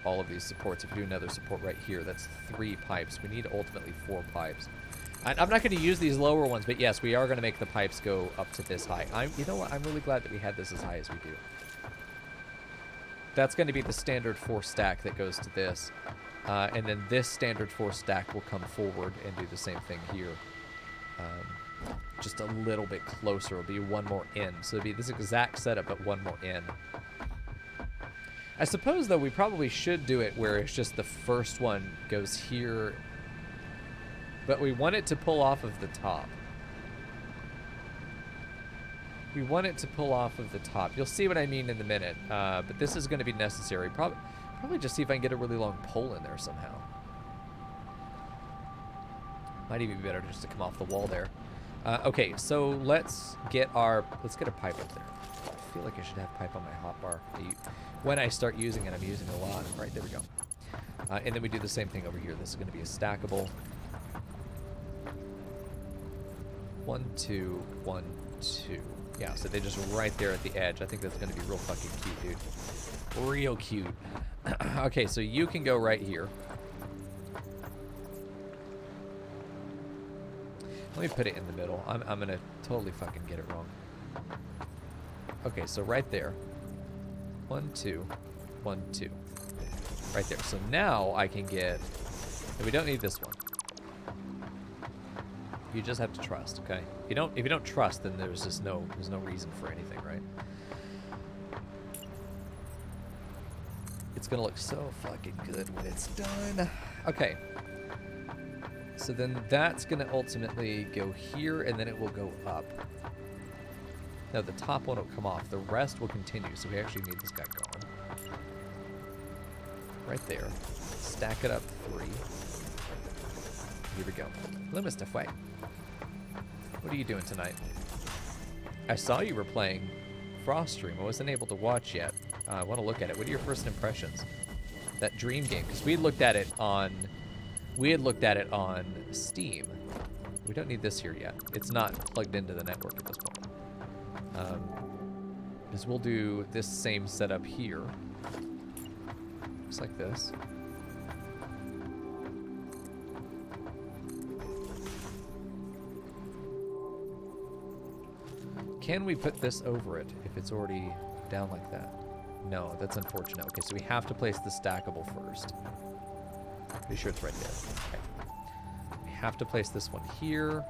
all of these supports. If we do another support right here, that's 3 pipes. We need ultimately 4 pipes. I'm not going to use these lower ones, but yes, we are going to make the pipes go up to this high. You know what? I'm really glad that we had this as high as we do. That's going to be the standard 4 stack that goes to this. And then this standard 4 stack will come forward and do the same thing here. Just a little bit closer. It'll be one more in. So it'll be this exact setup, but one more in. I suppose, though, we probably should do it where it's just the first one goes here. But we want it to pull off of the top. We want it to pull off of the top. You'll see what I mean in a minute. But this is going to be necessary. Probably just see if I can get a really long pole in there somehow. Might even be better just to come off the wall there. Okay, so let's get a pipe up there. I feel like I should have pipe on my hotbar. When I start using it, I'm using it a lot. Right, there we go. And then we do the same thing over here. This is going to be a stackable. 1, 2, 1, 2. Yeah, so they're just right there at the edge. I think that's going to be real fucking cute, dude. Real cute. Okay, so you can go right here. Let me put it in the middle. I'm going to totally fucking get it wrong. Okay, so right there. 1, 2, 1, 2. Right there. So now I can get... And we don't need this one. You just have to trust, okay? If you don't trust, then there's no reason for anything, right? It's gonna look so fucking good when it's done. Okay. So then that's gonna ultimately go here, and then it will go up. No, the top one will come off. The rest will continue, so we actually need this guy going. Right there. Stack it up 3. Here we go. Hello, Mr. Fway. What are you doing tonight? I saw you were playing Frost Stream. I wasn't able to watch yet. I want to look at it. What are your first impressions? That Dream game, because we had looked at it on Steam. We don't need this here yet. It's not plugged into the network at this point. Because we'll do this same setup here. Looks like this. Can we put this over it if it's already down like that? No, that's unfortunate. Okay, so we have to place the stackable first. Pretty sure it's right there. Okay. We have to place this one here.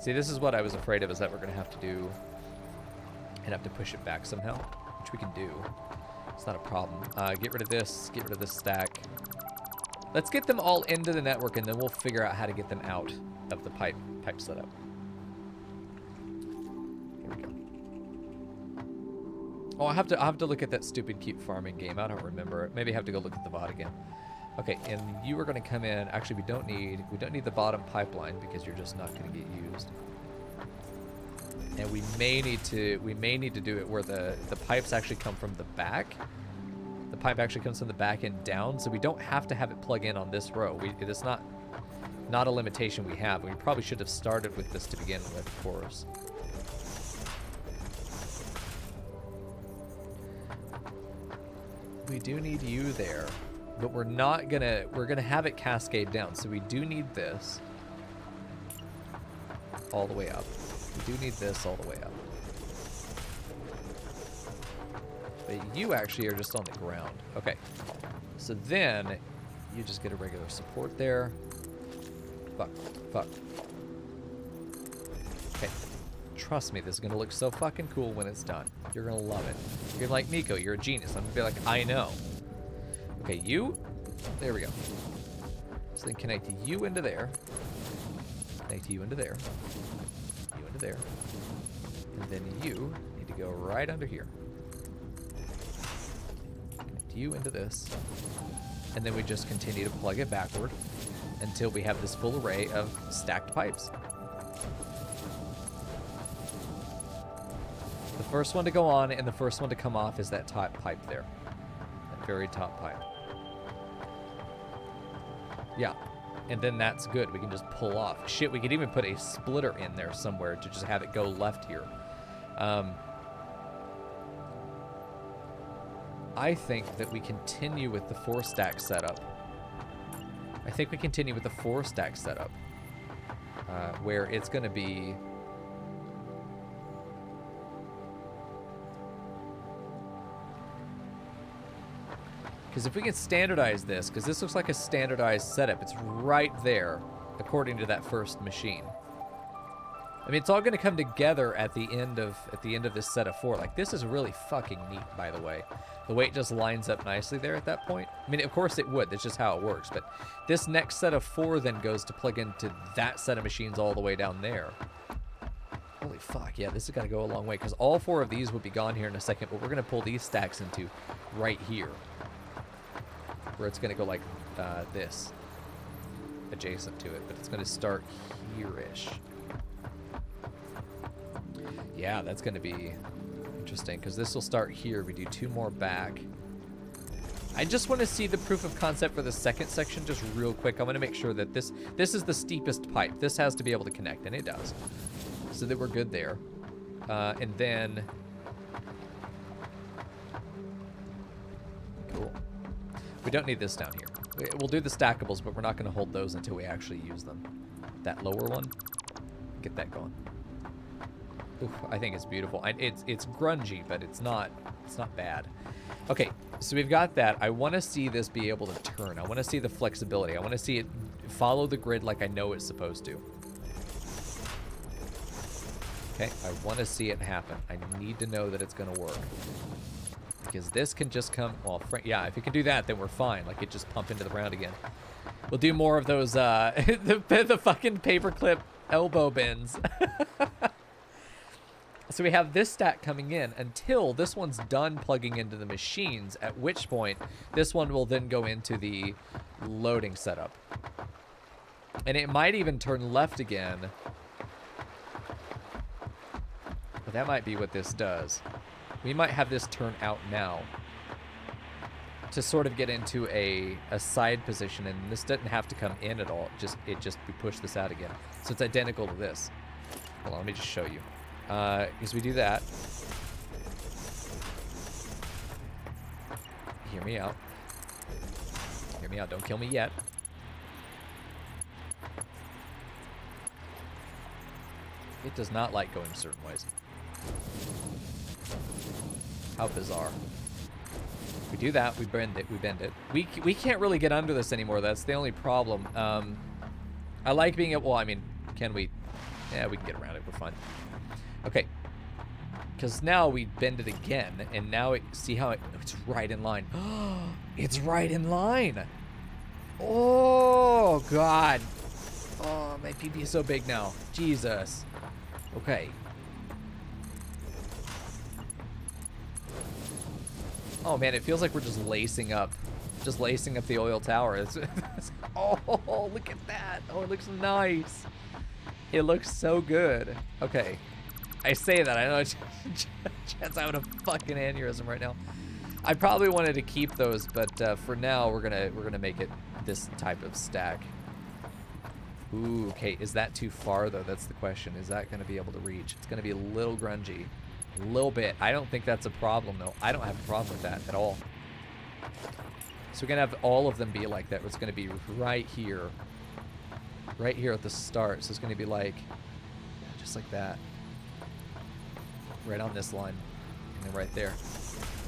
See, this is what I was afraid of, is that we're going to have to do and have to push it back somehow, which we can do. It's not a problem. Get rid of this. Get rid of this stack. Let's get them all into the network, and then we'll figure out how to get them out of the pipe setup. Here we go. Oh, I'll have to look at that stupid cute farming game. I don't remember it. Maybe I have to go look at the VOD again. Okay, and you are going to come in. Actually, we don't need the bottom pipeline because you're just not going to get used. And we may need to do it where the pipes actually come from the back. The pipe actually comes from the back end down, so we don't have to have it plug in on this row. It is not a limitation we have. We probably should have started with this to begin with, of course. We do need you there, but we're gonna have it cascade down. So we do need this all the way up. We do need this all the way up. But you actually are just on the ground. Okay. So then you just get a regular support there. Fuck. trust me, this is gonna look so fucking cool when it's done. You're gonna love it. You're like, Mico, you're a genius. I'm gonna be like, I know. Okay, you, there we go. So then connect you into there. Connect you into there. You into there. And then you need to go right under here. Connect you into this. And then we just continue to plug it backward until we have this full array of stacked pipes. The first one to go on and the first one to come off is that top pipe there. That very top pipe. Yeah. And then that's good. We can just pull off. Shit, we could even put a splitter in there somewhere to just have it go left here. I think that we continue with the 4-stack setup. I think we continue with the 4-stack setup. Where it's going to be... Because if we can standardize this, because this looks like a standardized setup, it's right there, according to that first machine. I mean, it's all going to come together at the end of this set of 4. Like, this is really fucking neat, by the way. The way it just lines up nicely there at that point. I mean, of course it would. That's just how it works. But this next set of 4 then goes to plug into that set of machines all the way down there. Holy fuck, yeah, this is going to go a long way. Because all 4 of these would be gone here in a second, but we're going to pull these stacks into right here. Where it's going to go like this, adjacent to it, but it's going to start here-ish. Yeah, that's going to be interesting, because this will start here. We do 2 more back. I just want to see the proof of concept for the second section just real quick. I want to make sure that this is the steepest pipe. This has to be able to connect, and it does. So that we're good there. And then... Cool. We don't need this down here. We'll do the stackables, but we're not going to hold those until we actually use them. That lower one, get that going. Oof, I think it's beautiful. It's grungy, but it's not bad. Okay, so we've got that. I want to see this be able to turn. I want to see the flexibility. I want to see it follow the grid like I know it's supposed to. Okay, I want to see it happen. I need to know that it's going to work. Because this can just come, well, yeah, if it can do that, then we're fine. Like, it just pump into the ground again. We'll do more of those, the fucking paperclip elbow bends. So we have this stack coming in until this one's done plugging into the machines, at which point this one will then go into the loading setup. And it might even turn left again. But that might be what this does. We might have this turn out now to sort of get into a side position, and this doesn't have to come in at all. We push this out again. So it's identical to this. Hold on, let me just show you. Because we do that. Hear me out. Hear me out. Don't kill me yet. It does not like going certain ways. How bizarre. We do that, we bend it, we bend it. We can't really get under this anymore, that's the only problem. I like being able, well, I mean, can we? Yeah, we can get around it, we're fine. Okay. Because now we bend it again, and now see how it's right in line. It's right in line. Oh, God. Oh, my pee-pee is so big now. Jesus. Okay. Oh man, it feels like we're just lacing up the oil tower. Oh, look at that. Oh, it looks nice. It looks so good. Okay. I say that, I know chance I have a fucking aneurysm right now. I probably wanted to keep those, but for now we're gonna make it this type of stack. Ooh, okay, is that too far though? That's the question. Is that gonna be able to reach? It's gonna be a little grungy. A little bit. I don't think that's a problem though. I don't have a problem with that at all. So we're gonna have all of them be like that. It's gonna be right here. Right here at the start. So it's gonna be like, just like that. Right on this line. And then right there.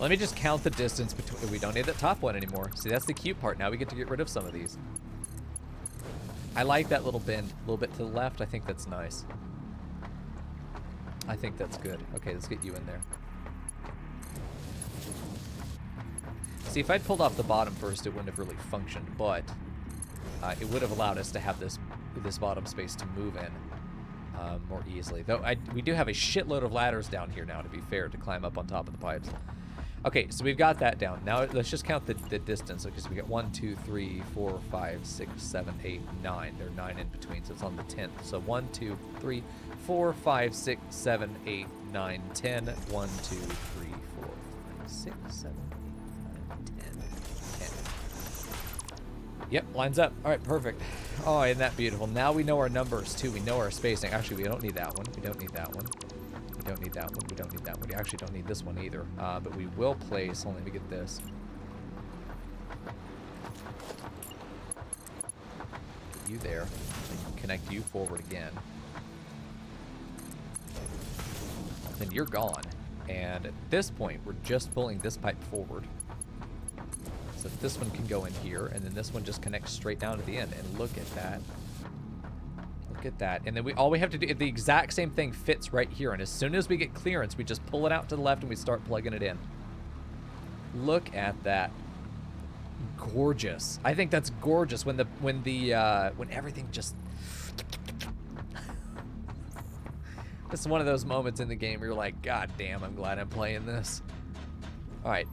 Let me just count the distance between. We don't need that top one anymore. See, that's the cute part. Now we get to get rid of some of these. I like that little bend. A little bit to the left. I think that's nice. I think that's good. Okay, let's get you in there. See, if I'd pulled off the bottom first, it wouldn't have really functioned, but it would have allowed us to have this bottom space to move in more easily. Though we do have a shitload of ladders down here now, to be fair, to climb up on top of the pipes. Okay, so we've got that down. Now let's just count the distance, because we got 1, 2, 3, 4, 5, 6, 7, 8, 9. There are 9 in between, so it's on the 10th. So 1, 2, 3, 4, 5, 6, 7, 8, 9, 10. 1, 2, 3, 4, 5, 6, 7, 8, 9, 10. 10. Yep, lines up. All right, perfect. Oh, isn't that beautiful? Now we know our numbers, too. We know our spacing. Actually, we don't need that one. We don't need that one. We don't need that one. We don't need that one. We actually don't need this one either. But we will place... Hold on, let me get this. Get you there. Connect you forward again. Then you're gone. And at this point, we're just pulling this pipe forward. So this one can go in here, and then this one just connects straight down to the end. And look at that. Look at that. And then all we have to do, the exact same thing fits right here. And as soon as we get clearance, we just pull it out to the left and we start plugging it in. Look at that. Gorgeous. I think that's gorgeous when everything just... This is one of those moments in the game where you're like, God damn, I'm glad I'm playing this. All right.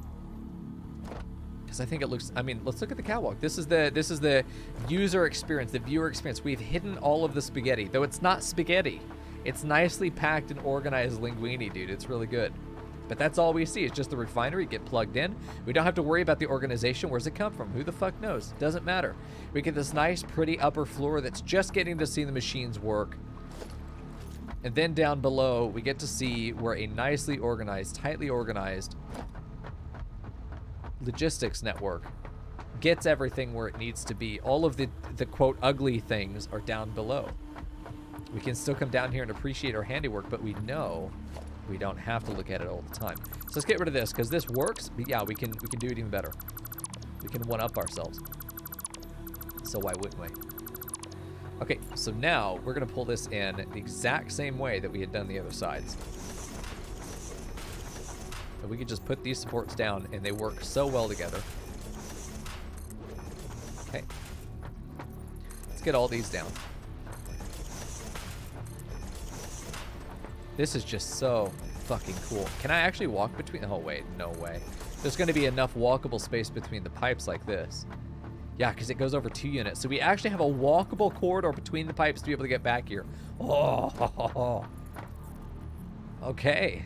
Because I think it looks, I mean, let's look at the catwalk. This is the user experience, the viewer experience. We've hidden all of the spaghetti, though it's not spaghetti. It's nicely packed and organized linguine, dude. It's really good. But that's all we see. It's just the refinery, get plugged in. We don't have to worry about the organization. Where's it come from? Who the fuck knows? Doesn't matter. We get this nice, pretty upper floor that's just getting to see the machines work. And then down below, we get to see where a nicely organized, tightly organized logistics network gets everything where it needs to be. All of the quote ugly things are down below. We can still come down here and appreciate our handiwork, but we know we don't have to look at it all the time. So let's get rid of this, because this works, but yeah, we can do it even better. We can one up ourselves. So why wouldn't we? Okay, so now we're gonna pull this in the exact same way that we had done the other sides. And we can just put these supports down, and they work so well together. Okay. Let's get all these down. This is just so fucking cool. Can I actually walk between? Oh, wait. No way. There's going to be enough walkable space between the pipes like this. Yeah, because it goes over 2 units. So we actually have a walkable corridor between the pipes to be able to get back here. Oh. Okay.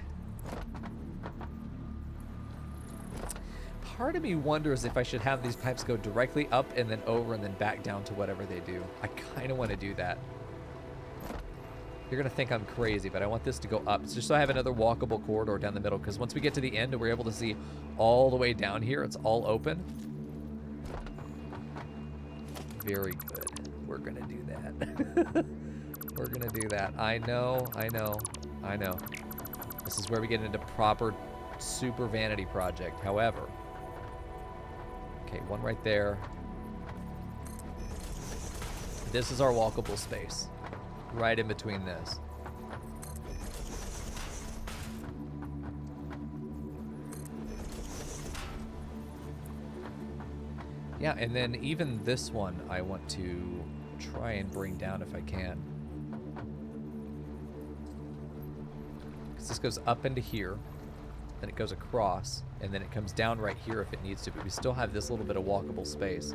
Part of me wonders if I should have these pipes go directly up and then over and then back down to whatever they do. I kind of want to do that. You're going to think I'm crazy, but I want this to go up just so I have another walkable corridor down the middle, because once we get to the end and we're able to see all the way down here, it's all open. Very good. We're going to do that. We're going to do that. I know. This is where we get into proper super vanity project. However... Okay, one right there. This is our walkable space. Right in between this. Yeah, and then even this one I want to try and bring down if I can. Because this goes up into here. Then it goes across, and then it comes down right here if it needs to, but we still have this little bit of walkable space.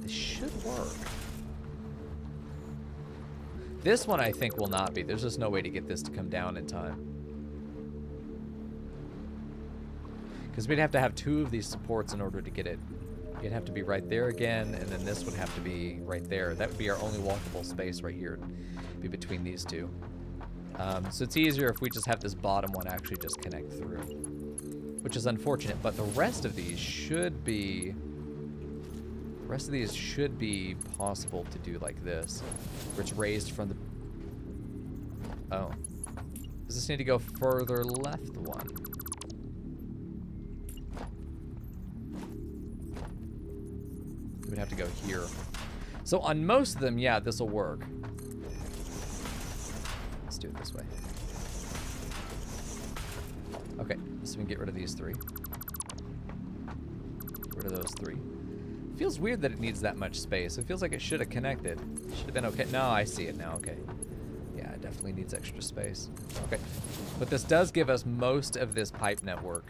This should work. This one I think will not be. There's just no way to get this to come down in time. Because we'd have to have 2 of these supports in order to get it. It'd have to be right there again, and then this would have to be right there. That would be our only walkable space right here. Be between these 2. So it's easier if we just have this bottom one actually just connect through, which is unfortunate, but the rest of these should be possible to do like this, where it's raised from the... Oh. Does this need to go further left one? We would have to go here. So on most of them, yeah, this will work. Do it this way. So we can get rid of these 3. Get rid of those 3. Feels weird that it needs that much space. It feels like it should have connected. Should have been okay. No, I see it now. Okay. Yeah, it definitely needs extra space. Okay. But this does give us most of this pipe network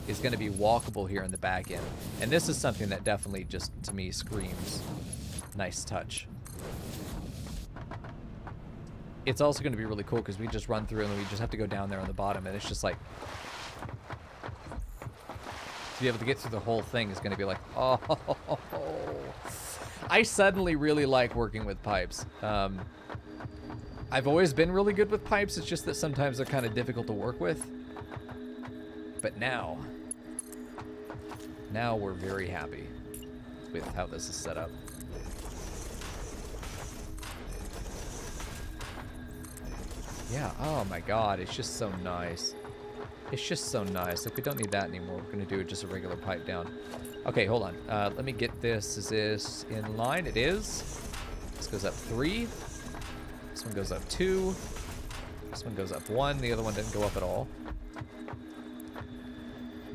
is going to be walkable here in the back end. And this is something that definitely just, to me, screams nice touch. It's also going to be really cool because we just run through and we just have to go down there on the bottom, and it's just like, to be able to get through the whole thing is going to be like, oh. I suddenly really like working with pipes. I've always been really good with pipes. It's just that sometimes they're kind of difficult to work with. But now we're very happy with how this is set up. Yeah, oh my god, it's just so nice. It's just so nice. Like, we don't need that anymore. We're going to do just a regular pipe down. Okay, hold on. Let me get this. Is this in line? It is. This goes up 3. This one goes up 2. This one goes up 1. The other one didn't go up at all.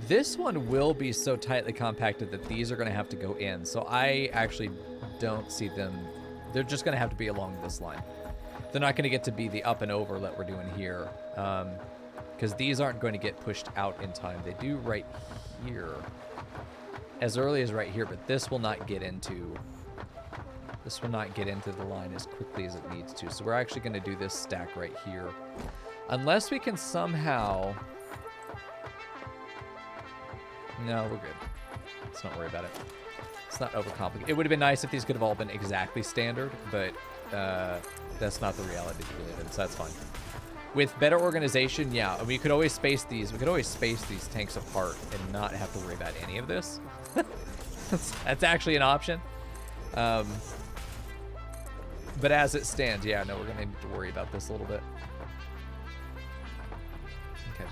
This one will be so tightly compacted that these are going to have to go in. So I actually don't see them. They're just going to have to be along this line. They're not going to get to be the up and over that we're doing here. Because these aren't going to get pushed out in time. They do right here. As early as right here, but this will not get into the line as quickly as it needs to. So we're actually going to do this stack right here. Unless we can somehow... No, we're good. Let's not worry about it. It's not overcomplicated. It would have been nice if these could have all been exactly standard, but that's not the reality we live in, so that's fine. With better organization, yeah, we could always space these. We could always space these tanks apart and not have to worry about any of this. That's actually an option. But as it stands, yeah, no, we're going to need to worry about this a little bit. Okay.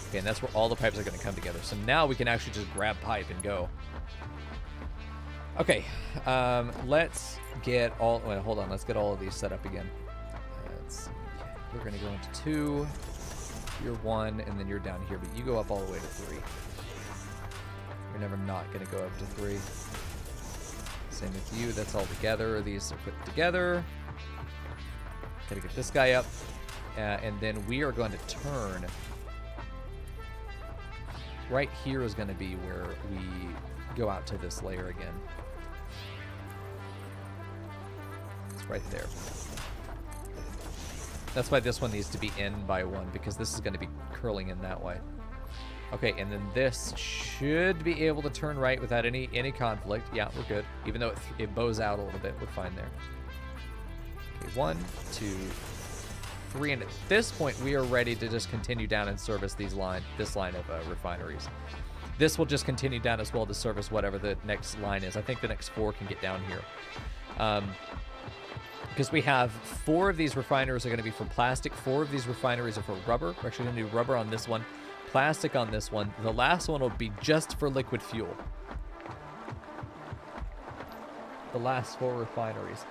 Okay, and that's where all the pipes are going to come together. So now we can actually just grab pipe and go. Okay, let's get all... Wait, hold on. Let's get all of these set up again. Let's see. We're going to go into 2. You're 1, and then you're down here. But you go up all the way to 3. You're never not going to go up to 3. Same with you. That's all together. These are put together. Got to get this guy up. And then we are going to turn... Right here is going to be where we go out to this layer again. It's right there. That's why this one needs to be in by 1, because this is going to be curling in that way. Okay, and then this should be able to turn right without any conflict. Yeah, we're good. Even though it bows out a little bit, we're fine there. Okay, 1, 2, 3, and at this point we are ready to just continue down and service this line of refineries. This will just continue down as well to service whatever the next line is. I think the next 4 can get down here. Because we have 4 of these refineries are going to be for plastic, 4 of these refineries are for rubber. We're actually going to do rubber on this one, plastic on this one. The last one will be just for liquid fuel. The last 4 refineries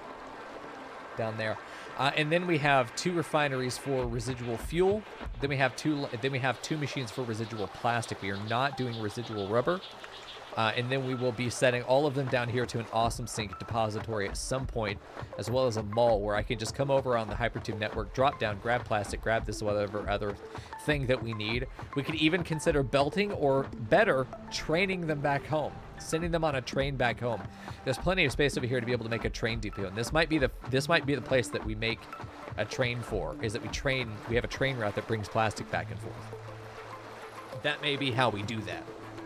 down there. And then we have 2 refineries for residual fuel. Then we have 2 machines for residual plastic. We are not doing residual rubber. And then we will be setting all of them down here to an awesome sink depository at some point, as well as a mall where I can just come over on the Hypertube network, drop down, grab plastic, grab this whatever other thing that we need. We could even consider belting, or better, training them back home, sending them on a train back home. There's plenty of space over here to be able to make a train depot, and this might be the place that we make a train for, is that we have a train route that brings plastic back and forth. That may be how we do that.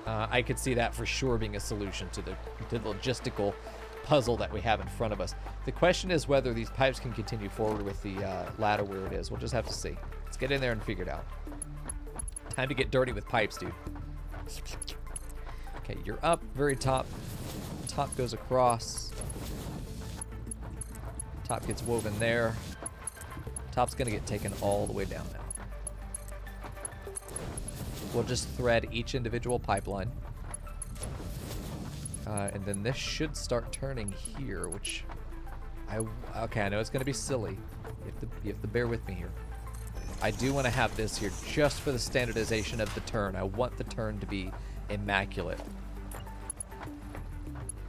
I could see that for sure being a solution to the logistical puzzle that we have in front of us. The question is whether these pipes can continue forward with the ladder where it is. We'll just have to see. Let's get in there and figure it out. Time to get dirty with pipes, dude. Okay, you're up, very top. Top goes across. Top gets woven there. Top's gonna get taken all the way down now. We'll just thread each individual pipeline. And then this should start turning here, which... Okay, I know it's going to be silly. You have to bear with me here. I do want to have this here just for the standardization of the turn. I want the turn to be immaculate.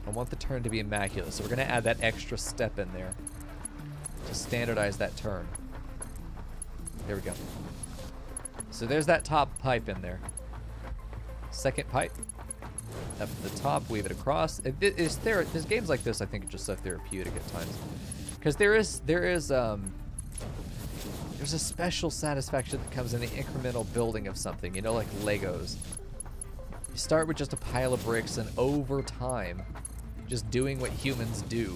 I want the turn to be immaculate, so we're going to add that extra step in there to standardize that turn. There we go. So there's that top pipe in there. Second pipe. Up to the top, weave it across. There's games like this, I think, are just so therapeutic at times. Because there's a special satisfaction that comes in the incremental building of something, you know, like Legos. You start with just a pile of bricks, and over time, just doing what humans do,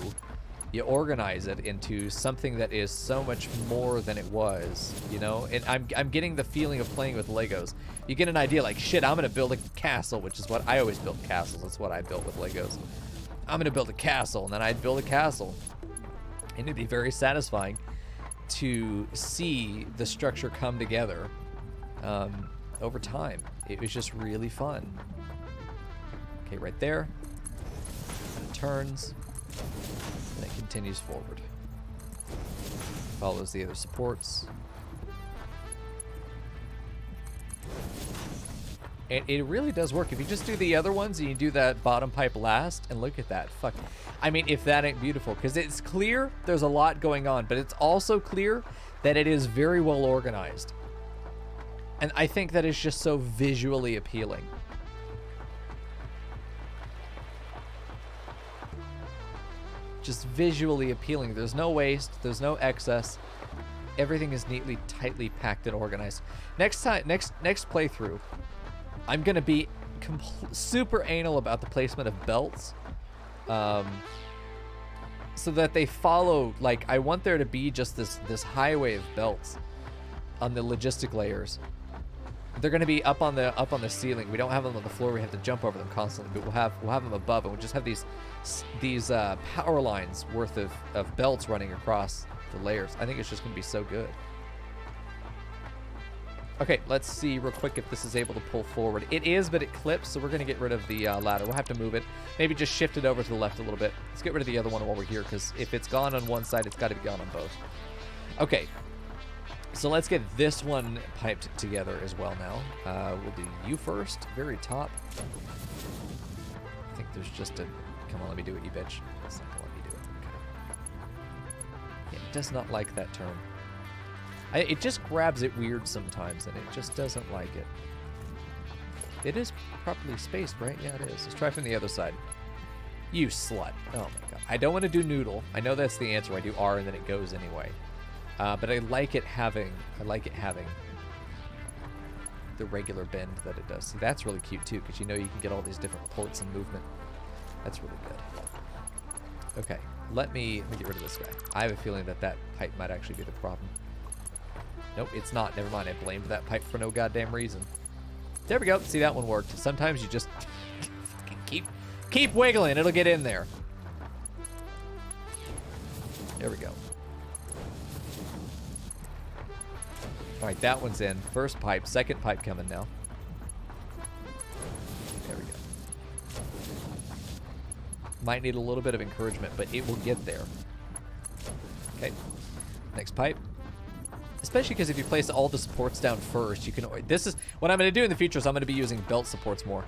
you organize it into something that is so much more than it was, you know? And I'm getting the feeling of playing with Legos. You get an idea like, shit, I'm gonna build a castle, which is what I always built castles. That's what I built with Legos. I'm gonna build a castle, and then I'd build a castle. And it'd be very satisfying to see the structure come together over time. It was just really fun. Okay, right there. And it turns. And it continues forward. Follows the other supports. And it really does work. If you just do the other ones and you do that bottom pipe last, and look at that. Fuck. I mean, if that ain't beautiful. Because it's clear there's a lot going on, but it's also clear that it is very well organized. And I think that is just so visually appealing. Just visually appealing. There's no waste. There's no excess. Everything is neatly, tightly packed and organized. Next playthrough, I'm gonna be super anal about the placement of belts, so that they follow. Like, I want there to be just this highway of belts on the logistic layers. They're gonna be up on the ceiling. We don't have them on the floor. We have to jump over them constantly. But we'll have them above, and we'll just have these power lines worth of belts running across the layers. I think it's just gonna be so good. Okay, let's see real quick if this is able to pull forward. It is, but it clips, so we're going to get rid of the ladder. We'll have to move it. Maybe just shift it over to the left a little bit. Let's get rid of the other one while we're here, because if it's gone on one side, it's got to be gone on both. Okay, so let's get this one piped together as well now. We'll do you first, very top. I think there's just a... Come on, let me do it, you bitch. It's not going to let me do it. Okay. It does not like that turn. It just grabs it weird sometimes, and it just doesn't like it. It is properly spaced, right? Yeah, it is. Let's try from the other side. You slut. Oh my god. I don't want to do noodle. I know that's the answer. I do R and then it goes anyway. But I like it having the regular bend that it does. See, that's really cute too, because you know you can get all these different ports and movement. That's really good. Okay, let me get rid of this guy. I have a feeling that pipe might actually be the problem. Nope, it's not. Never mind. I blamed that pipe for no goddamn reason. There we go. See, that one worked. Sometimes you just keep wiggling. It'll get in there. There we go. All right, that one's in. First pipe. Second pipe coming now. There we go. Might need a little bit of encouragement, but it will get there. Okay. Next pipe. Especially because if you place all the supports down first, you can... This is... What I'm going to do in the future is I'm going to be using belt supports more.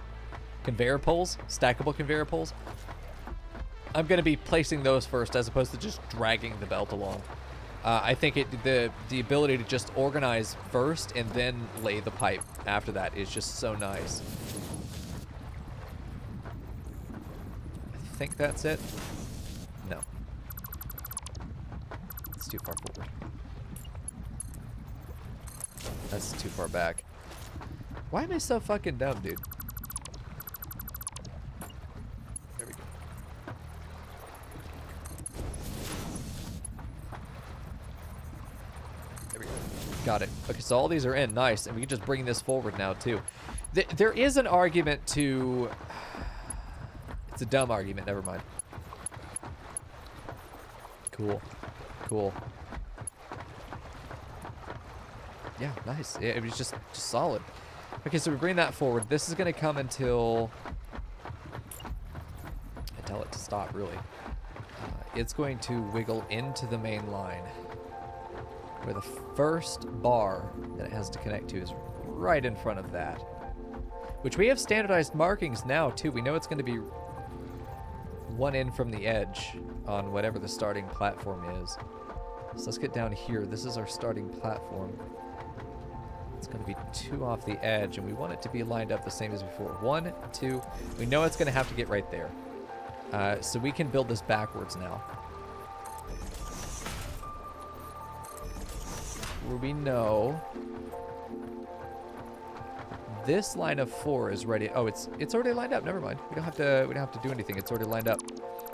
Conveyor poles, stackable conveyor poles. I'm going to be placing those first as opposed to just dragging the belt along. I think the ability to just organize first and then lay the pipe after that is just so nice. I think that's it. No. It's too far forward. That's too far back. Why am I so fucking dumb, dude? There we go. There we go. Got it. Okay, so all these are in. Nice. And we can just bring this forward now, too. There is an argument to... It's a dumb argument. Never mind. Cool. Cool. Yeah, nice. It was just solid. Okay, so we bring that forward. This is going to come until... I tell it to stop, really. It's going to wiggle into the main line. where the first bar that it has to connect to is right in front of that. Which we have standardized markings now, too. We know it's going to be one in from the edge on whatever the starting platform is. So let's get down here. This is our starting platform. It's going to be 2 off the edge, and we want it to be lined up the same as before. 1, 2. We know it's going to have to get right there. So we can build this backwards now. Where we know this line of 4 is ready. Oh, it's already lined up. Never mind. We don't have to do anything. It's already lined up.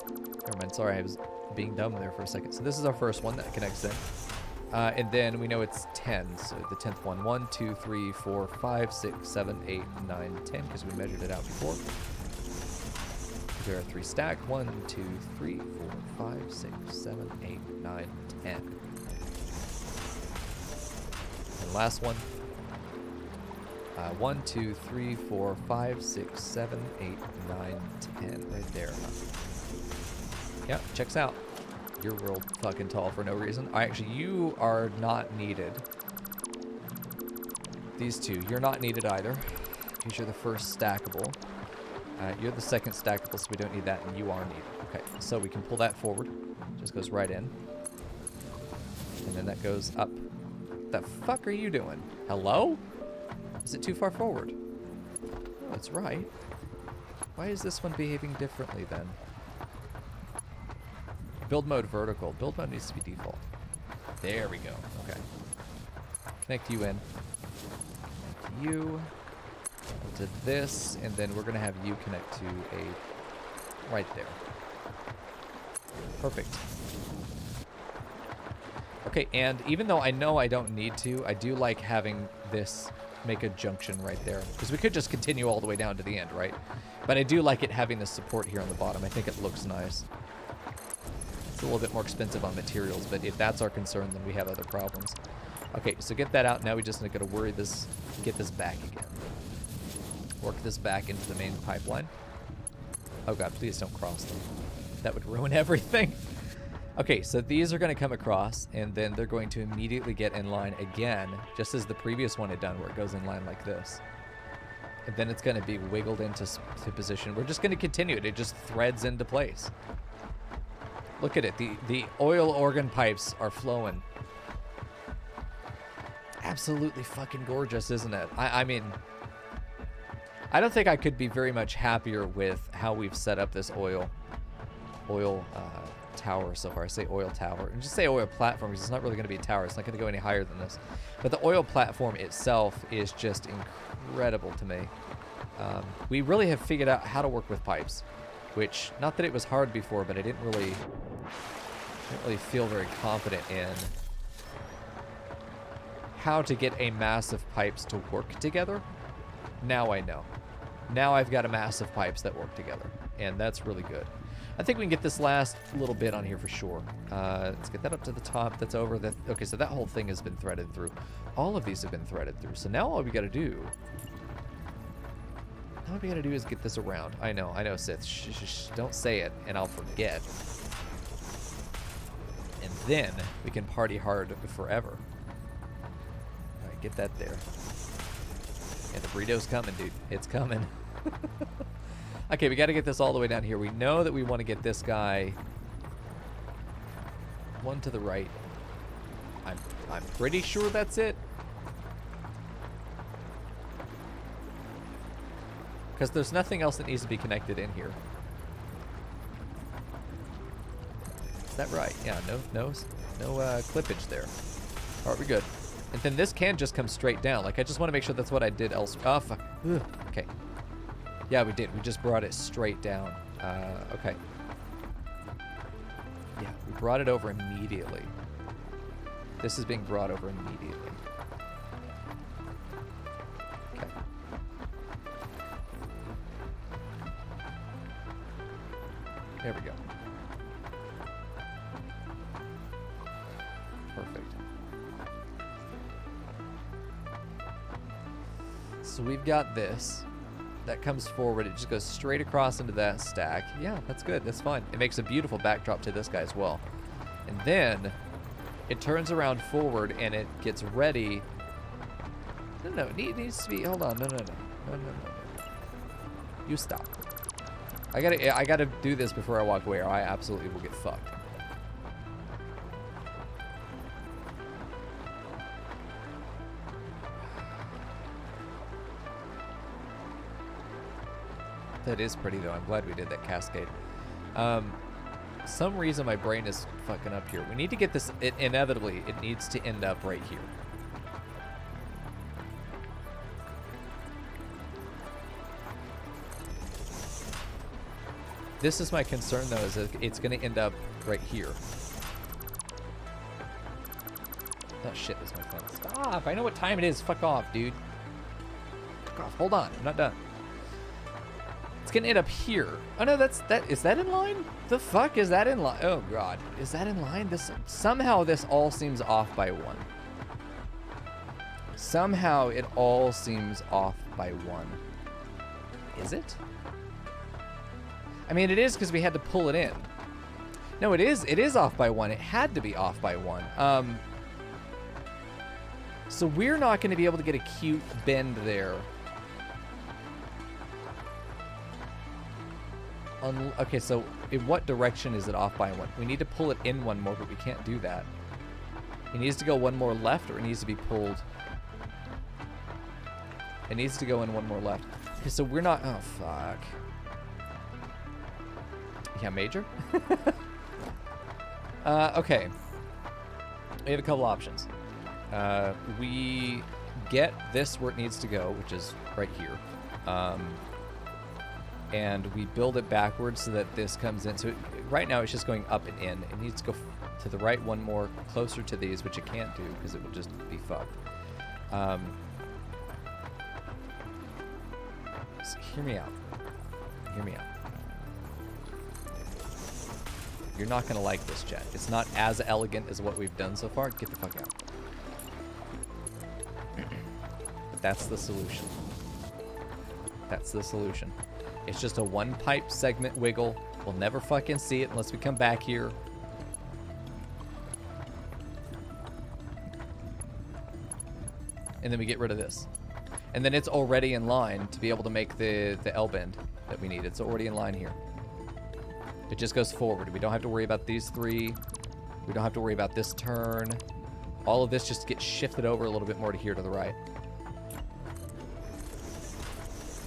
Never mind. Sorry, I was being dumb there for a second. So this is our first one that connects in. And then we know it's 10. So the 10th one. 1, 2, 3, 4, 5, 6, 7, 8, 9, 10, because we measured it out before. There are 3 stacked. 1, 2, 3, 4, 5, 6, 7, 8, 9, 10. And last one. 1, 2, 3, 4, 5, 6, 7, 8, 9, 10. Right there. Yeah, checks out. You're real fucking tall for no reason. Actually, you are not needed. These 2, you're not needed either. Because you're the first stackable. You're the second stackable, so we don't need that, and you are needed. Okay, so we can pull that forward. Just goes right in. And then that goes up. What the fuck are you doing? Hello? Is it too far forward? Oh, that's right. Why is this one behaving differently then? Build mode vertical. Build mode needs to be default. There we go. Okay. Connect you in. Connect you to this, and then we're going to have you connect to a right there. Perfect. Okay, and even though I know I don't need to, I do like having this make a junction right there, because we could just continue all the way down to the end, right? But I do like it having the support here on the bottom. I think it looks nice. It's a little bit more expensive on materials, but if that's our concern, then we have other problems. Okay, so get that out. Now we just got to worry this, get this back again. Work this back into the main pipeline. Oh god, please don't cross them. That would ruin everything. Okay, so these are going to come across, and then they're going to immediately get in line again, just as the previous one had done, where it goes in line like this. And then it's going to be wiggled into position. We're just going to continue it. It just threads into place. Look at it. The oil organ pipes are flowing. Absolutely fucking gorgeous, isn't it? I mean, I don't think I could be very much happier with how we've set up this oil tower so far. I say oil tower, and just say oil platform, because it's not really going to be a tower. It's not going to go any higher than this. But the oil platform itself is just incredible to me. We really have figured out how to work with pipes, which, not that it was hard before, but I didn't really feel very confident in how to get a mass of pipes to work together. Now I know. Now I've got a mass of pipes that work together, and that's really good. I think we can get this last little bit on here for sure. Let's get that up to the top. That's over. Okay, so that whole thing has been threaded through. All of these have been threaded through. So now all we got to do... All we got to do is get this around. I know, Sith. Shh, don't say it, and I'll forget. And then we can party hard forever. All right, get that there. And the burrito's coming, dude. It's coming. Okay, we got to get this all the way down here. We know that we want to get this guy one to the right. I'm pretty sure that's it. Because there's nothing else that needs to be connected in here. Is that right? Yeah, no clippage there. All right, we're good. And then this can just come straight down. Like, I just want to make sure that's what I did else. Oh, fuck. Ugh. Okay. Yeah, we did. We just brought it straight down. Okay. Yeah, we brought it over immediately. This is being brought over immediately. Okay. There we go. Perfect. So we've got this. That comes forward. It just goes straight across into that stack. Yeah, that's good. That's fine. It makes a beautiful backdrop to this guy as well. And then It turns around forward and it gets ready. No, it needs to be. Hold on. No. You stop. I gotta do this before I walk away, or I absolutely will get fucked. That is pretty though. I'm glad we did that cascade. Some reason my brain is fucking up here. We need to get this. Inevitably, it needs to end up right here. This is my concern though, is that it's going to end up right here. Oh shit, this is my phone. Stop! I know what time it is. Fuck off, dude. Fuck off. Hold on. I'm not done. It's going to end up here. Oh no, is that in line? The fuck is that in line? Oh god. Is that in line? Somehow this all seems off by 1. Somehow it all seems off by 1. Is it? I mean, it is because we had to pull it in. No, it is off by 1. It had to be off by 1. So we're not going to be able to get a cute bend there. Okay, so in what direction is it off by 1? We need to pull it in 1 more, but we can't do that. It needs to go 1 more left, or it needs to be pulled. It needs to go in 1 more left. Okay, so we're not... Oh, fuck. Yeah, major? Okay. We have a couple options. We get this where it needs to go, which is right here. And we build it backwards so that this comes in. So right now it's just going up and in. It needs to go to the right 1 more, closer to these, which it can't do because it would just be fucked. So hear me out. Hear me out. You're not going to like this, chat. It's not as elegant as what we've done so far. Get the fuck out. But that's the solution. That's the solution. It's just a 1 pipe segment wiggle. We'll never fucking see it unless we come back here. And then we get rid of this. And then it's already in line to be able to make the L bend that we need. It's already in line here. It just goes forward. We don't have to worry about these 3. We don't have to worry about this turn. All of this just gets shifted over a little bit more to here to the right.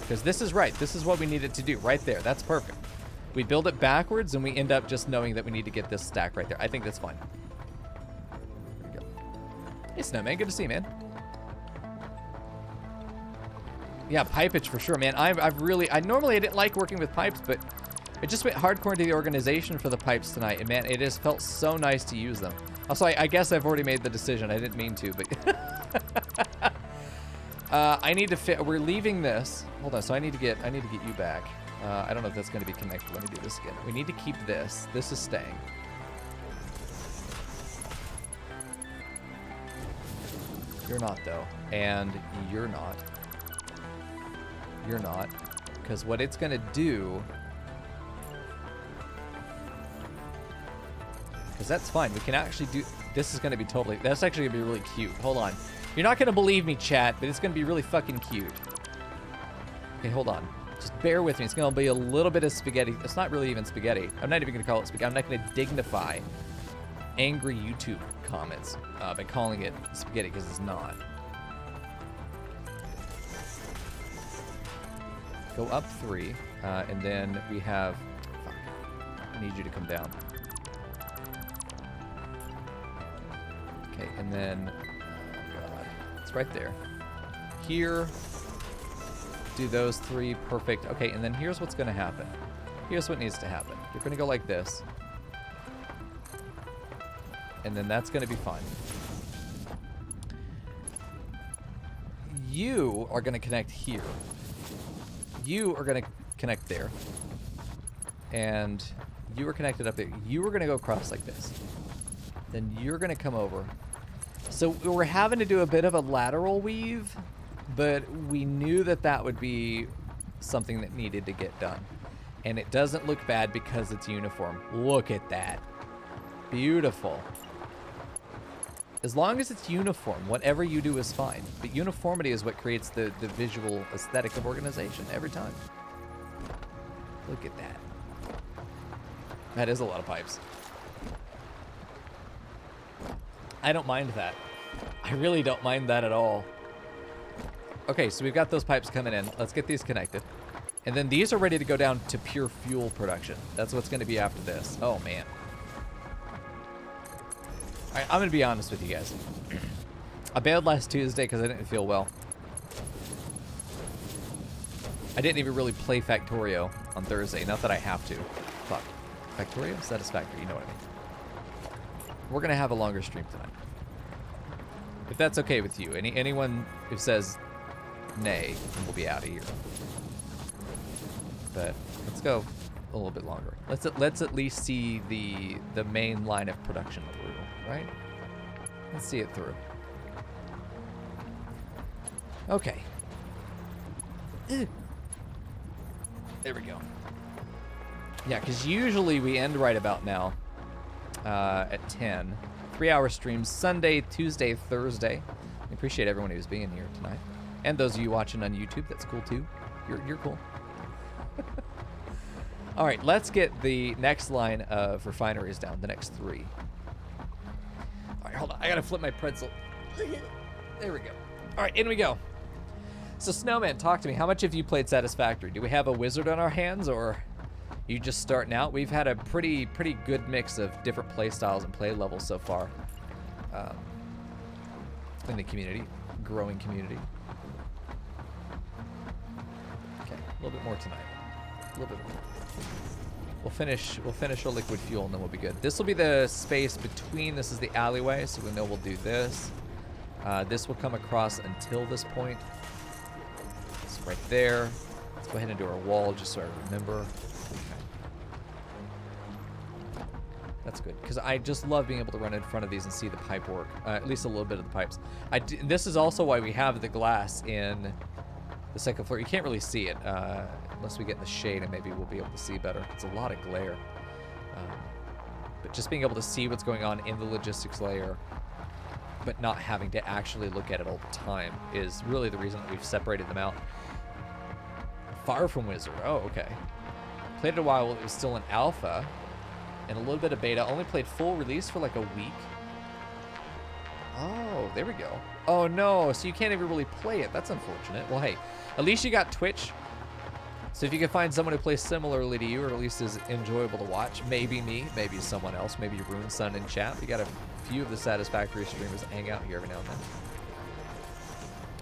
Because this is right. This is what we needed to do right there. That's perfect. We build it backwards and we end up just knowing that we need to get this stack right there. I think that's fine. There we go. Hey, Snowman. Good to see you, man. Yeah, pipage for sure, man. I normally didn't like working with pipes, but it just went hardcore into the organization for the pipes tonight. And man, it has felt so nice to use them. Also, I guess I've already made the decision. I didn't mean to, but I need to fit. We're leaving this. Hold on. So I need to get you back. I don't know if that's going to be connected. Let me do this again. We need to keep this. This is staying. You're not though, and you're not. You're not, because what it's going to do. Because that's fine. We can actually do... This is going to be totally... That's actually going to be really cute. Hold on. You're not going to believe me, chat, but it's going to be really fucking cute. Okay, hold on. Just bear with me. It's going to be a little bit of spaghetti. It's not really even spaghetti. I'm not even going to call it spaghetti. I'm not going to dignify angry YouTube comments by calling it spaghetti, because it's not. Go up 3, and then we have... Fuck. I need you to come down. Okay, and then, oh god, it's right there. Here, do those 3, perfect. Okay, and then here's what's gonna happen. Here's what needs to happen. You're gonna go like this. And then that's gonna be fine. You are gonna connect here. You are gonna connect there. And you are connected up there. You are gonna go across like this. Then you're gonna come over. So we're having to do a bit of a lateral weave, but we knew that that would be something that needed to get done. And it doesn't look bad because it's uniform. Look at that. Beautiful. As long as it's uniform, whatever you do is fine. But uniformity is what creates the visual aesthetic of organization every time. Look at that. That is a lot of pipes. I don't mind that. I really don't mind that at all. Okay, so we've got those pipes coming in. Let's get these connected. And then these are ready to go down to pure fuel production. That's what's going to be after this. Oh, man. All right, I'm going to be honest with you guys. I bailed last Tuesday because I didn't feel well. I didn't even really play Factorio on Thursday. Not that I have to. Fuck. Factorio? Satisfactory, you know what I mean. We're going to have a longer stream tonight. If that's okay with you. Anyone who says nay, we'll be out of here. But let's go a little bit longer. Let's at least see the main line of production through, right? Let's see it through. Okay. There we go. Yeah, because usually we end right about now at 10. 3-hour streams Sunday, Tuesday, Thursday. I appreciate everyone who's being here tonight. And those of you watching on YouTube, that's cool too. You're cool. All right, let's get the next line of refineries down, the next 3. All right, hold on. I got to flip my pretzel. There we go. All right, in we go. So, Snowman, talk to me. How much have you played Satisfactory? Do we have a wizard on our hands, or you just starting out? We've had a pretty good mix of different play styles and play levels so far in the community, growing community. Okay, a little bit more tonight. A little bit more. We'll finish our liquid fuel and then we'll be good. This will be the space between. This is the alleyway, so we know we'll do this. This will come across until this point. It's right there. Let's go ahead and do our wall just so I remember. Okay. That's good, because I just love being able to run in front of these and see the pipe work, at least a little bit of the pipes. This is also why we have the glass in the second floor. You can't really see it unless we get in the shade, and maybe we'll be able to see better. It's a lot of glare. But just being able to see what's going on in the logistics layer, but not having to actually look at it all the time, is really the reason that we've separated them out. Far from Wizard. Oh, okay. Played it a while while it was still in alpha, and a little bit of beta. Only played full release for like a week. Oh, there we go. Oh no, so you can't even really play it. That's unfortunate. Well, hey, at least you got Twitch. So if you can find someone who plays similarly to you, or at least is enjoyable to watch, maybe me, maybe someone else, maybe Rune Sun in chat. We got a few of the Satisfactory streamers that hang out here every now and then.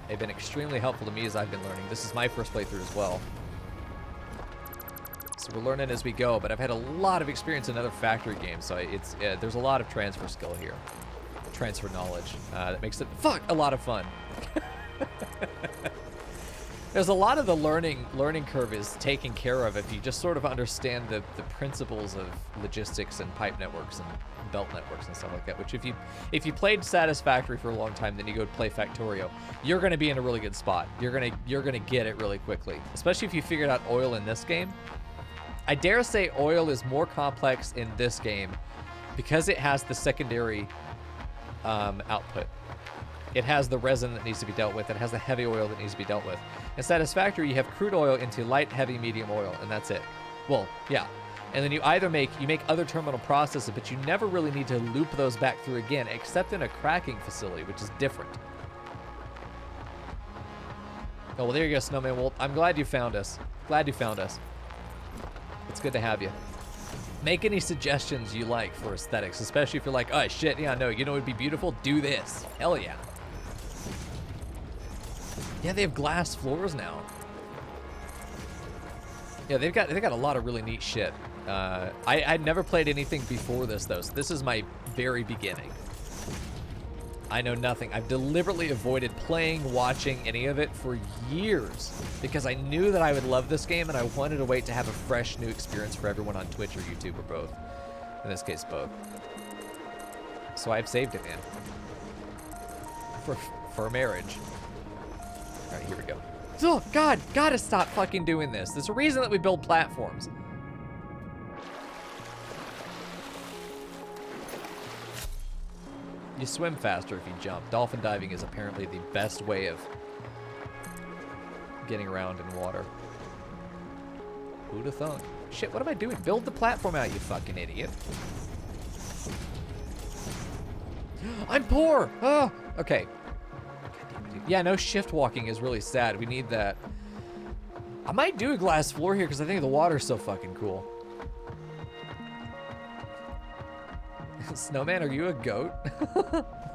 They've been extremely helpful to me as I've been learning. This is my first playthrough as well. So we're learning as we go, but I've had a lot of experience in other factory games, so it's there's a lot of transfer skill here. Transfer knowledge. That makes it, a lot of fun. There's a lot of the learning curve is taken care of if you just sort of understand the principles of logistics and pipe networks and belt networks and stuff like that, which if you played Satisfactory for a long time, then you go play Factorio, you're going to be in a really good spot. You're going to get it really quickly, especially if you figured out oil in this game. I dare say oil is more complex in this game because it has the secondary output. It has the resin that needs to be dealt with. It has the heavy oil that needs to be dealt with. In Satisfactory, you have crude oil into light, heavy, medium oil, and that's it. Well, yeah. And then you either make other terminal processes, but you never really need to loop those back through again, except in a cracking facility, which is different. Oh, well, there you go, Snowman. Well, I'm glad you found us. Glad you found us. It's good to have you. Make any suggestions you like for aesthetics, especially if you're like, oh, shit, yeah, no, you know what would be beautiful? Do this. Hell yeah. Yeah, they have glass floors now. Yeah, they've got a lot of really neat shit. I'd never played anything before this, though, so this is my very beginning. I know nothing. I've deliberately avoided playing, watching any of it for years because I knew that I would love this game and I wanted to wait to have a fresh new experience for everyone on Twitch or YouTube or both. In this case, both. So I've saved it, man. For marriage. All right, here we go. Oh, God, gotta stop fucking doing this. There's a reason that we build platforms. You swim faster if you jump. Dolphin diving is apparently the best way of getting around in water. Who'da thunk? Shit, what am I doing? Build the platform out, you fucking idiot. I'm poor! Oh, okay. Yeah, no shift walking is really sad. We need that. I might do a glass floor here because I think the water's so fucking cool. Snowman, are you a goat?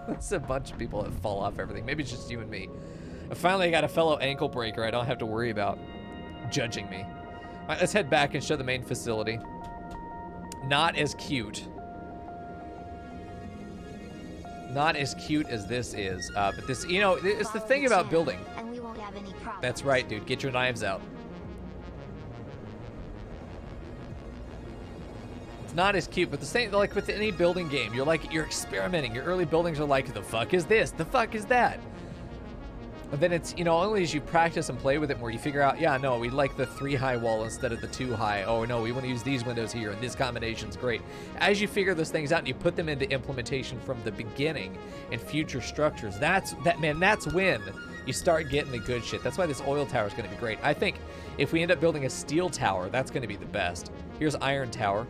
It's a bunch of people that fall off everything. Maybe it's just you and me. I finally got a fellow ankle breaker I don't have to worry about judging me. All right, let's head back and show the main facility. Not as cute. Not as cute as this is, but this, you know, it's the thing about building. And we won't have any problems. That's right, dude. Get your knives out. It's not as cute, but the same, like with any building game, you're experimenting. Your early buildings are like, the fuck is this? The fuck is that? But then it's, you know, only as you practice and play with it more, you figure out, yeah, no, we like the 3 high wall instead of the 2 high. Oh, no, we want to use these windows here, and this combination's great. As you figure those things out and you put them into implementation from the beginning in future structures, that's when you start getting the good shit. That's why this oil tower is going to be great. I think if we end up building a steel tower, that's going to be the best. Here's iron tower.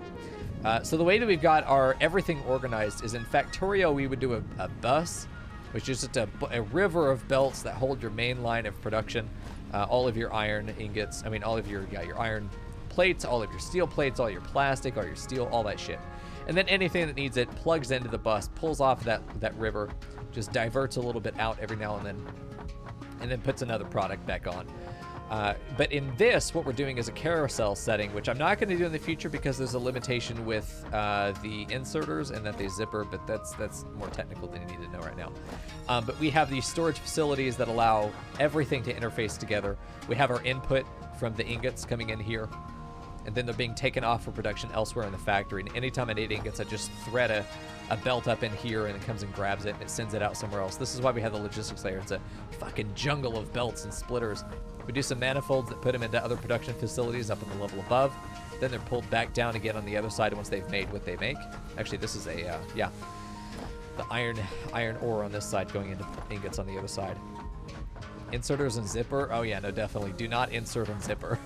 So the way that we've got our everything organized is in Factorio, we would do a bus, which is just a river of belts that hold your main line of production, all of your iron ingots, I mean, all of your iron plates, all of your steel plates, all your plastic, all your steel, all that shit. And then anything that needs it plugs into the bus, pulls off that river, just diverts a little bit out every now and then puts another product back on. But in this, what we're doing is a carousel setting, which I'm not going to do in the future because there's a limitation with the inserters and that they zipper, but that's more technical than you need to know right now. But we have these storage facilities that allow everything to interface together. We have our input from the ingots coming in here, and then they're being taken off for production elsewhere in the factory. And anytime I need ingots, I just thread a belt up in here, and it comes and grabs it, and it sends it out somewhere else. This is why we have the logistics layer. It's a fucking jungle of belts and splitters. We do some manifolds that put them into other production facilities up in the level above. Then they're pulled back down again on the other side once they've made what they make. Actually, this is the iron ore on this side going into ingots on the other side. Inserters and zipper. Oh yeah, no, definitely. Do not insert and zipper.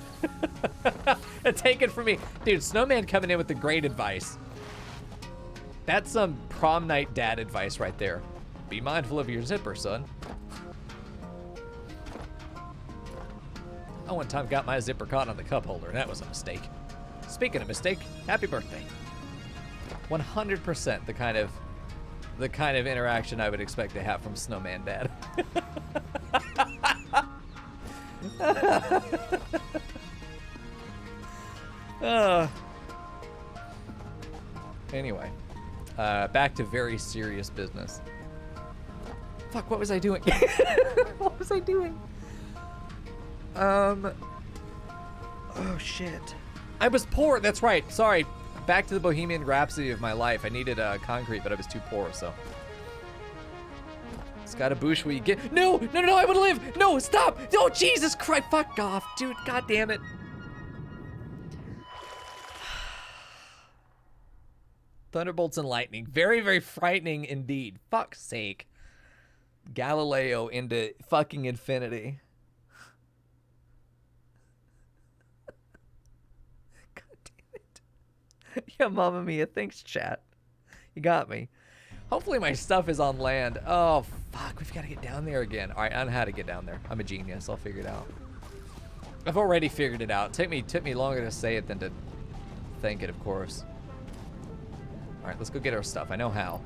Take it from me. Dude, Snowman coming in with the great advice. That's some prom night dad advice right there. Be mindful of your zipper, son. I one time got my zipper caught on the cup holder, and that was a mistake. Speaking of mistake, happy birthday. 100% the kind of interaction I would expect to have from Snowman Dad. Anyway, back to very serious business. Fuck, what was I doing? What was I doing? Oh shit. I was poor, that's right, sorry. Back to the Bohemian Rhapsody of my life. I needed concrete, but I was too poor, so. Scottaboosh, will you get? No, I wanna live! No, stop! Oh, Jesus Christ, fuck off, dude, god damn it. Thunderbolts and lightning, very, very frightening indeed. Fuck's sake. Galileo into fucking infinity. Yeah, Mamma Mia, thanks, chat. You got me. Hopefully my stuff is on land. Oh, fuck, we've got to get down there again. All right, I know how to get down there. I'm a genius. I'll figure it out. I've already figured it out. It took me longer to say it than to think it, of course. All right, let's go get our stuff. I know how.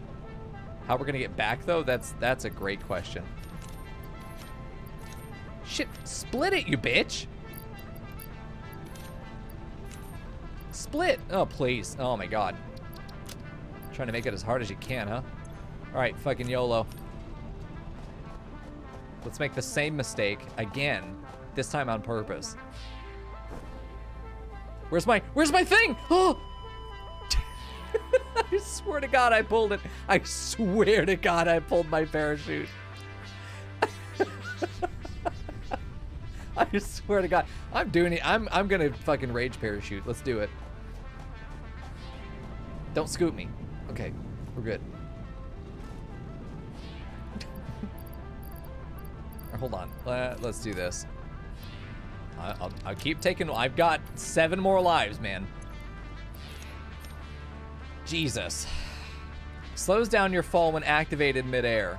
How we're going to get back, though, that's a great question. Shit, split it, you bitch. Split! Oh, please. Oh, my God. Trying to make it as hard as you can, huh? Alright, fucking YOLO. Let's make the same mistake again. This time on purpose. Where's my thing? Oh! I swear to God I pulled it. I swear to God I pulled my parachute. I swear to God. I'm doing it. I'm gonna fucking rage parachute. Let's do it. Don't scoop me. Okay, we're good. Hold on. Let's do this. I'll keep taking... I've got 7 more lives, man. Jesus. Slows down your fall when activated midair.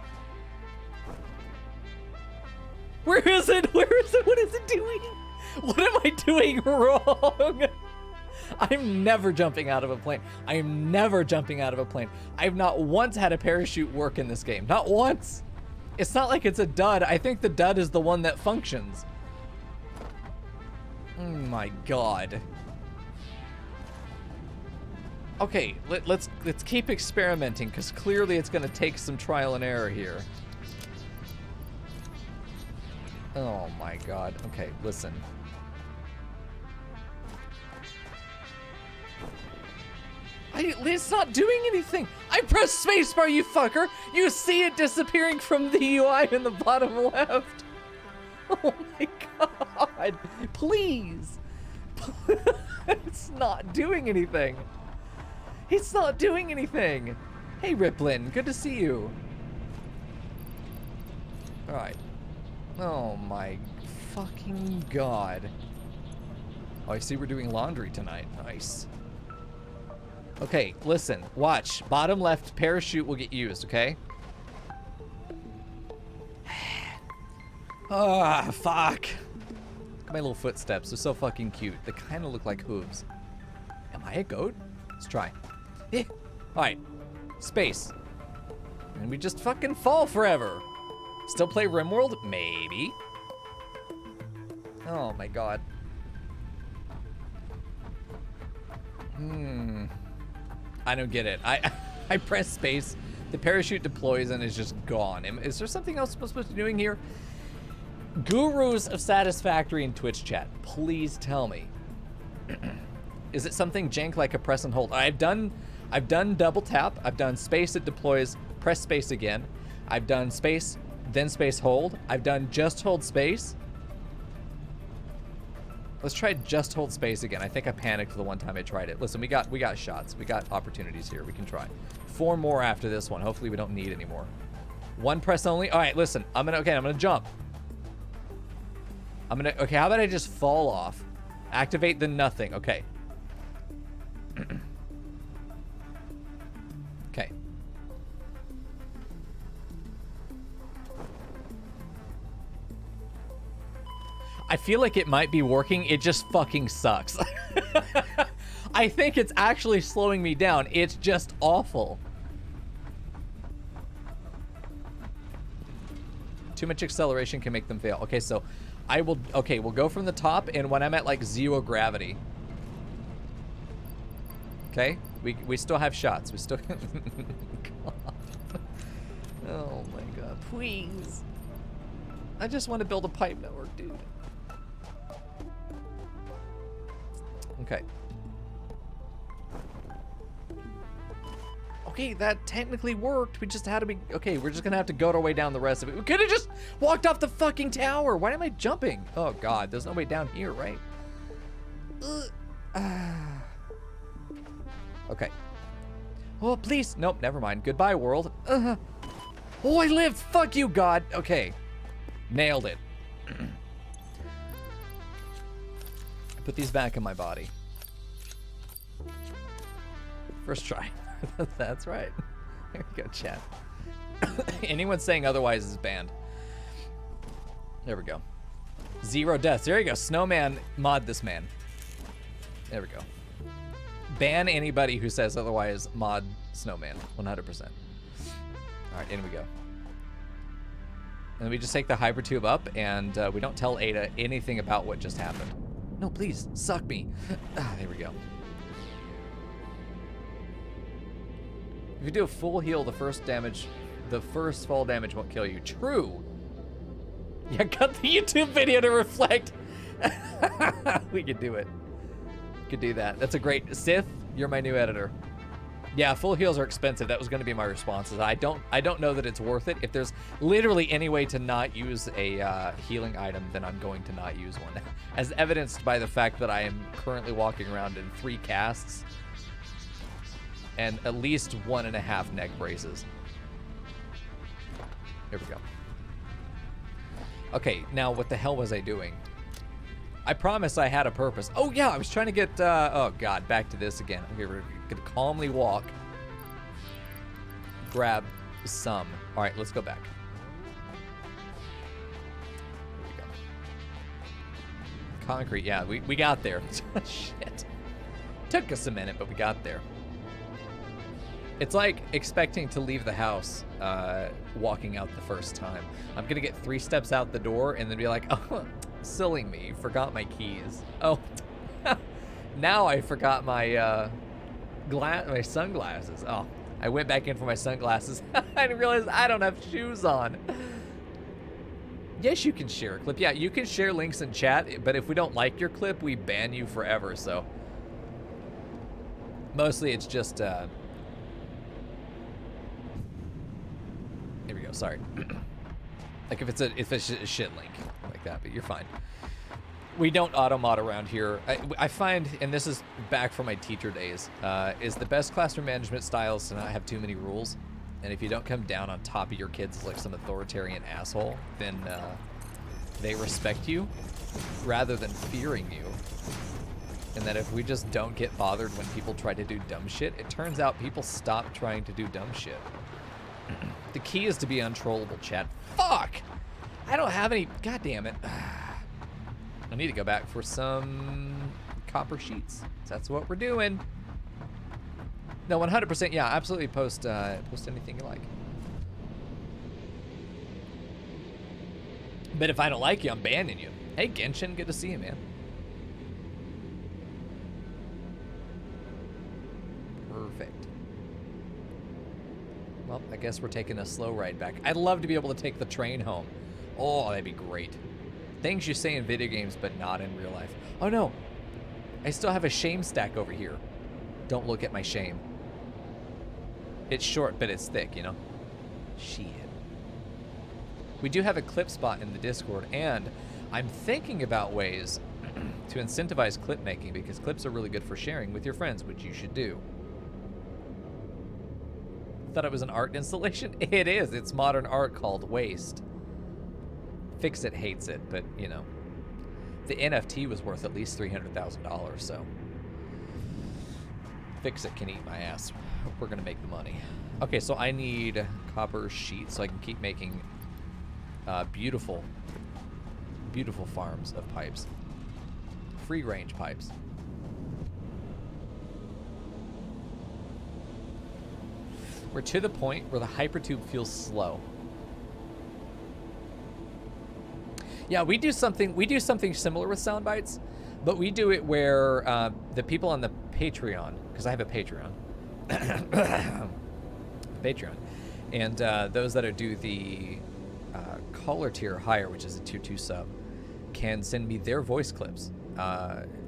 Where is it? Where is it? What is it doing? What am I doing wrong? I'm never jumping out of a plane. I am never jumping out of a plane. I've not once had a parachute work in this game. Not once. It's not like it's a dud. I think the dud is the one that functions. Oh my God. Okay, let's keep experimenting, because clearly it's gonna take some trial and error here. Oh my God. Okay, listen. It's not doing anything. I pressed spacebar, you fucker. You see it disappearing from the UI in the bottom left. Oh my God. Please. It's not doing anything. It's not doing anything. Hey, Riplin. Good to see you. All right. Oh my fucking God. Oh, I see we're doing laundry tonight. Nice. Okay, listen, watch. Bottom left parachute will get used, okay? Ah, fuck. My little footsteps are so fucking cute. They kind of look like hooves. Am I a goat? Let's try. Eh. All right, space. And we just fucking fall forever. Still play RimWorld? Maybe. Oh my God. I don't get it. I press space, the parachute deploys, and is just gone. Is there something else I'm supposed to be doing here? Gurus of Satisfactory in Twitch chat, please tell me. Is it something jank like a press and hold? I've done double tap. I've done space, it deploys, press space again. I've done space, then space hold. I've done just hold space. Let's try just hold space again. I think I panicked the one time I tried it. Listen, we got shots. We got opportunities here. We can try. 4 more after this one. Hopefully we don't need any more. 1 press only. All right, listen. I'm gonna jump. Okay, how about I just fall off? Activate the nothing. Okay. Okay. I feel like it might be working. It just fucking sucks. I think it's actually slowing me down. It's just awful. Too much acceleration can make them fail. Okay, so we'll go from the top, and when I'm at like 0 gravity. Okay, we still have shots. We still. Oh my God, please. I just want to build a pipe network, dude. Okay. Okay, that technically worked. We just had to be... Okay, we're just gonna have to goat our way down the rest of it. We could have just walked off the fucking tower. Why am I jumping? Oh, God. There's no way down here, right? Okay. Oh, please. Nope, never mind. Goodbye, world. Oh, I lived. Fuck you, God. Okay. Nailed it. Put these back in my body. First try. That's right. There we go, chat. Anyone saying otherwise is banned. There we go. 0 deaths. There you go. Snowman, mod this man. There we go. Ban anybody who says otherwise, mod Snowman. 100%. All right, in we go. And we just take the hypertube up, and we don't tell Ada anything about what just happened. No, please, suck me. There we go. If you do a full heal, the first fall damage won't kill you. True. Yeah, cut the YouTube video to reflect. We could do it. Could do that. That's a great... Sith, you're my new editor. Yeah, full heals are expensive. That was going to be my response. I don't know that it's worth it. If there's literally any way to not use a healing item, then I'm going to not use one. As evidenced by the fact that I am currently walking around in 3 casts and at least 1.5 neck braces. Here we go. Okay, now what the hell was I doing? I promised I had a purpose. Oh yeah, I was trying to get, oh God, back to this again. Okay, we're gonna calmly walk. Grab some. All right, let's go back. Here we go. Concrete, yeah, we got there. Shit. Took us a minute, but we got there. It's like expecting to leave the house walking out the first time. I'm going to get 3 steps out the door and then be like, oh, silly me, forgot my keys. Oh, now I forgot my my sunglasses. Oh, I went back in for my sunglasses. I didn't realize I don't have shoes on. Yes, you can share a clip. Yeah, you can share links in chat, but if we don't like your clip, we ban you forever, so. Mostly it's just, here we go, sorry. Like if it's a shit link like that, but you're fine. We don't auto-mod around here. I find, and this is back from my teacher days, is the best classroom management styles to not have too many rules. And if you don't come down on top of your kids as like some authoritarian asshole, then they respect you rather than fearing you. And that if we just don't get bothered when people try to do dumb shit, it turns out people stop trying to do dumb shit. The key is to be untrollable, chat. Fuck! I don't have any... God damn it. I need to go back for some copper sheets. That's what we're doing. No, 100%. Yeah, absolutely post anything you like. But if I don't like you, I'm banning you. Hey, Genshin, good to see you, man. Perfect. Well, I guess we're taking a slow ride back. I'd love to be able to take the train home. Oh, that'd be great. Things you say in video games, but not in real life. Oh, no. I still have a shame stack over here. Don't look at my shame. It's short, but it's thick, you know? Shit. We do have a clip spot in the Discord, and I'm thinking about ways to incentivize clip making, because clips are really good for sharing with your friends, which you should do. Thought it was an art installation? It is. It's modern art called Waste. Fix-It hates it, but, you know. The NFT was worth at least $300,000, so... Fix-It can eat my ass. We're gonna make the money. Okay, so I need copper sheets so I can keep making beautiful, beautiful farms of pipes. Free-range pipes. We're to the point where the hypertube feels slow. Yeah, we do something similar with sound bites, but we do it where the people on the Patreon, because I have a Patreon, and those that do the caller tier higher, which is a tier 2 sub, can send me their voice clips.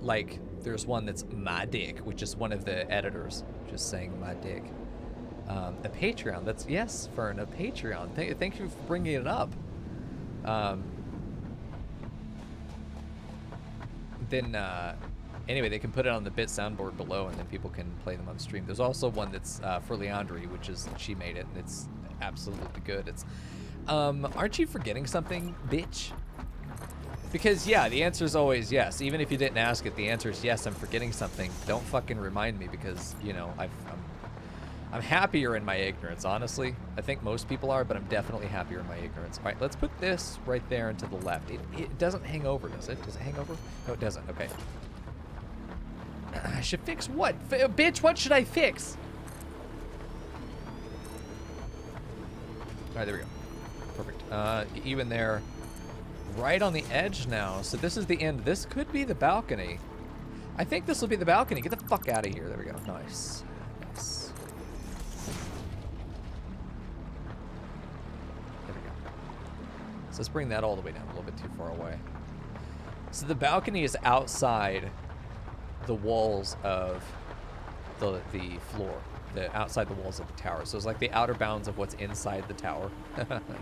Like there's one that's my dick, which is one of the editors just saying my dick. A Patreon. That's, yes, Fern, a Patreon. Thank you for bringing it up. Then anyway, they can put it on the bit soundboard below, and then people can play them on stream. There's also one that's for Leandri, which is, she made it, and it's absolutely good. It's aren't you forgetting something, bitch? Because yeah, the answer is always yes. Even if you didn't ask it, the answer is yes. I'm forgetting something. Don't fucking remind me, because you know I'm happier in my ignorance, honestly. I think most people are, but I'm definitely happier in my ignorance. All right, let's put this right there and to the left. It doesn't hang over, does it? Does it hang over? No, it doesn't. Okay. I should fix what? Bitch, what should I fix? All right, there we go. Perfect. Get you in there. Right on the edge now. So this is the end. This could be the balcony. I think this will be the balcony. Get the fuck out of here. There we go. Nice. Nice. There we go. So let's bring that all the way down, a little bit too far away. So the balcony is outside the walls of the floor. Outside the walls of the tower. So it's like the outer bounds of what's inside the tower,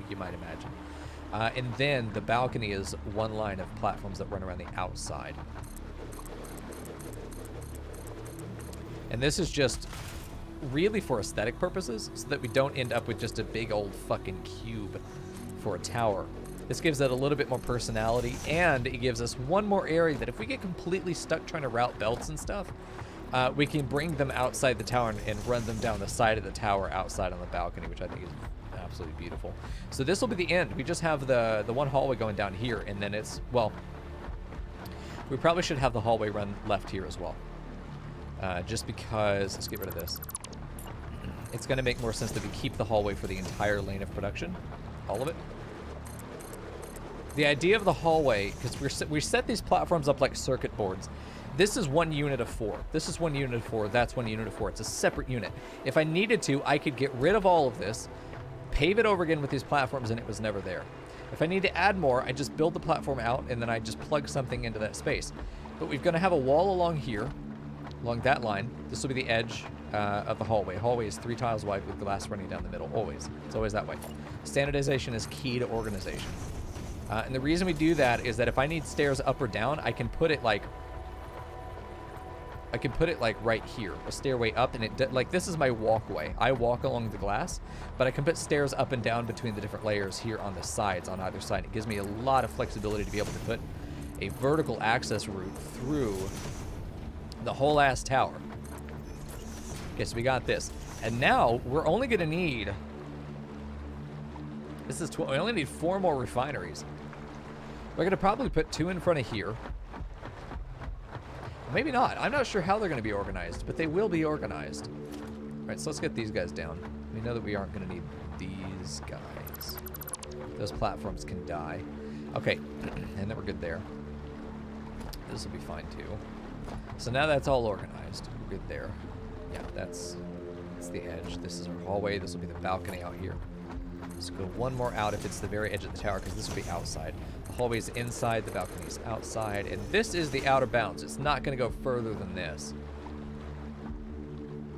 you might imagine. And then the balcony is one line of platforms that run around the outside. And this is just really for aesthetic purposes, so that we don't end up with just a big old fucking cube for a tower. This gives it a little bit more personality, and it gives us one more area that if we get completely stuck trying to route belts and stuff, we can bring them outside the tower and run them down the side of the tower outside on the balcony, which I think is absolutely beautiful. So this will be the end. We just have the one hallway going down here, and then it's, well, we probably should have the hallway run left here as well. Just because, let's get rid of this. It's going to make more sense that we keep the hallway for the entire lane of production. All of it. The idea of the hallway, because we set these platforms up like circuit boards. This is 1 unit of 4. This is 1 unit of 4. That's 1 unit of 4. It's a separate unit. If I needed to, I could get rid of all of this, pave it over again with these platforms, and it was never there. If I need to add more, I just build the platform out, and then I just plug something into that space. But we're going to have a wall along here, along that line. This will be the edge of the hallway. Hallway is 3 tiles wide with glass running down the middle, always. It's always that way. Standardization is key to organization. And the reason we do that is that if I need stairs up or down, I can put it like right here, a stairway up, and like this is my walkway. I walk along the glass, but I can put stairs up and down between the different layers here on the sides, on either side. It gives me a lot of flexibility to be able to put a vertical access route through the whole ass tower. Okay, so we got this, and now we're only going to need. This is 12. We only need 4 more refineries. We're going to probably put 2 in front of here. Maybe not. I'm not sure how they're going to be organized, but they will be organized. All right, so let's get these guys down. We know that we aren't going to need these guys. Those platforms can die. Okay, and then we're good there. This will be fine too. So now that's all organized. We're good there. Yeah, that's the edge. This is our hallway. This will be the balcony out here. Let's go 1 more out if it's the very edge of the tower, because this will be outside. The hallway's inside, the balcony's outside, and this is the outer bounds. It's not going to go further than this.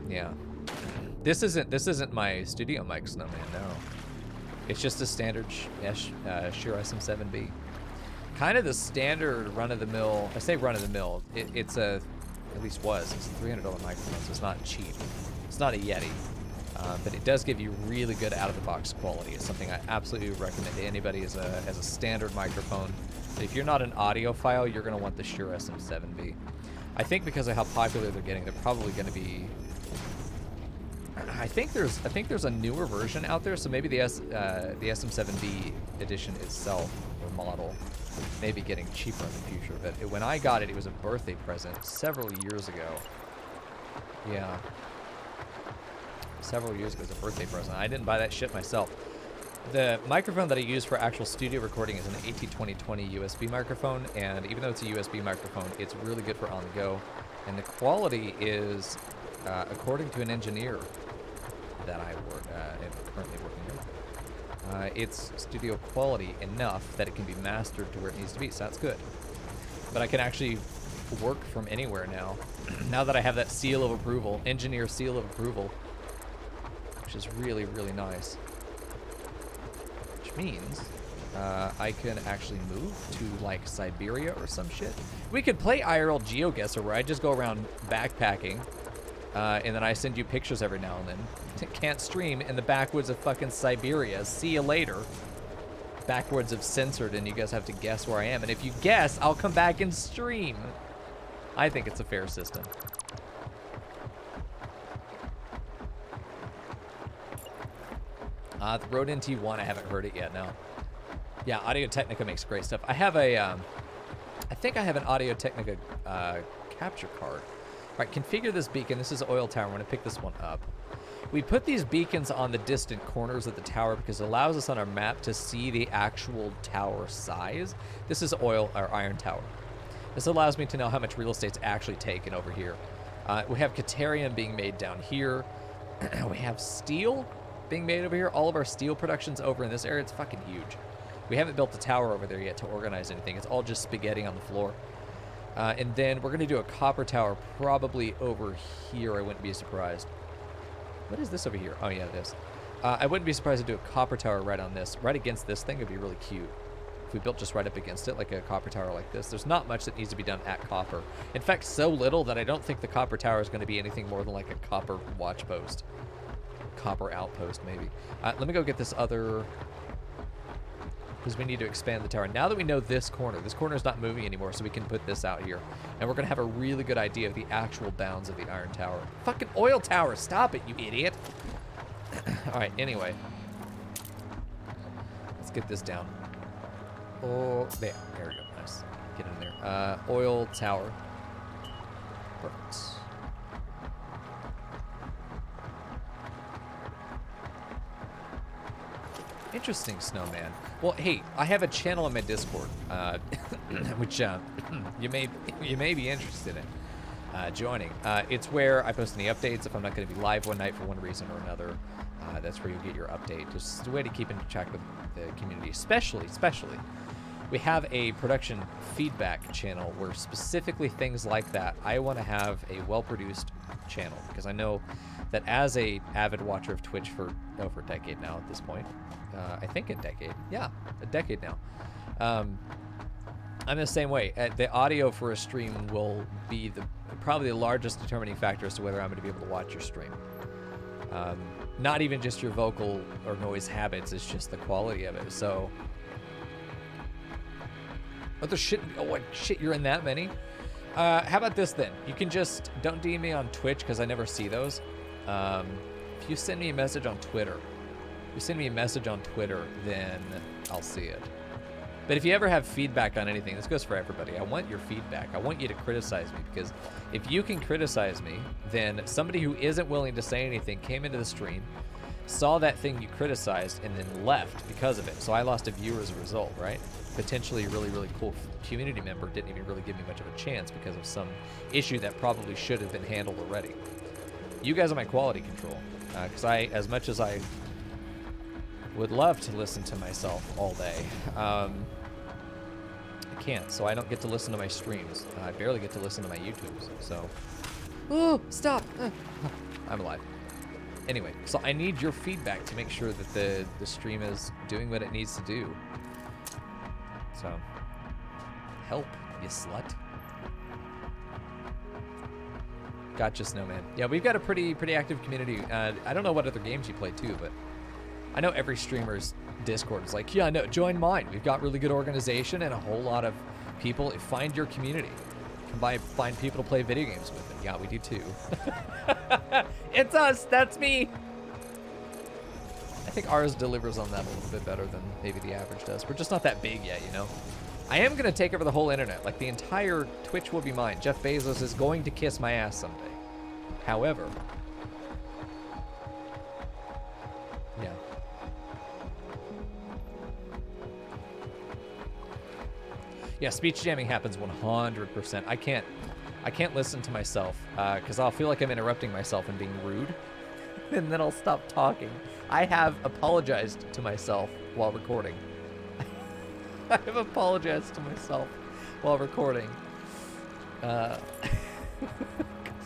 Yeah. This isn't my studio mic, Snowman, no. It's just a standard Shure SM7B. Kind of the standard run-of-the-mill, I say run-of-the-mill, it's a, at least was, it's a $300 microphone, so it's not cheap. It's not a Yeti. But it does give you really good out-of-the-box quality. It's something I absolutely recommend to anybody as a standard microphone. But if you're not an audiophile, you're going to want the Shure SM7B. I think because of how popular they're getting, they're probably going to be. I think there's a newer version out there, so maybe the SM7B edition itself or model may be getting cheaper in the future. But when I got it, it was a birthday present several years ago. Yeah. Several years ago as a birthday present. I didn't buy that shit myself. The microphone that I use for actual studio recording is an AT2020 USB microphone, and even though it's a USB microphone, it's really good for on the go. And the quality is, according to an engineer that I am currently working with, it's studio quality enough that it can be mastered to where it needs to be, so that's good. But I can actually work from anywhere now. Now that I have that seal of approval, engineer seal of approval, which is really, really nice. Which means I can actually move to, like, Siberia or some shit. We could play IRL GeoGuessr, where I just go around backpacking, and then I send you pictures every now and then. Can't stream in the backwoods of fucking Siberia. See you later. Backwoods of censored, and you guys have to guess where I am. And if you guess, I'll come back and stream. I think it's a fair system. The Rode NT1, I haven't heard it yet, no. Yeah, Audio-Technica makes great stuff. I have a, I think I have an Audio-Technica capture card. All right, configure this beacon. This is Oil Tower. I'm going to pick this one up. We put these beacons on the distant corners of the tower because it allows us on our map to see the actual tower size. This is Oil or Iron Tower. This allows me to know how much real estate's actually taken over here. We have Caterium being made down here. We have steel being made over here. All of our steel production's over in this area. It's fucking huge. We haven't built the tower over there yet to organize anything. It's all just spaghetti on the floor. And then we're going to do a copper tower probably over here. I wouldn't be surprised. What is this over here? Oh, yeah, it is. I wouldn't be surprised to do a copper tower right on this. Right against this thing would be really cute. If we built just right up against it, like a copper tower like this. There's not much that needs to be done at copper. In fact, so little that I don't think the copper tower is going to be anything more than like a copper watch post. Copper outpost, maybe. Let me go get this other because we need to expand the tower. Now that we know this corner is not moving anymore, so we can put this out here. And we're going to have a really good idea of the actual bounds of the iron tower. Fucking oil tower, stop it, you idiot. All right, anyway. Let's get this down. Oh, there we go, nice. Get in there. Oil tower. Perfect. Interesting, Snowman. Well, hey, I have a channel on my Discord, which you may be interested in joining. It's where I post any updates if I'm not going to be live one night for one reason or another. That's where you get your update. Just a way to keep in check with the community, especially. We have a production feedback channel where specifically things like that, I want to have a well-produced channel, because I know that as a avid watcher of Twitch for over a decade now at this point, I think a decade now. I'm the same way. The audio for a stream will be probably the largest determining factor as to whether I'm going to be able to watch your stream. Not even just your vocal or noise habits, it's just the quality of it. So, what the shit? Oh, what shit? You're in that many? How about this then? You can just don't DM me on Twitch because I never see those. If you send me a message on Twitter, then I'll see it. But if you ever have feedback on anything, this goes for everybody. I want your feedback. I want you to criticize me, because if you can criticize me, then somebody who isn't willing to say anything came into the stream, saw that thing you criticized, and then left because of it. So I lost a viewer as a result, right? Potentially a really, really cool community member didn't even really give me much of a chance because of some issue that probably should have been handled already. You guys are my quality control, because as much as I would love to listen to myself all day, I can't, so I don't get to listen to my streams. I barely get to listen to my YouTubes, so. Oh, stop! I'm alive. Anyway, so I need your feedback to make sure that the stream is doing what it needs to do. So, help, you slut. Gotcha, Snowman. Yeah, we've got a pretty active community. I don't know what other games you play too, but I know every streamer's Discord is like, yeah, no, join mine. We've got really good organization and a whole lot of people. Find your community. Find people to play video games with. And yeah, we do too. It's us. That's me. I think ours delivers on that a little bit better than maybe the average does. We're just not that big yet, you know? I am going to take over the whole internet. Like, the entire Twitch will be mine. Jeff Bezos is going to kiss my ass someday. However, yeah. Yeah, speech jamming happens 100%. I can't listen to myself because I'll feel like I'm interrupting myself and being rude, and then I'll stop talking. I have apologized to myself while recording. I have apologized to myself while recording because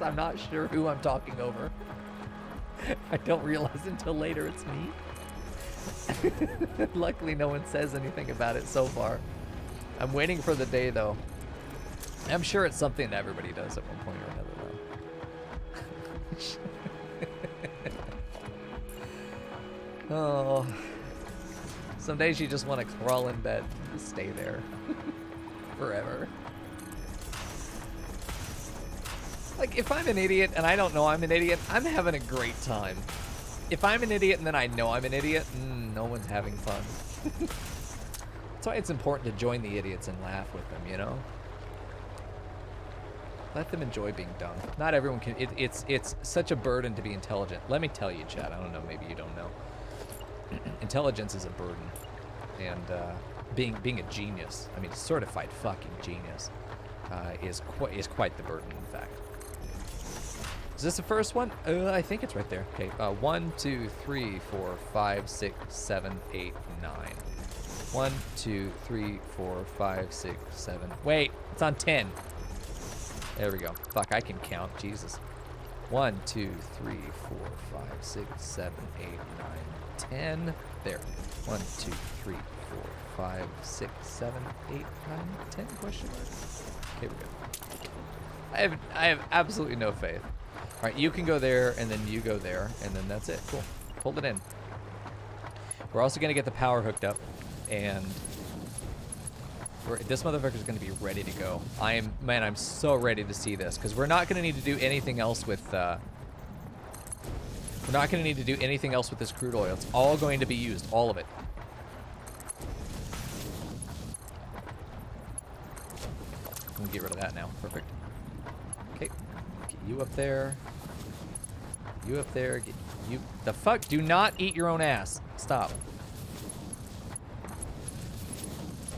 I'm not sure who I'm talking over. I don't realize until later it's me. Luckily, no one says anything about it so far. I'm waiting for the day, though. I'm sure it's something that everybody does at one point or another, though. Oh. Some days you just want to crawl in bed and stay there forever. Like, if I'm an idiot and I don't know I'm an idiot, I'm having a great time. If I'm an idiot and then I know I'm an idiot, no one's having fun. That's why it's important to join the idiots and laugh with them, you know? Let them enjoy being dumb. Not everyone can. It's such a burden to be intelligent. Let me tell you, Chad. I don't know. Maybe you don't know. Intelligence is a burden, and being a genius, I mean, certified fucking genius, is quite the burden. In fact, is this the first one? I think it's right there. Okay. 1, 2, 3, 4, 5, 6, 7, 8, 9. 1, 2, 3, 4, 5, 6, 7. Wait, it's on 10. There we go. Fuck, I can count. Jesus. 1, 2, 3, 4, 5, 6, 7, 8, 9, 10. There. 1, 2, 3, 4, 5, 6, 7, 8, 9, 10? Question mark. Okay, we're good. I have absolutely no faith. All right, you can go there, and then you go there, and then that's it. Cool. Hold it in. We're also gonna get the power hooked up. and this motherfucker's going to be ready to go. I'm so ready to see this, because we're not going to need to do anything else with this crude oil. It's all going to be used, all of it. I'm gonna get rid of that now. Perfect. Okay, get you up there. You up there. Get you. The fuck? Do not eat your own ass. Stop.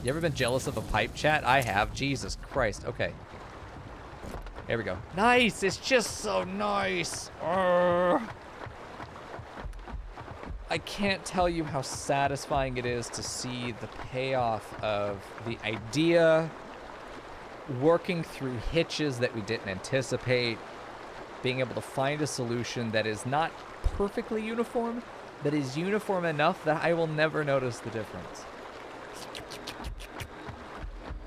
You ever been jealous of a pipe, chat? I have. Jesus Christ. Okay. There we go. Nice. It's just so nice. Urgh. I can't tell you how satisfying it is to see the payoff of the idea, working through hitches that we didn't anticipate, being able to find a solution that is not perfectly uniform, but is uniform enough that I will never notice the difference.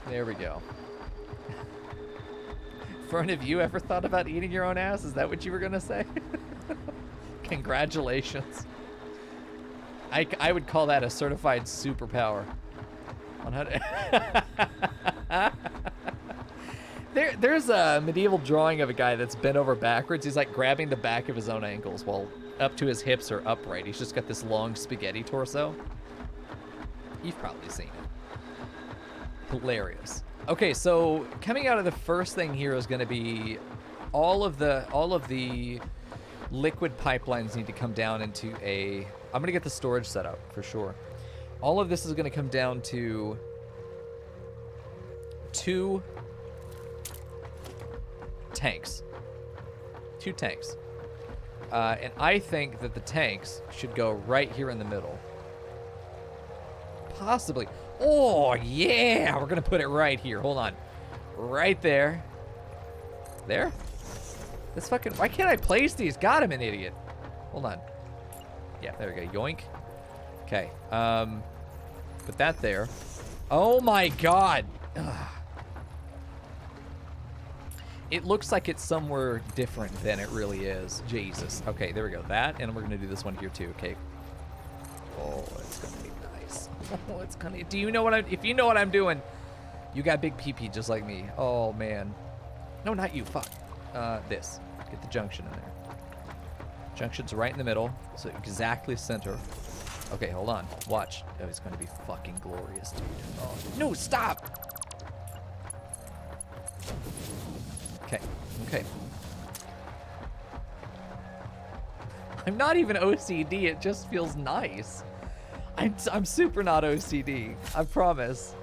There we go. Fern, have you ever thought about eating your own ass? Is that what you were going to say? Congratulations. I would call that a certified superpower. 100. There's a medieval drawing of a guy that's bent over backwards. He's like grabbing the back of his own ankles while up to his hips are upright. He's just got this long spaghetti torso. You've probably seen it. Hilarious. Okay, so coming out of the first thing here is going to be all of the liquid pipelines need to come down into a... I'm going to get the storage set up for sure. All of this is going to come down to two tanks. And I think that the tanks should go right here in the middle. Possibly. Oh, yeah! We're going to put it right here. Hold on. Right there. There? This fucking... Why can't I place these? God, I'm an idiot. Hold on. Yeah, there we go. Yoink. Okay. Put that there. Oh, my God. Ugh. It looks like it's somewhere different than it really is. Jesus. Okay, there we go. That, and we're going to do this one here, too. Okay. Oh, it's going to be nice. Oh, it's going to... Do you know what I'm... If you know what I'm doing, you got big pee-pee just like me. Oh, man. No, not you. Fuck. This. Get the junction in there. Junction's right in the middle, so exactly center. Okay, hold on. Watch. Oh, it's going to be fucking glorious, dude. Oh, no, stop! Okay, okay. I'm not even OCD, it just feels nice. I'm super not OCD, I promise.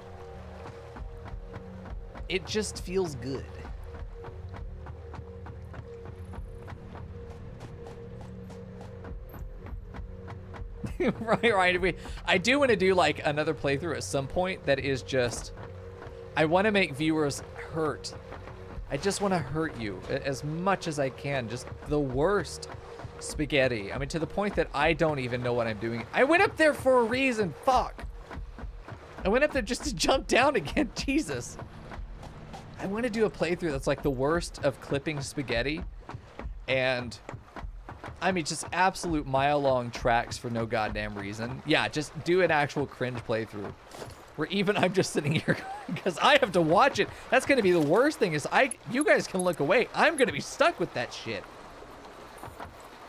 It just feels good. right. I do want to do like another playthrough at some point that is just... I want to make viewers hurt. I just want to hurt you as much as I can. Just the worst spaghetti. I mean, to the point that I don't even know what I'm doing. I went up there for a reason. Fuck. I went up there just to jump down again. Jesus. I want to do a playthrough that's like the worst of clipping spaghetti. And, I mean, just absolute mile-long tracks for no goddamn reason. Yeah, just do an actual cringe playthrough. Where even I'm just sitting here because I have to watch it. That's going to be the worst thing is you guys can look away. I'm going to be stuck with that shit.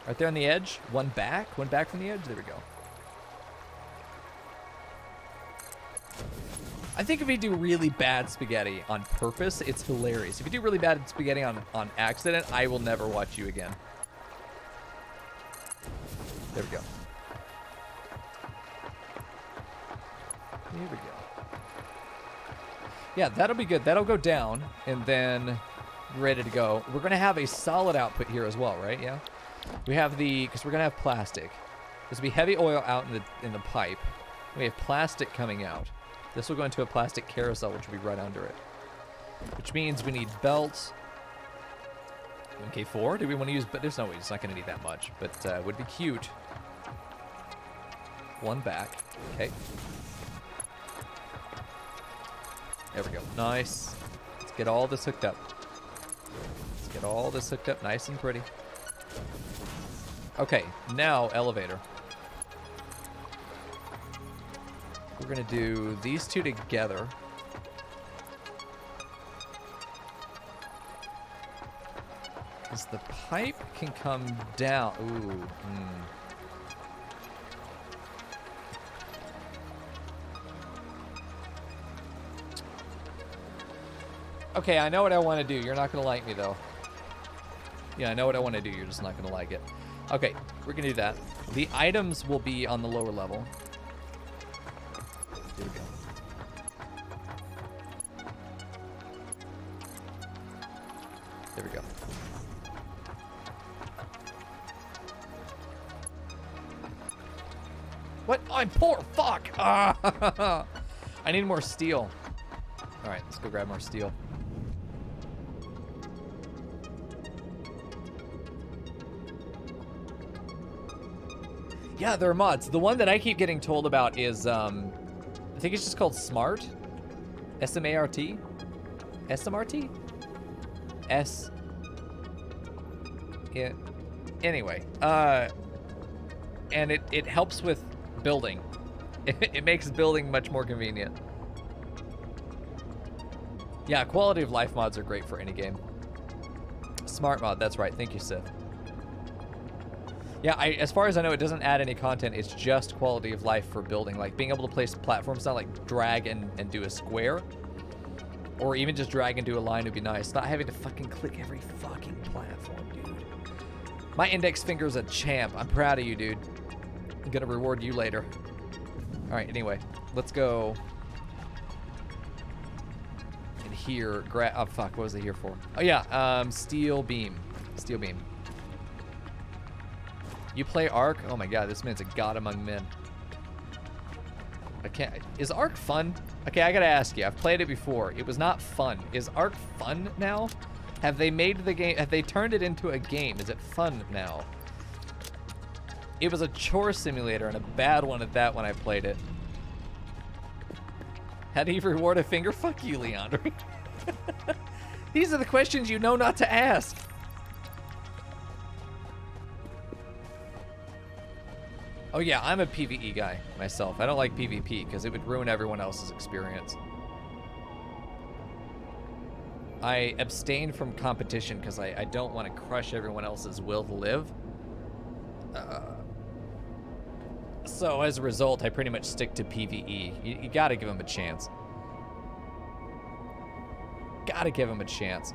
Right there on the edge. One back from the edge. There we go. I think if you do really bad spaghetti on purpose, it's hilarious. If you do really bad spaghetti on accident, I will never watch you again. There we go. Here we go. Yeah, that'll be good. That'll go down, and then ready to go. We're going to have a solid output here as well, right? Yeah. We have because we're going to have plastic. This will be heavy oil out in the pipe. We have plastic coming out. This will go into a plastic carousel, which will be right under it. Which means we need belts. MK4? Do we want to use... But there's no way. It's not going to need that much. But would be cute. One back. Okay. There we go. Nice. Let's get all this hooked up. Let's get all this hooked up nice and pretty. Okay, now elevator. We're gonna do these two together. Because the pipe can come down. Ooh. Okay, I know what I want to do. You're not going to like me, though. Yeah, I know what I want to do. You're just not going to like it. Okay, we're going to do that. The items will be on the lower level. Here we go. There we go. What? Oh, I'm poor. Fuck. Ah. I need more steel. All right, let's go grab more steel. Yeah, there are mods. The one that I keep getting told about is, I think it's just called Smart. S-M-A-R-T? S-M-R-T? S. Yeah. Anyway, and it helps with building. It makes building much more convenient. Yeah, quality of life mods are great for any game. Smart mod, that's right. Thank you, Sith. Yeah, as far as I know, it doesn't add any content. It's just quality of life for building. Like being able to place platforms down, like drag and do a square. Or even just drag and do a line would be nice. Not having to fucking click every fucking platform, dude. My index finger's a champ. I'm proud of you, dude. I'm gonna reward you later. Alright, anyway. Let's go. In here. Oh, fuck. What was it here for? Oh, yeah. Steel beam. Steel beam. You play Ark? Oh my god, this man's a god among men. I can't. Is Ark fun? Okay, I gotta ask you. I've played it before. It was not fun. Is Ark fun now? Have they made the game? Have they turned it into a game? Is it fun now? It was a chore simulator and a bad one at that when I played it. How do you reward a finger? Fuck you, Leandre. These are the questions you know not to ask. Oh yeah, I'm a PvE guy myself. I don't like PvP because it would ruin everyone else's experience. I abstain from competition because I don't want to crush everyone else's will to live. So as a result, I pretty much stick to PvE. You gotta give them a chance. Gotta give them a chance.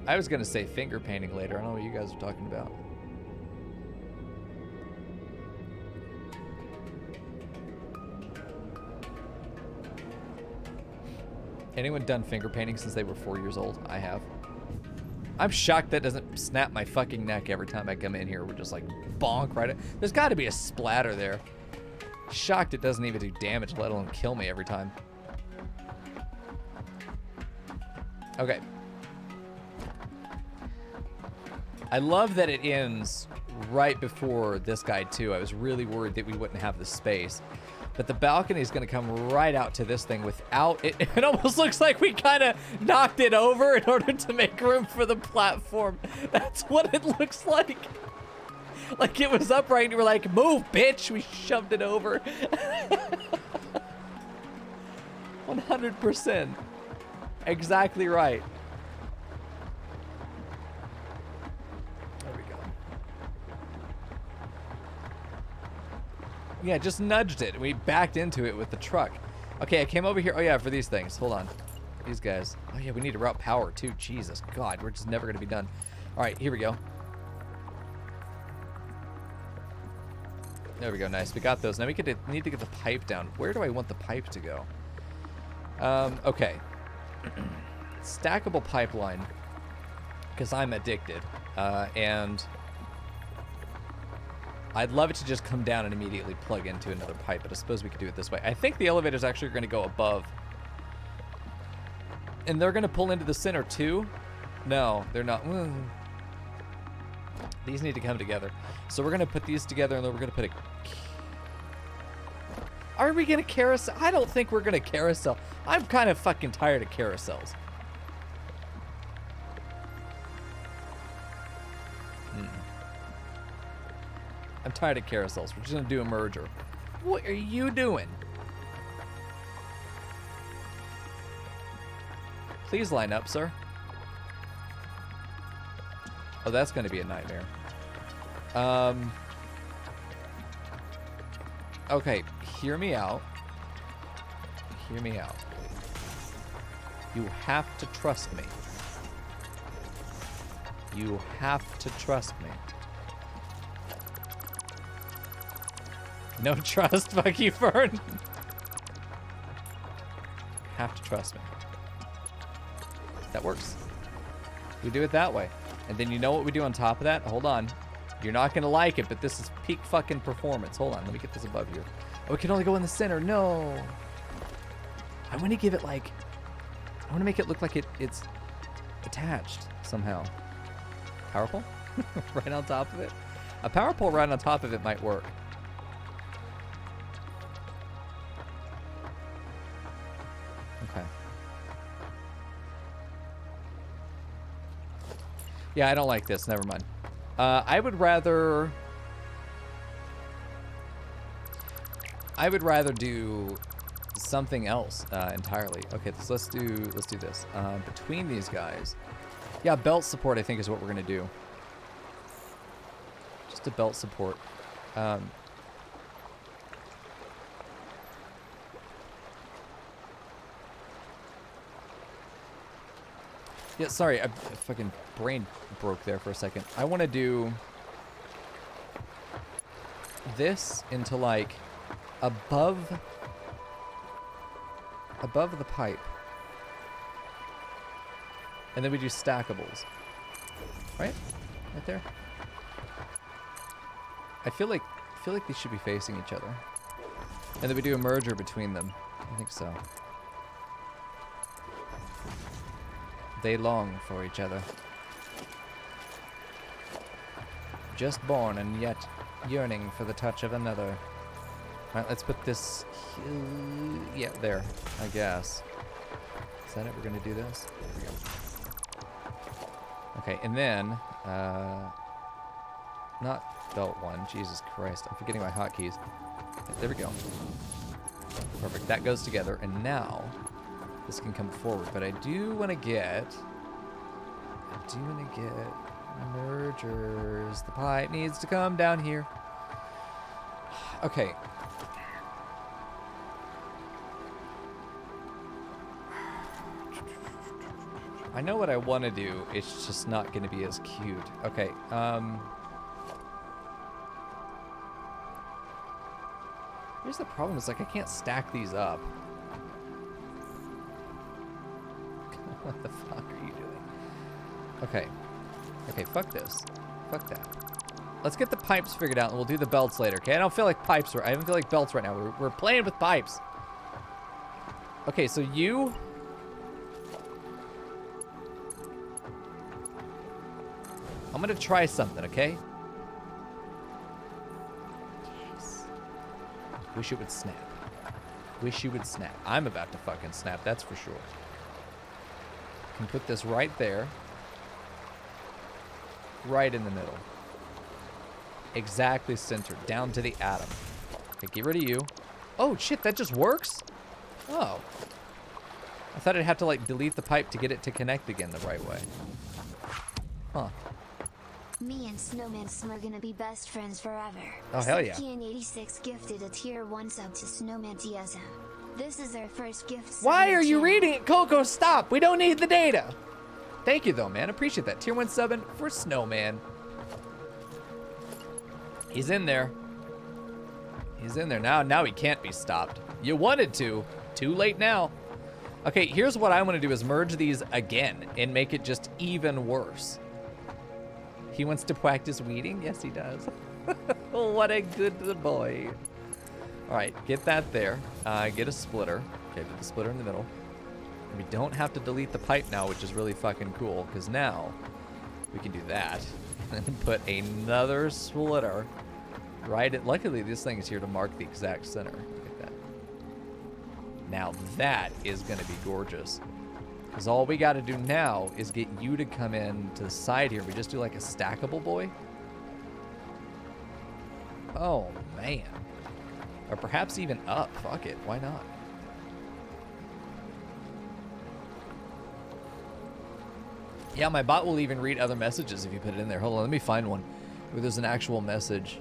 I was gonna say finger painting later. I don't know what you guys are talking about. Anyone done finger painting since they were 4 years old? I have. I'm shocked that doesn't snap my fucking neck every time I come in here. We're just like bonk right at. There's got to be a splatter there. Shocked it doesn't even do damage, let alone kill me every time. Okay. I love that it ends right before this guy too. I was really worried that we wouldn't have the space. But the balcony is going to come right out to this thing without it. It almost looks like we kind of knocked it over in order to make room for the platform. That's what it looks like. Like it was upright and you were like, move, bitch. We shoved it over. 100%. Exactly right. There we go. Yeah, just nudged it. We backed into it with the truck. Okay, I came over here. Oh, yeah, for these things. Hold on. These guys. Oh, yeah, we need to route power, too. Jesus, God, we're just never going to be done. All right, here we go. There we go. Nice. We got those. Now we need to get the pipe down. Where do I want the pipe to go? Okay. Stackable pipeline. Because I'm addicted. And I'd love it to just come down and immediately plug into another pipe, but I suppose we could do it this way. I think the elevators actually are going to go above. And they're going to pull into the center too? No, they're not. These need to come together. So we're going to put these together and then we're going to put a... Are we going to carousel? I don't think we're going to carousel. I'm kind of fucking tired of carousels. I'm tired of carousels. We're just going to do a merger. What are you doing? Please line up, sir. Oh, that's going to be a nightmare. Okay, hear me out. Hear me out. You have to trust me. You have to trust me. No trust, fuck you, Fern. You have to trust me. That works. We do it that way. And then you know what we do on top of that? Hold on. You're not going to like it, but this is peak fucking performance. Hold on. Let me get this above here. Oh, it can only go in the center. No. I want to give it like... I want to make it look like it's attached somehow. Power pole? Right on top of it? A power pole right on top of it might work. Okay. Yeah, I don't like this. Never mind. I would rather do something else entirely. Okay, so let's do this. Between these guys, yeah, belt support I think is what we're gonna do. Just a belt support. Yeah, sorry, I fucking brain broke there for a second. I want to do this into like above the pipe, and then we do stackables, right there. I feel like these should be facing each other, and then we do a merger between them. I think so. They long for each other. Just born and yet yearning for the touch of another. Alright, let's put this here. Yeah, there, I guess. Is that it? We're gonna do this? There we go. Okay, and then, not belt one. Jesus Christ, I'm forgetting my hotkeys. There we go. Perfect, that goes together, and now this can come forward, but I do want to get mergers. The pipe needs to come down here. Okay. I know what I want to do. It's just not going to be as cute. Okay. Here's the problem. Is like I can't stack these up. What the fuck are you doing? Okay. Okay, fuck this. Fuck that. Let's get the pipes figured out and we'll do the belts later, okay? I don't feel like pipes I don't feel like belts right now. We're playing with pipes. Okay, so you... I'm gonna try something, okay? Yes. Wish it would snap. Wish you would snap. I'm about to fucking snap, that's for sure. Can put this right there. Right in the middle. Exactly centered. Down to the atom. Okay, get rid of you. Oh, shit, that just works? Oh. I thought I'd have to, like, delete the pipe to get it to connect again the right way. Huh. Me and Snowman are gonna be best friends forever. Oh, hell yeah. Sufkian86 gifted a tier 1 sub to Snowman TSM. This is our first gift. Why are you reading it, Coco? Stop! We don't need the data! Thank you, though, man. Appreciate that. Tier 1 subbing for Snowman. He's in there. He's in there. Now he can't be stopped. You wanted to. Too late now. Okay, here's what I want to do is merge these again and make it just even worse. He wants to practice weeding? Yes, he does. What a good boy. All right, get that there. Get a splitter. Okay, put the splitter in the middle. And we don't have to delete the pipe now, which is really fucking cool, because now we can do that. And put another splitter right at... Luckily, this thing is here to mark the exact center. Look at that. Now that is going to be gorgeous. Because all we got to do now is get you to come in to the side here. We just do like a stackable boy. Oh, man. Or perhaps even up. Fuck it. Why not? Yeah, my bot will even read other messages if you put it in there. Hold on, let me find one where there's an actual message.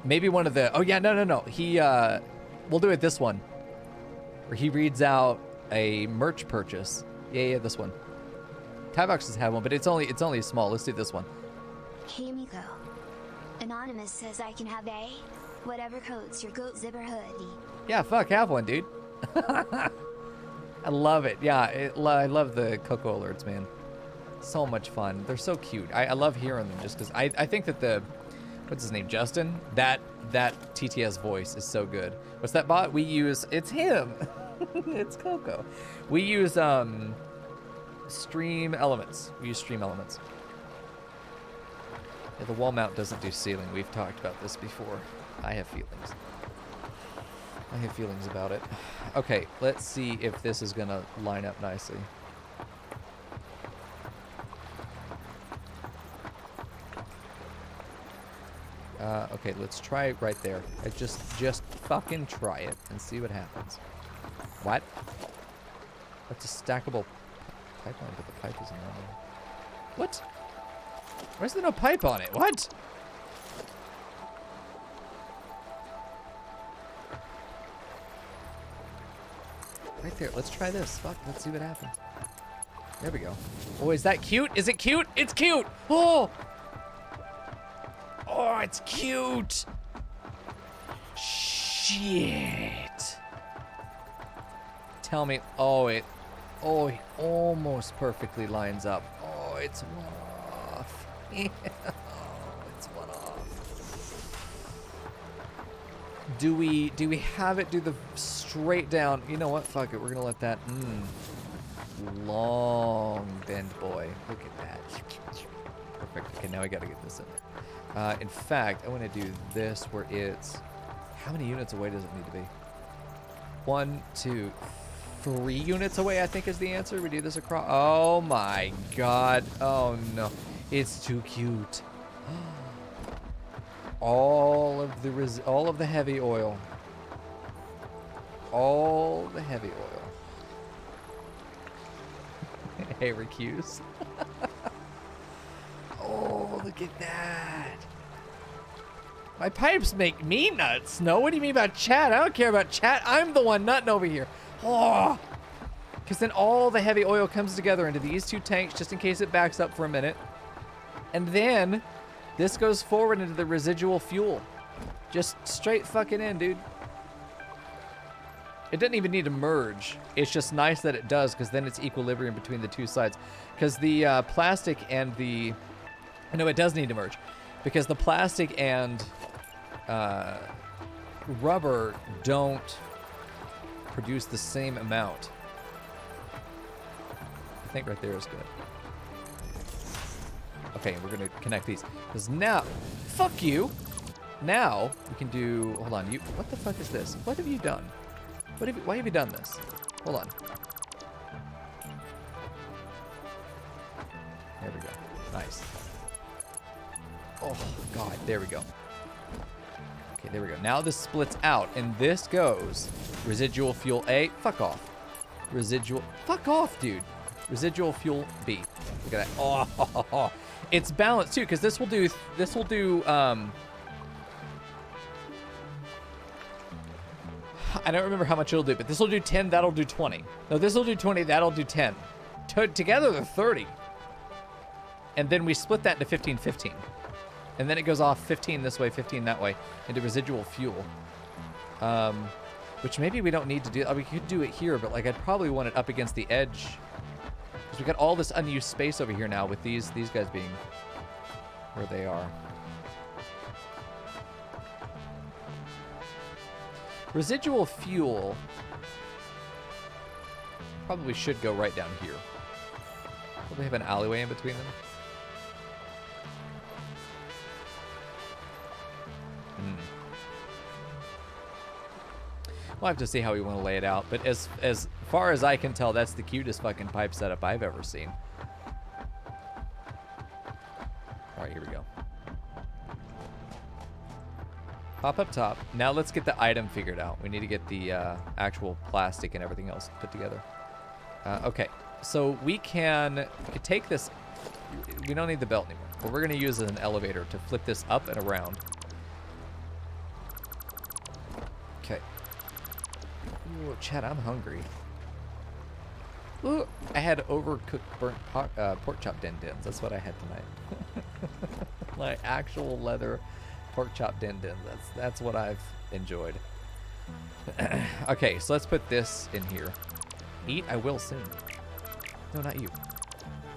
Maybe one of the... Oh, yeah, no. He, we'll do it this one. Where he reads out a merch purchase. Yeah, this one. Tyvox have one, but it's only small. Let's do this one. Hey Mico. Anonymous says I can have a whatever coats your goat zipper hoodie. Yeah, fuck, have one, dude. I love it. Yeah, I love the Cocoa alerts, man. So much fun. They're so cute. I love hearing them just because I think that the... What's his name? Justin? That TTS voice is so good. What's that bot? We use... It's him. It's Coco. We use Stream Elements. We use Stream Elements. Yeah, the wall mount doesn't do ceiling. We've talked about this before. I have feelings. I have feelings about it. Okay, let's see if this is gonna line up nicely. Okay, let's try it right there. Just fucking try it and see what happens. What? That's a stackable pipeline, but the pipe isn't on there. What? Why is there no pipe on it? What? Right there. Let's try this. Fuck. Let's see what happens. There we go. Oh, is that cute? Is it cute? It's cute. Oh. Oh, it's cute. Shit. Tell me. Oh, it almost perfectly lines up. Oh, it's one off. Yeah. Oh, it's one off. Do we have it do the straight down? You know what? Fuck it. We're gonna let that long bend, boy. Look at that. Perfect. Okay, now I gotta get this in there. In fact, I want to do this where it's... How many units away does it need to be? 1, 2, 3 units away, I think is the answer. We do this across... Oh my god. Oh no. It's too cute. All of the heavy oil. All the heavy oil. Hey, recuse. Oh, look at that. My pipes make me nuts. No, what do you mean about chat? I don't care about chat. I'm the one nutting over here. Oh. Because then all the heavy oil comes together into these two tanks just in case it backs up for a minute. And then this goes forward into the residual fuel. Just straight fucking in, dude. It doesn't even need to merge. It's just nice that it does because then it's equilibrium between the two sides. Because the plastic and the... No, it does need to merge. Because the plastic and rubber don't produce the same amount. I think right there is good. Okay, we're going to connect these. Because now... Fuck you! Now, we can do... Hold on. What the fuck is this? What have you done? Why have you done this? Hold on. There we go. Nice. Oh, God. There we go. Okay, there we go. Now this splits out, and this goes residual fuel A. Fuck off. Residual... Fuck off, dude. Residual fuel B. Look at that. Oh, it's balanced, too, because this will do... I don't remember how much it'll do, but this will do 10, that'll do 20. No, this will do 20, that'll do 10. Together, they're 30. And then we split that into 15, 15. And then it goes off 15 this way, 15 that way, into residual fuel. Which maybe we don't need to do. We could do it here, but like I'd probably want it up against the edge. Because we got all this unused space over here now with these guys being where they are. Residual fuel probably should go right down here. Probably have an alleyway in between them. We'll have to see how we want to lay it out, but as far as I can tell, that's the cutest fucking pipe setup I've ever seen. All right, here we go. Pop up top. Now let's get the item figured out. We need to get the actual plastic and everything else put together. Okay, so we can take this. We don't need the belt anymore, but we're going to use an elevator to flip this up and around. Okay. Ooh, Chad, I'm hungry. Ooh, I had overcooked burnt pork chop din-dins. That's what I had tonight. Like actual leather pork chop din-dins. That's what I've enjoyed. Okay, so let's put this in here. Eat, I will soon. No, not you.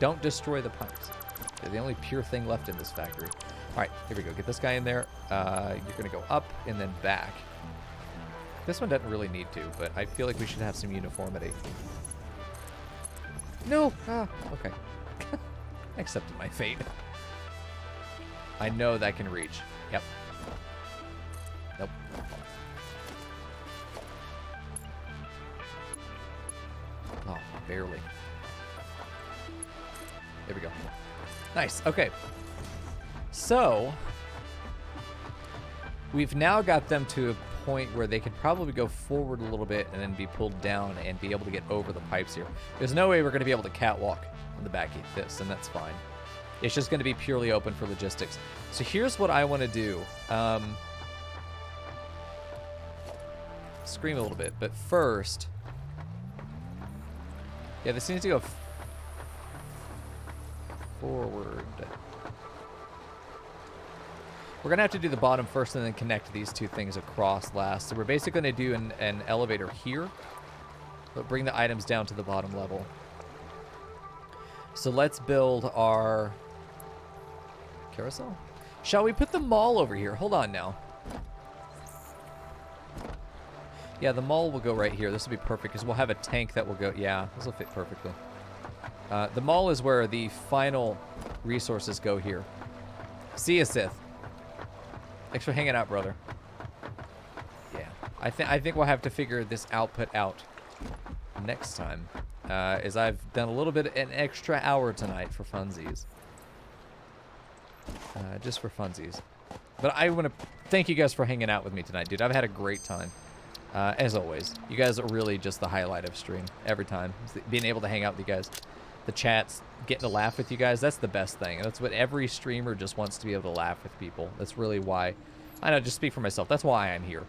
Don't destroy the pipes. They're the only pure thing left in this factory. All right, here we go. Get this guy in there. You're going to go up and then back. This one doesn't really need to, but I feel like we should have some uniformity. No! Ah, okay. I accepted my fate. I know that can reach. Yep. Nope. Oh, barely. There we go. Nice. Okay. So, we've now got them to a point where they could probably go forward a little bit and then be pulled down and be able to get over the pipes here. There's no way we're going to be able to catwalk on the back of this, and that's fine. It's just going to be purely open for logistics. So here's what I want to do. Scream a little bit, but first... Yeah, this needs to go forward. We're going to have to do the bottom first and then connect these two things across last. So we're basically going to do an elevator here, but bring the items down to the bottom level. So let's build our carousel. Shall we put the mall over here? Hold on now. Yeah, the mall will go right here. This will be perfect because we'll have a tank that will go... Yeah, this will fit perfectly. The mall is where the final resources go here. See ya, Sith. Thanks for hanging out, brother. Yeah, I think we'll have to figure this output out next time, as I've done a little bit an extra hour tonight for funsies, just for funsies. But I want to thank you guys for hanging out with me tonight, dude. I've had a great time, as always. You guys are really just the highlight of stream every time. Being able to hang out with you guys, the chats, getting to laugh with you guys, that's the best thing. That's what every streamer just wants, to be able to laugh with people. That's really why, I know, just speak for myself. That's why I'm here.